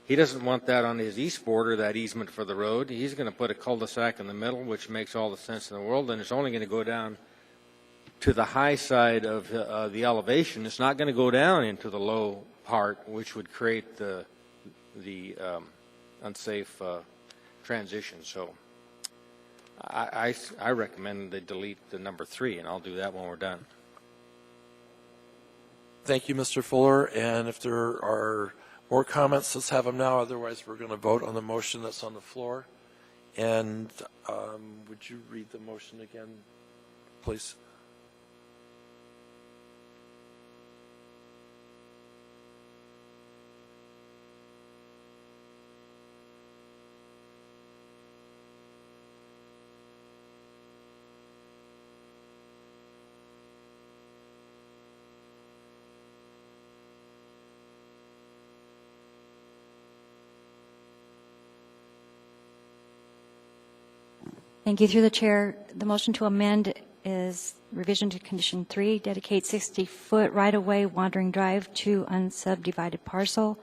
he doesn't want that on his east border, that easement for the road. He's going to put a cul-de-sac in the middle, which makes all the sense in the world, and it's only going to go down to the high side of the elevation. It's not going to go down into the low part, which would create the unsafe transition. So I recommend they delete the number 3, and I'll do that when we're done. Thank you, Mr. Fuller. And if there are more comments, let's have them now. Otherwise, we're going to vote on the motion that's on the floor. And would you read the motion again, please? Thank you. Through the chair, the motion to amend is revision to condition 3, dedicate 60-foot right-of-way wandering drive to unsubdivided parcel,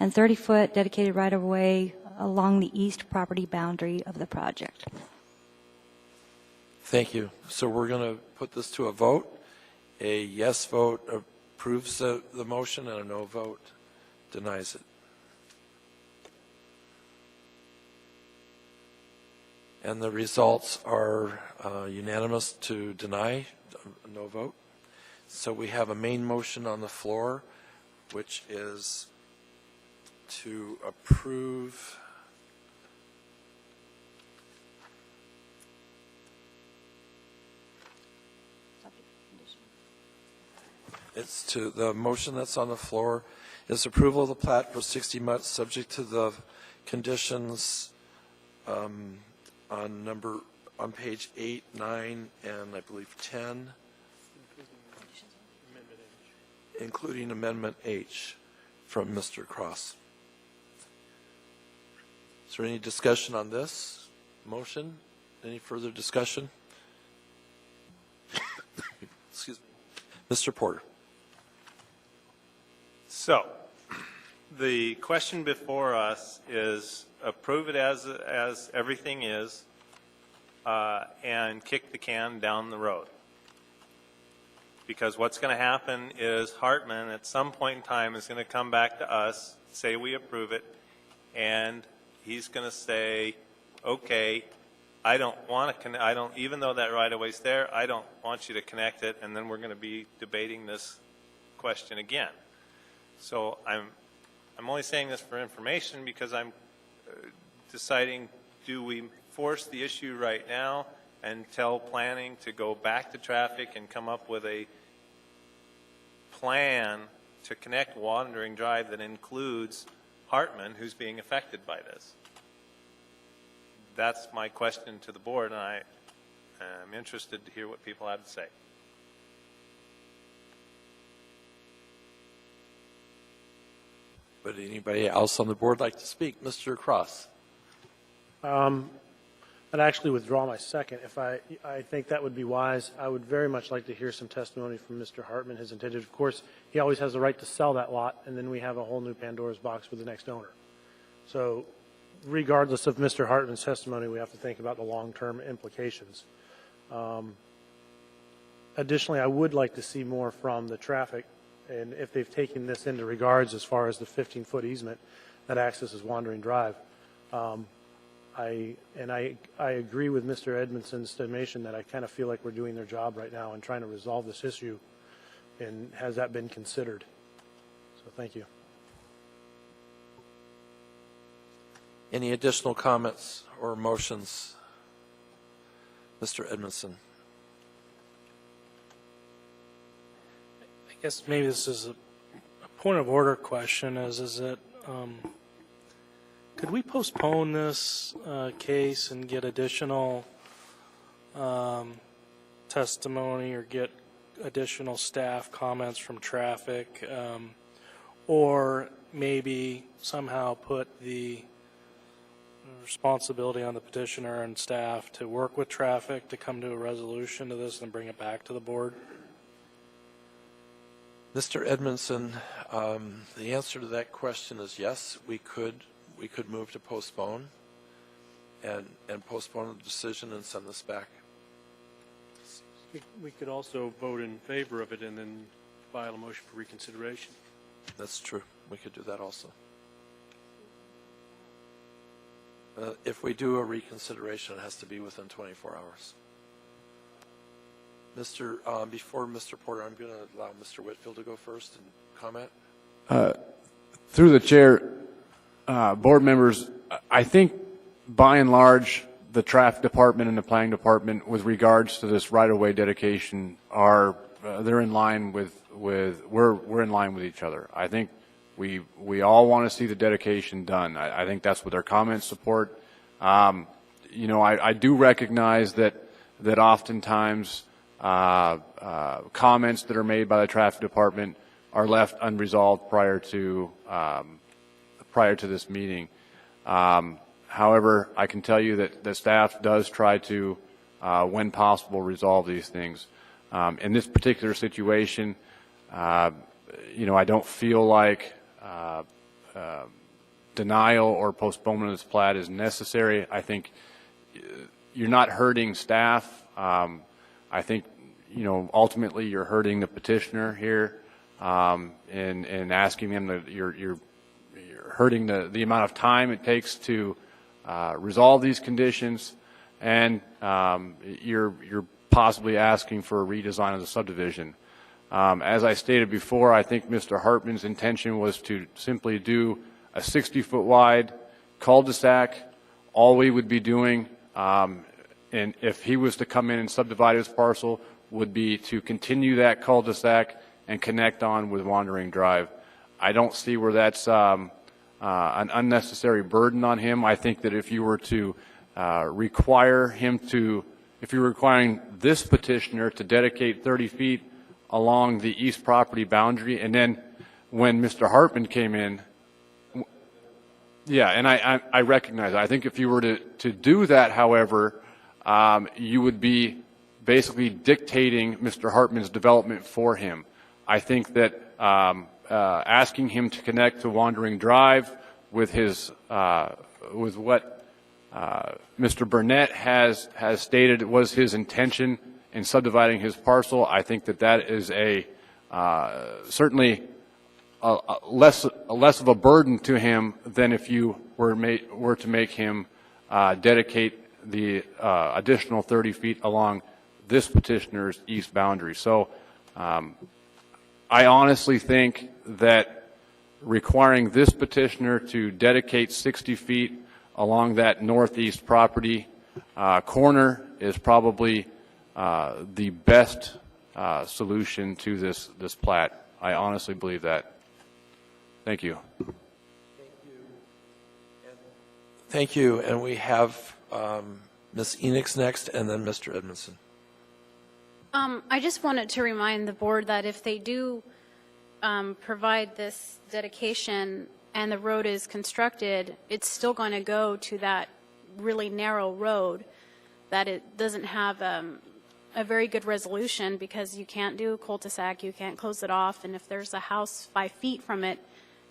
and 30-foot dedicated right-of-way along the east property boundary of the project. Thank you. So we're going to put this to a vote. A yes vote approves the motion, and a no vote denies it. And the results are unanimous to deny, no vote. So we have a main motion on the floor, which is to approve the motion that's on the floor is approval of the plat for 60 months subject to the conditions on page 8, 9, and I believe 10, including Amendment H from Mr. Cross. Is there any discussion on this motion? Any further discussion? Excuse me. Mr. Porter. So, the question before us is approve it as everything is and kick the can down the road. Because what's going to happen is Hartman at some point in time is going to come back to us, say we approve it, and he's going to say, okay, I don't want to even though that right of way's there, I don't want you to connect it, and then we're going to be debating this question again. So I'm only saying this for information because I'm deciding, do we force the issue right now and tell planning to go back to traffic and come up with a plan to connect Wandering Drive that includes Hartman, who's being affected by this? That's my question to the board, and I am interested to hear what people have to say. Would anybody else on the board like to speak? Mr. Cross. I'd actually withdraw my second. If I think that would be wise. I would very much like to hear some testimony from Mr. Hartman, his intention. Of course, he always has the right to sell that lot, and then we have a whole new Pandora's box with the next owner. So regardless of Mr. Hartman's testimony, we have to think about the long-term implications. Additionally, I would like to see more from the traffic, and if they've taken this into regards as far as the 15-foot easement that accesses Wandering Drive. I agree with Mr. Edmondson's estimation that I kind of feel like we're doing their job right now and trying to resolve this issue. And has that been considered? So thank you. Any additional comments or motions? Mr. Edmondson. I guess maybe this is a point of order question. Is it could we postpone this case and get additional testimony or get additional staff comments from traffic, or maybe somehow put the responsibility on the petitioner and staff to work with traffic to come to a resolution to this and bring it back to the board? Mr. Edmondson, the answer to that question is yes, we could move to postpone and postpone the decision and send this back. We could also vote in favor of it and then file a motion for reconsideration. That's true. We could do that also. If we do a reconsideration, it has to be within 24 hours. Before Mr. Porter, I'm going to allow Mr. Whitfield to go first and comment. Through the chair, board members, I think by and large, the traffic department and the planning department, with regards to this right-of-way dedication, they're in line we're in line with each other. I think we all want to see the dedication done. I think that's what their comments support. I do recognize that oftentimes comments that are made by the traffic department are left unresolved prior to this meeting. However, I can tell you that the staff does try to, when possible, resolve these things. In this particular situation, I don't feel like denial or postponement of this plat is necessary. I think you're not hurting staff. I think, ultimately you're hurting the petitioner here, and asking them that you're hurting the amount of time it takes to resolve these conditions, and you're possibly asking for a redesign of the subdivision. As I stated before, I think Mr. Hartman's intention was to simply do a 60-foot wide cul-de-sac. All we would be doing, and if he was to come in and subdivide his parcel, would be to continue that cul-de-sac and connect on with Wandering Drive. I don't see where that's an unnecessary burden on him. I think that if you were to if you're requiring this petitioner to dedicate 30 feet along the east property boundary, and then when Mr. Hartman came in, yeah, and I recognize that. I think if you were to do that, however, you would be basically dictating Mr. Hartman's development for him. I think that asking him to connect to Wandering Drive with with what Mr. Burnett has stated was his intention in subdividing his parcel, I think that is certainly less of a burden to him than if you were to make him dedicate the additional 30 feet along this petitioner's east boundary. So I honestly think that requiring this petitioner to dedicate 60 feet along that northeast property corner is probably the best solution to this plat. I honestly believe that. Thank you. Thank you. And we have Ms. Enix next, and then Mr. Edmondson. I just wanted to remind the board that if they do provide this dedication and the road is constructed, it's still going to go to that really narrow road that it doesn't have a very good resolution, because you can't do a cul-de-sac, you can't close it off, and if there's a house 5 feet from it,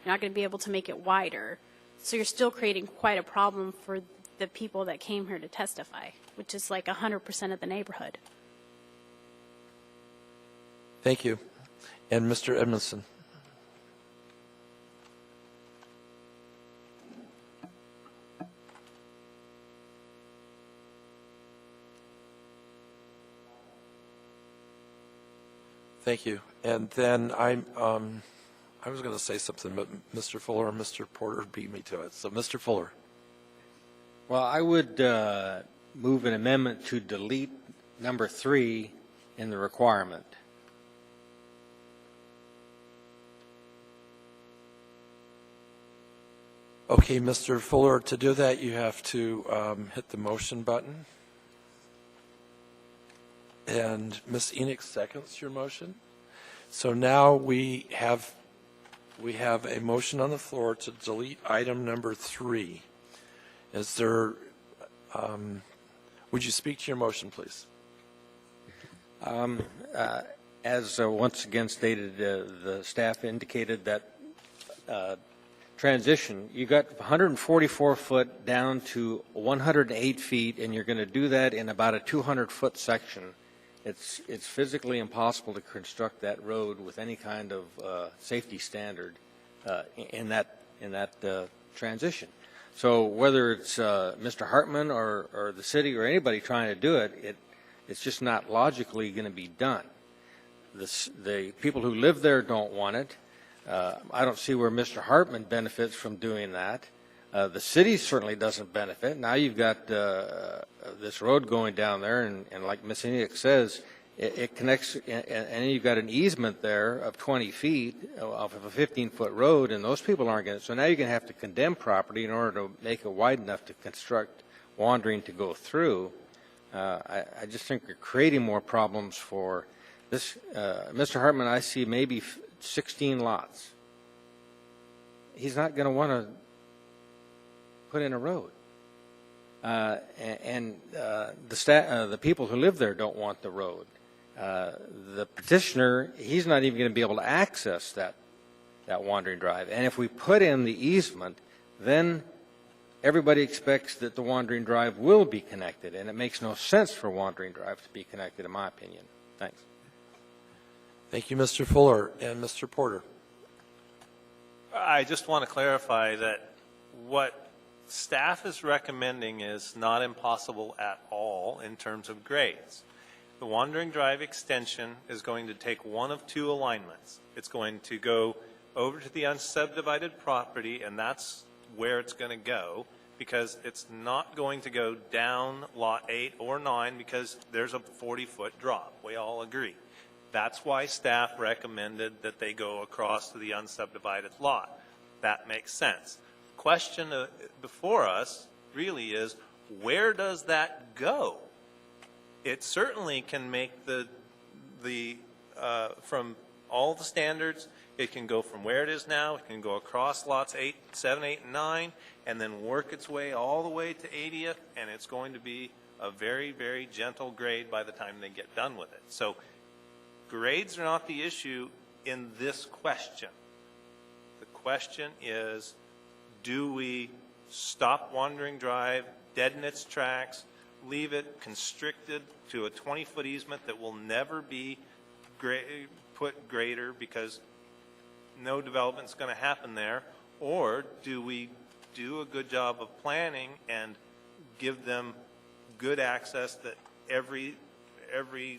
you're not going to be able to make it wider. So you're still creating quite a problem for the people that came here to testify, which is like 100% of the neighborhood. Thank you. And Mr. Edmondson. Thank you. And then I was going to say something, but Mr. Fuller and Mr. Porter beat me to it. So Mr. Fuller. Well, I would move an amendment to delete number 3 in the requirement. Okay, Mr. Fuller, to do that, you have to hit the motion button. And Ms. Enix seconds your motion. So now we have a motion on the floor to delete item number 3. Is there, would you speak to your motion, please? As once again stated, the staff indicated that transition, you got 144 foot down to 108 feet, and you're going to do that in about a 200-foot section. It's physically impossible to construct that road with any kind of safety standard in that transition. So whether it's Mr. Hartman or the city or anybody trying to do it, it's just not logically going to be done. The people who live there don't want it. I don't see where Mr. Hartman benefits from doing that. The city certainly doesn't benefit. Now you've got this road going down there, and like Ms. Enoch says, it connects, and you've got an easement there of 20 feet off of a 15-foot road, and those people aren't going to. So now you're going to have to condemn property in order to make it wide enough to construct wandering to go through. I just think you're creating more problems for this. Mr. Hartman, I see maybe 16 lots. He's not going to want to put in a road. The people who live there don't want the road. The petitioner, he's not even going to be able to access that wandering drive. And if we put in the easement, then everybody expects that the wandering drive will be connected, and it makes no sense for wandering drive to be connected, in my opinion. Thanks. Thank you, Mr. Fuller. And Mr. Porter. I just want to clarify that what staff is recommending is not impossible at all in terms of grades. The wandering drive extension is going to take one of two alignments. It's going to go over to the unsubdivided property, and that's where it's going to go, because it's not going to go down lot 8 or 9 because there's a 40-foot drop. We all agree. That's why staff recommended that they go across to the unsubdivided lot. That makes sense. The question before us really is, where does that go? It certainly can make from all the standards, it can go from where it is now, it can go across lots 7, 8, and 9, and then work its way all the way to 80th, and it's going to be a very, very gentle grade by the time they get done with it. So grades are not the issue in this question. The question is, do we stop wandering drive, deaden its tracks, leave it constricted to a 20-foot easement that will never be put greater because no development is going to happen there, or do we do a good job of planning and give them good access that every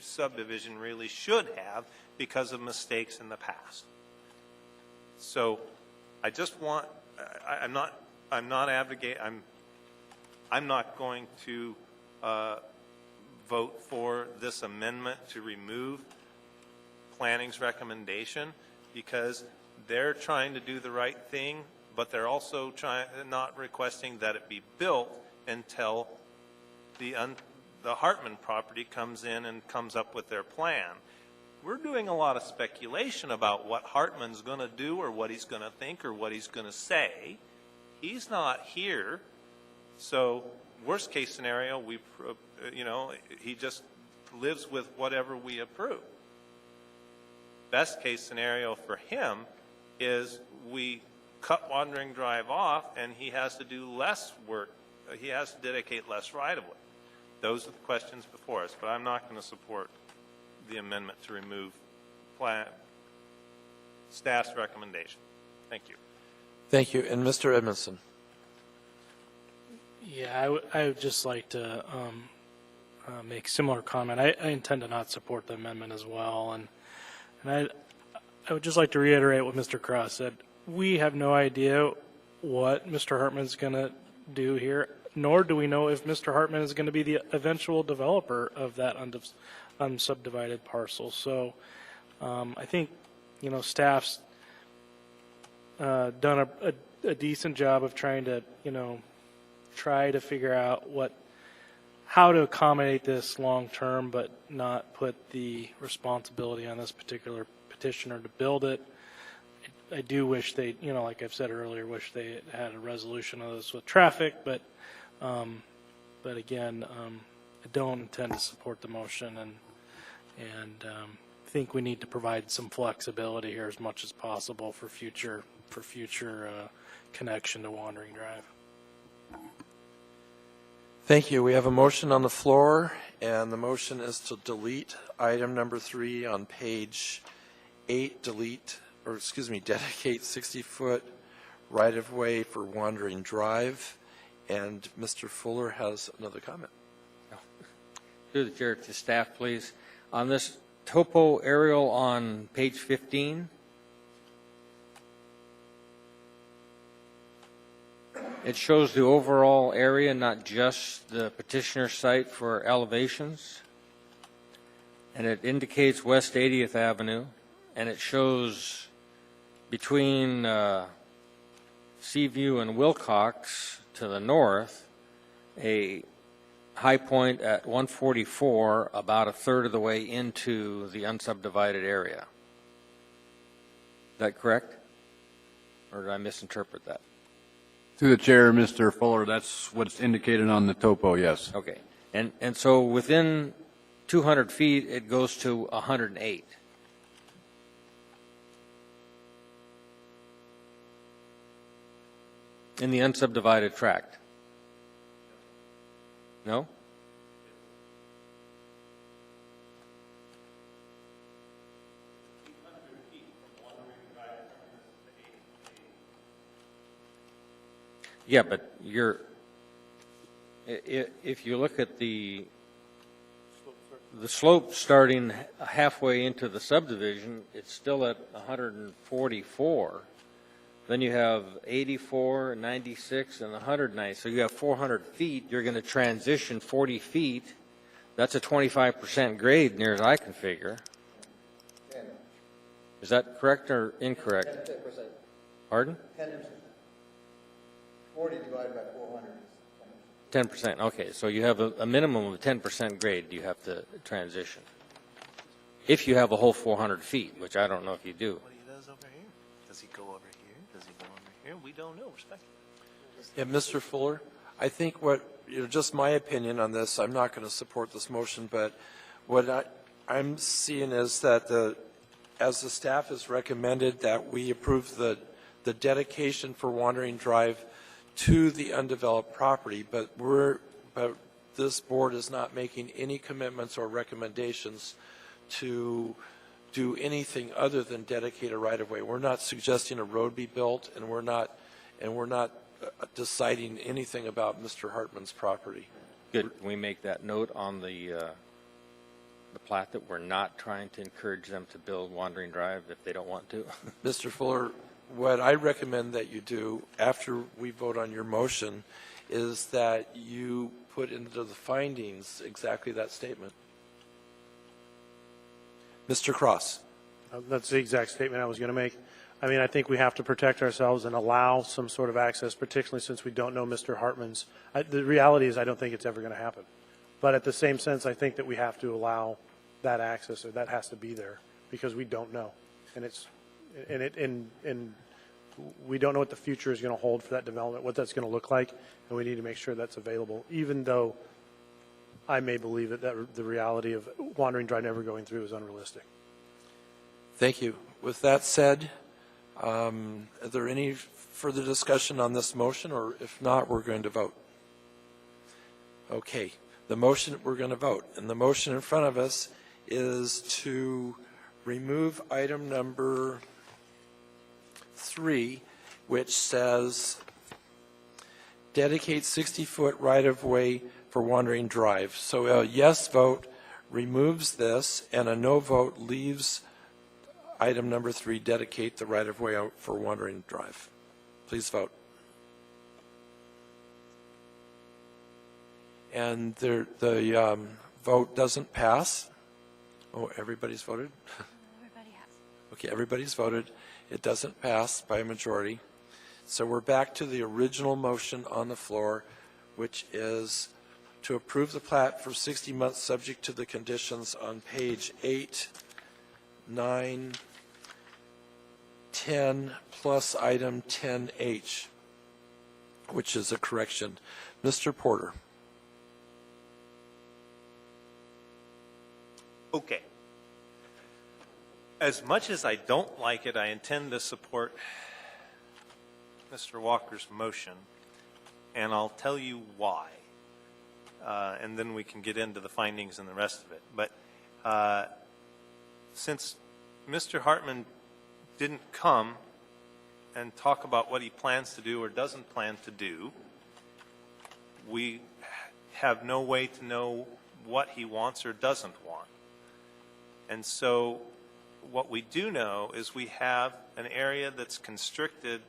subdivision really should have because of mistakes in the past? So I just want, I'm not advocating, I'm not going to vote for this amendment to remove planning's recommendation, because they're trying to do the right thing, but they're also not requesting that it be built until the Hartman property comes in and comes up with their plan. We're doing a lot of speculation about what Hartman's going to do or what he's going to think or what he's going to say. He's not here, so worst case scenario, he just lives with whatever we approve. Best case scenario for him is we cut wandering drive off and he has to do less work. He has to dedicate less right-of-way. Those are the questions before us, but I'm not going to support the amendment to remove staff's recommendation. Thank you. Thank you. And Mr. Edmondson. Yeah, I would just like to make a similar comment. I intend to not support the amendment as well, and I would just like to reiterate what Mr. Cross said. We have no idea what Mr. Hartman's going to do here, nor do we know if Mr. Hartman is going to be the eventual developer of that unsubdivided parcel. So I think, staff's done a decent job of trying to, try to figure out how to accommodate this long term, but not put the responsibility on this particular petitioner to build it. I do wish they, like I've said earlier, wish they had a resolution of this with traffic, but again, I don't intend to support the motion, and think we need to provide some flexibility here as much as possible for future connection to Wandering Drive. Thank you. We have a motion on the floor, and the motion is to delete item number 3 on page 8, dedicate 60-foot right-of-way for Wandering Drive. And Mr. Fuller has another comment. Through the chair to staff, please. On this topo aerial on page 15, it shows the overall area, not just the petitioner site for elevations. And it indicates West 80th Avenue, and it shows between Seaview and Wilcox to the north a high point at 144, about a third of the way into the unsubdivided area. Is that correct? Or did I misinterpret that? Through the chair, Mr. Fuller, that's what's indicated on the topo, yes. Okay. And so within 200 feet, it goes to 108. In the unsubdivided tract. No? Yeah, but if you look at the slope starting halfway into the subdivision, it's still at 144. Then you have 84, 96, and 190. So you have 400 feet. You're going to transition 40 feet. That's a 25% grade, near as I can figure. Is that correct or incorrect? 10%. Pardon? 10%. 40 divided by 400 is 10%. Okay, so you have a minimum of 10% grade you have to transition. If you have a whole 400 feet, which I don't know if you do. What he does over here? Does he go over here? Does he go over here? We don't know. Respectfully. Yeah, Mr. Fuller, I think just my opinion on this, I'm not going to support this motion, but what I'm seeing is that as the staff has recommended that we approve the dedication for Wandering Drive to the undeveloped property, but this board is not making any commitments or recommendations to do anything other than dedicate a right-of-way. We're not suggesting a road be built, and we're not deciding anything about Mr. Hartman's property. Good. Can we make that note on the plat that we're not trying to encourage them to build Wandering Drive if they don't want to? Mr. Fuller, what I recommend that you do after we vote on your motion is that you put into the findings exactly that statement. Mr. Cross. That's the exact statement I was going to make. I mean, I think we have to protect ourselves and allow some sort of access, particularly since we don't know Mr. Hartman's. The reality is I don't think it's ever going to happen. But at the same sense, I think that we have to allow that access, or that has to be there, because we don't know. And we don't know what the future is going to hold for that development, what that's going to look like, and we need to make sure that's available, even though I may believe that the reality of Wandering Drive never going through is unrealistic. Thank you. With that said, are there any further discussion on this motion, or if not, we're going to vote? Okay. The motion, we're going to vote. And the motion in front of us is to remove item number 3, which says dedicate 60-foot right-of-way for Wandering Drive. So a yes vote removes this, and a no vote leaves item number 3, dedicate the right-of-way for Wandering Drive. Please vote. And the vote doesn't pass. Oh, everybody's voted? Everybody has. Okay, everybody's voted. It doesn't pass by a majority. So we're back to the original motion on the floor, which is to approve the plat for 60 months subject to the conditions on page 8, 9, 10, plus item 10H, which is a correction. Mr. Porter. Okay. As much as I don't like it, I intend to support Mr. Walker's motion, and I'll tell you why. And then we can get into the findings and the rest of it. But since Mr. Hartman didn't come and talk about what he plans to do or doesn't plan to do, we have no way to know what he wants or doesn't want. And so what we do know is we have an area that's constricted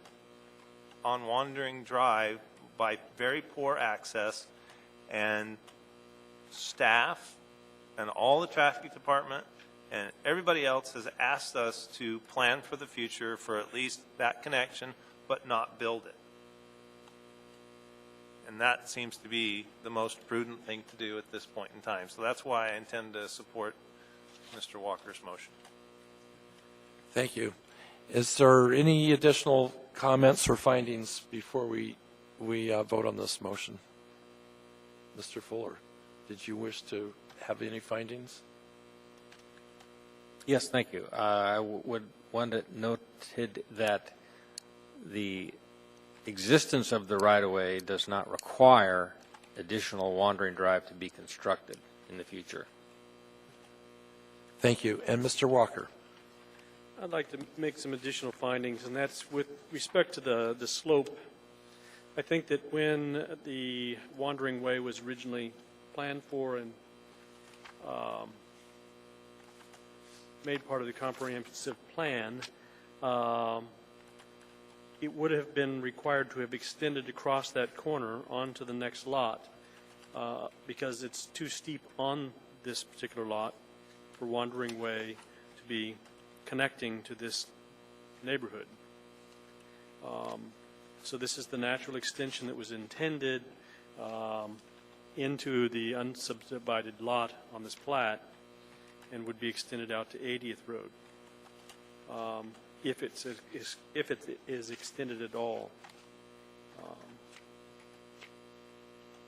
on Wandering Drive by very poor access, and staff and all the traffic department and everybody else has asked us to plan for the future for at least that connection, but not build it. And that seems to be the most prudent thing to do at this point in time. So that's why I intend to support Mr. Walker's motion. Thank you. Is there any additional comments or findings before we vote on this motion? Mr. Fuller, did you wish to have any findings? Yes, thank you. I would want it noted that the existence of the right-of-way does not require additional Wandering Drive to be constructed in the future. Thank you. And Mr. Walker? I'd like to make some additional findings, and that's with respect to the slope. I think that when the Wandering Way was originally planned for and made part of the comprehensive plan, it would have been required to have extended across that corner onto the next lot because it's too steep on this particular lot for Wandering Way to be connecting to this neighborhood. So this is the natural extension that was intended into the unsubdivided lot on this plat and would be extended out to 80th Road if it is extended at all.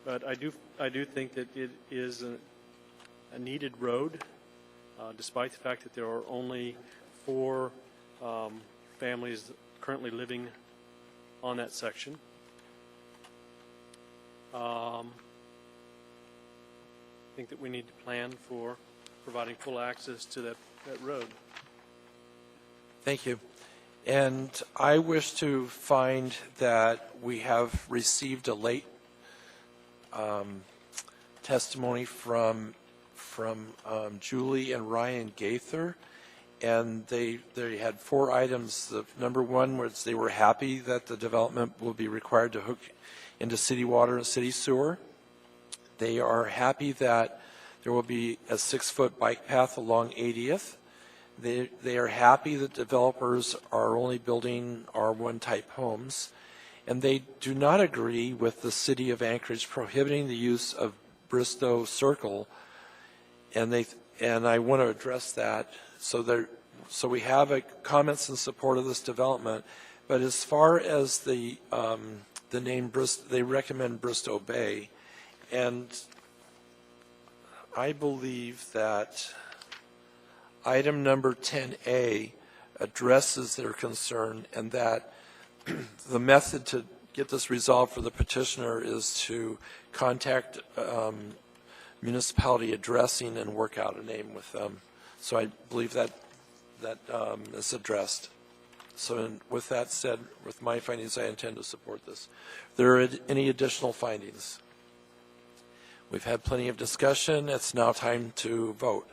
But I do think that it is a needed road, despite the fact that there are only 4 families currently living on that section. I think that we need to plan for providing full access to that road. Thank you. And I wish to find that we have received a late testimony from Julie and Ryan Gaither, and they had 4 items. The number 1 was they were happy that the development will be required to hook into city water and city sewer. They are happy that there will be a 6-foot bike path along 80th. They are happy that developers are only building R1 type homes, and they do not agree with the city of Anchorage prohibiting the use of Bristow Circle, and I want to address that. So we have comments in support of this development, but as far as the name Bristow, they recommend Bristow Bay, and I believe that item number 10A addresses their concern, and that the method to get this resolved for the petitioner is to contact municipality addressing and work out a name with them. So I believe that is addressed. So with that said, with my findings, I intend to support this. Are there any additional findings? We've had plenty of discussion. It's now time to vote.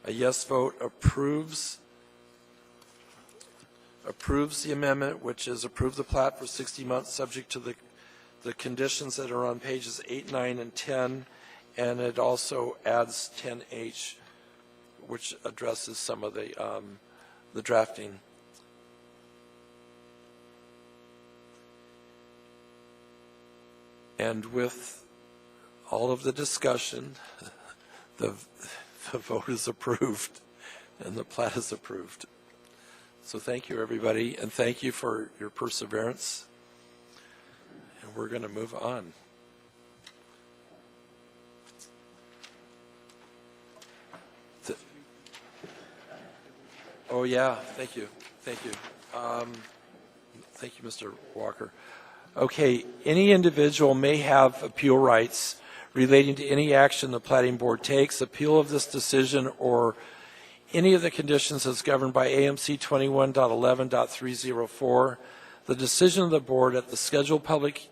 A yes vote approves the amendment, which is approve the plat for 60 months subject to the conditions that are on pages 8, 9, and 10, and it also adds 10H, which addresses some of the drafting. And with all of the discussion, the vote is approved and the plat is approved. So thank you, everybody, and thank you for your perseverance. And we're going to move on. Oh, yeah, thank you. Thank you. Thank you, Mr. Walker. Okay, any individual may have appeal rights relating to any action the Platting Board takes. Appeal of this decision or any of the conditions as governed by AMC 21.11.304. The decision of the Board at the scheduled public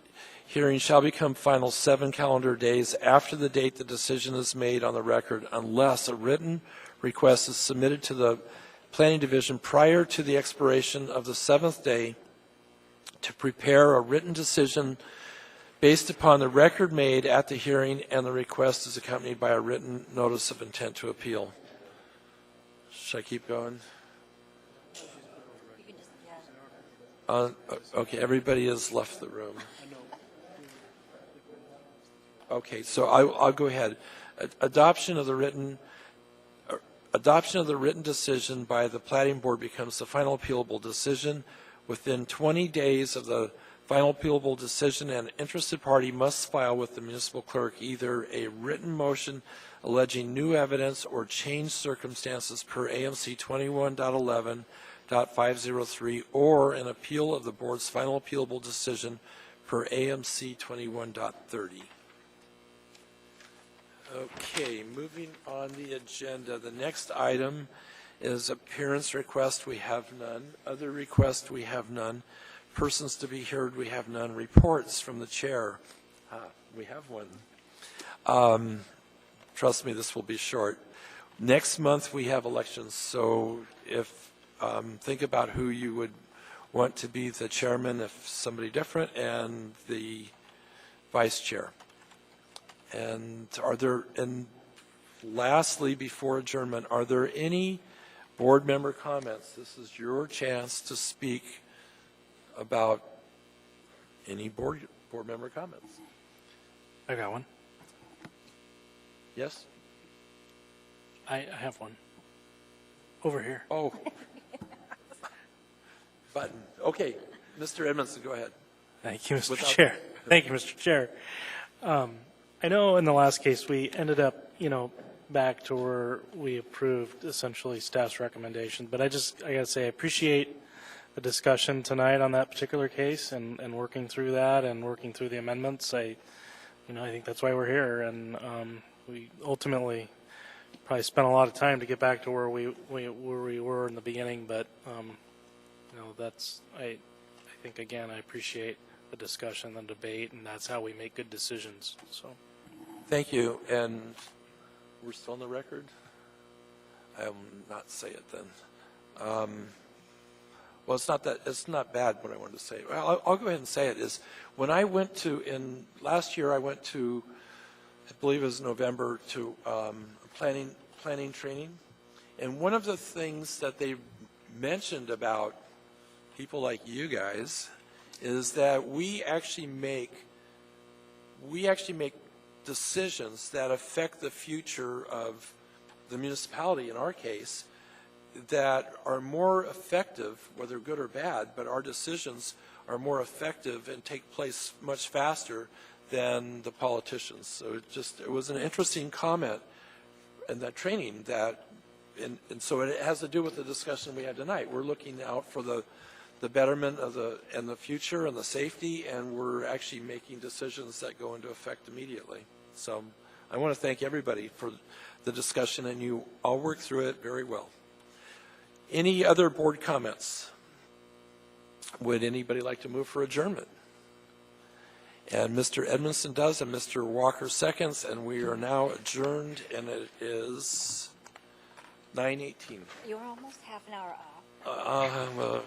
hearing shall become final 7 calendar days after the date the decision is made on the record, unless a written request is submitted to the Planning Division prior to the expiration of the 7th day to prepare a written decision based upon the record made at the hearing, and the request is accompanied by a written notice of intent to appeal. Should I keep going? Okay, everybody has left the room. Okay, so I'll go ahead. Adoption of the written decision by the Platting Board becomes the final appealable decision. Within 20 days of the final appealable decision, an interested party must file with the municipal clerk either a written motion alleging new evidence or changed circumstances per AMC 21.11.503, or an appeal of the board's final appealable decision per AMC 21.30. Okay, moving on the agenda. The next item is appearance request. We have none. Other request, we have none. Persons to be heard, we have none. Reports from the chair. We have one. Trust me, this will be short. Next month we have elections, so if think about who you would want to be the chairman, if somebody different, and the vice chair. And lastly, before adjournment, are there any board member comments? This is your chance to speak about any board member comments. I got one. Yes? I have one. Over here. Oh. Button. Okay. Mr. Edmondson, go ahead. Thank you, Mr. Chair. Thank you, Mr. Chair. I know in the last case we ended up, back to where we approved essentially staff's recommendation, but I got to say I appreciate the discussion tonight on that particular case and working through that and working through the amendments. I think that's why we're here, and we ultimately probably spent a lot of time to get back to where we were in the beginning, but I think again I appreciate the discussion and debate, and that's how we make good decisions. So, thank you. And we're still on the record? I will not say it then. Well, it's not bad what I wanted to say. Well, I'll go ahead and say it. Is when I went to last year, I went to, I believe it was November, to planning training, and one of the things that they mentioned about people like you guys is that we actually make decisions that affect the future of the municipality, in our case, that are more effective, whether good or bad, but our decisions are more effective and take place much faster than the politicians. So it was an interesting comment in that training and so it has to do with the discussion we had tonight. We're looking out for the betterment of the future and the safety, and we're actually making decisions that go into effect immediately. So I want to thank everybody for the discussion, and you all worked through it very well. Any other board comments? Would anybody like to move for adjournment? And Mr. Edmondson does, and Mr. Walker seconds, and we are now adjourned, and it is 9:18. You're almost half an hour off.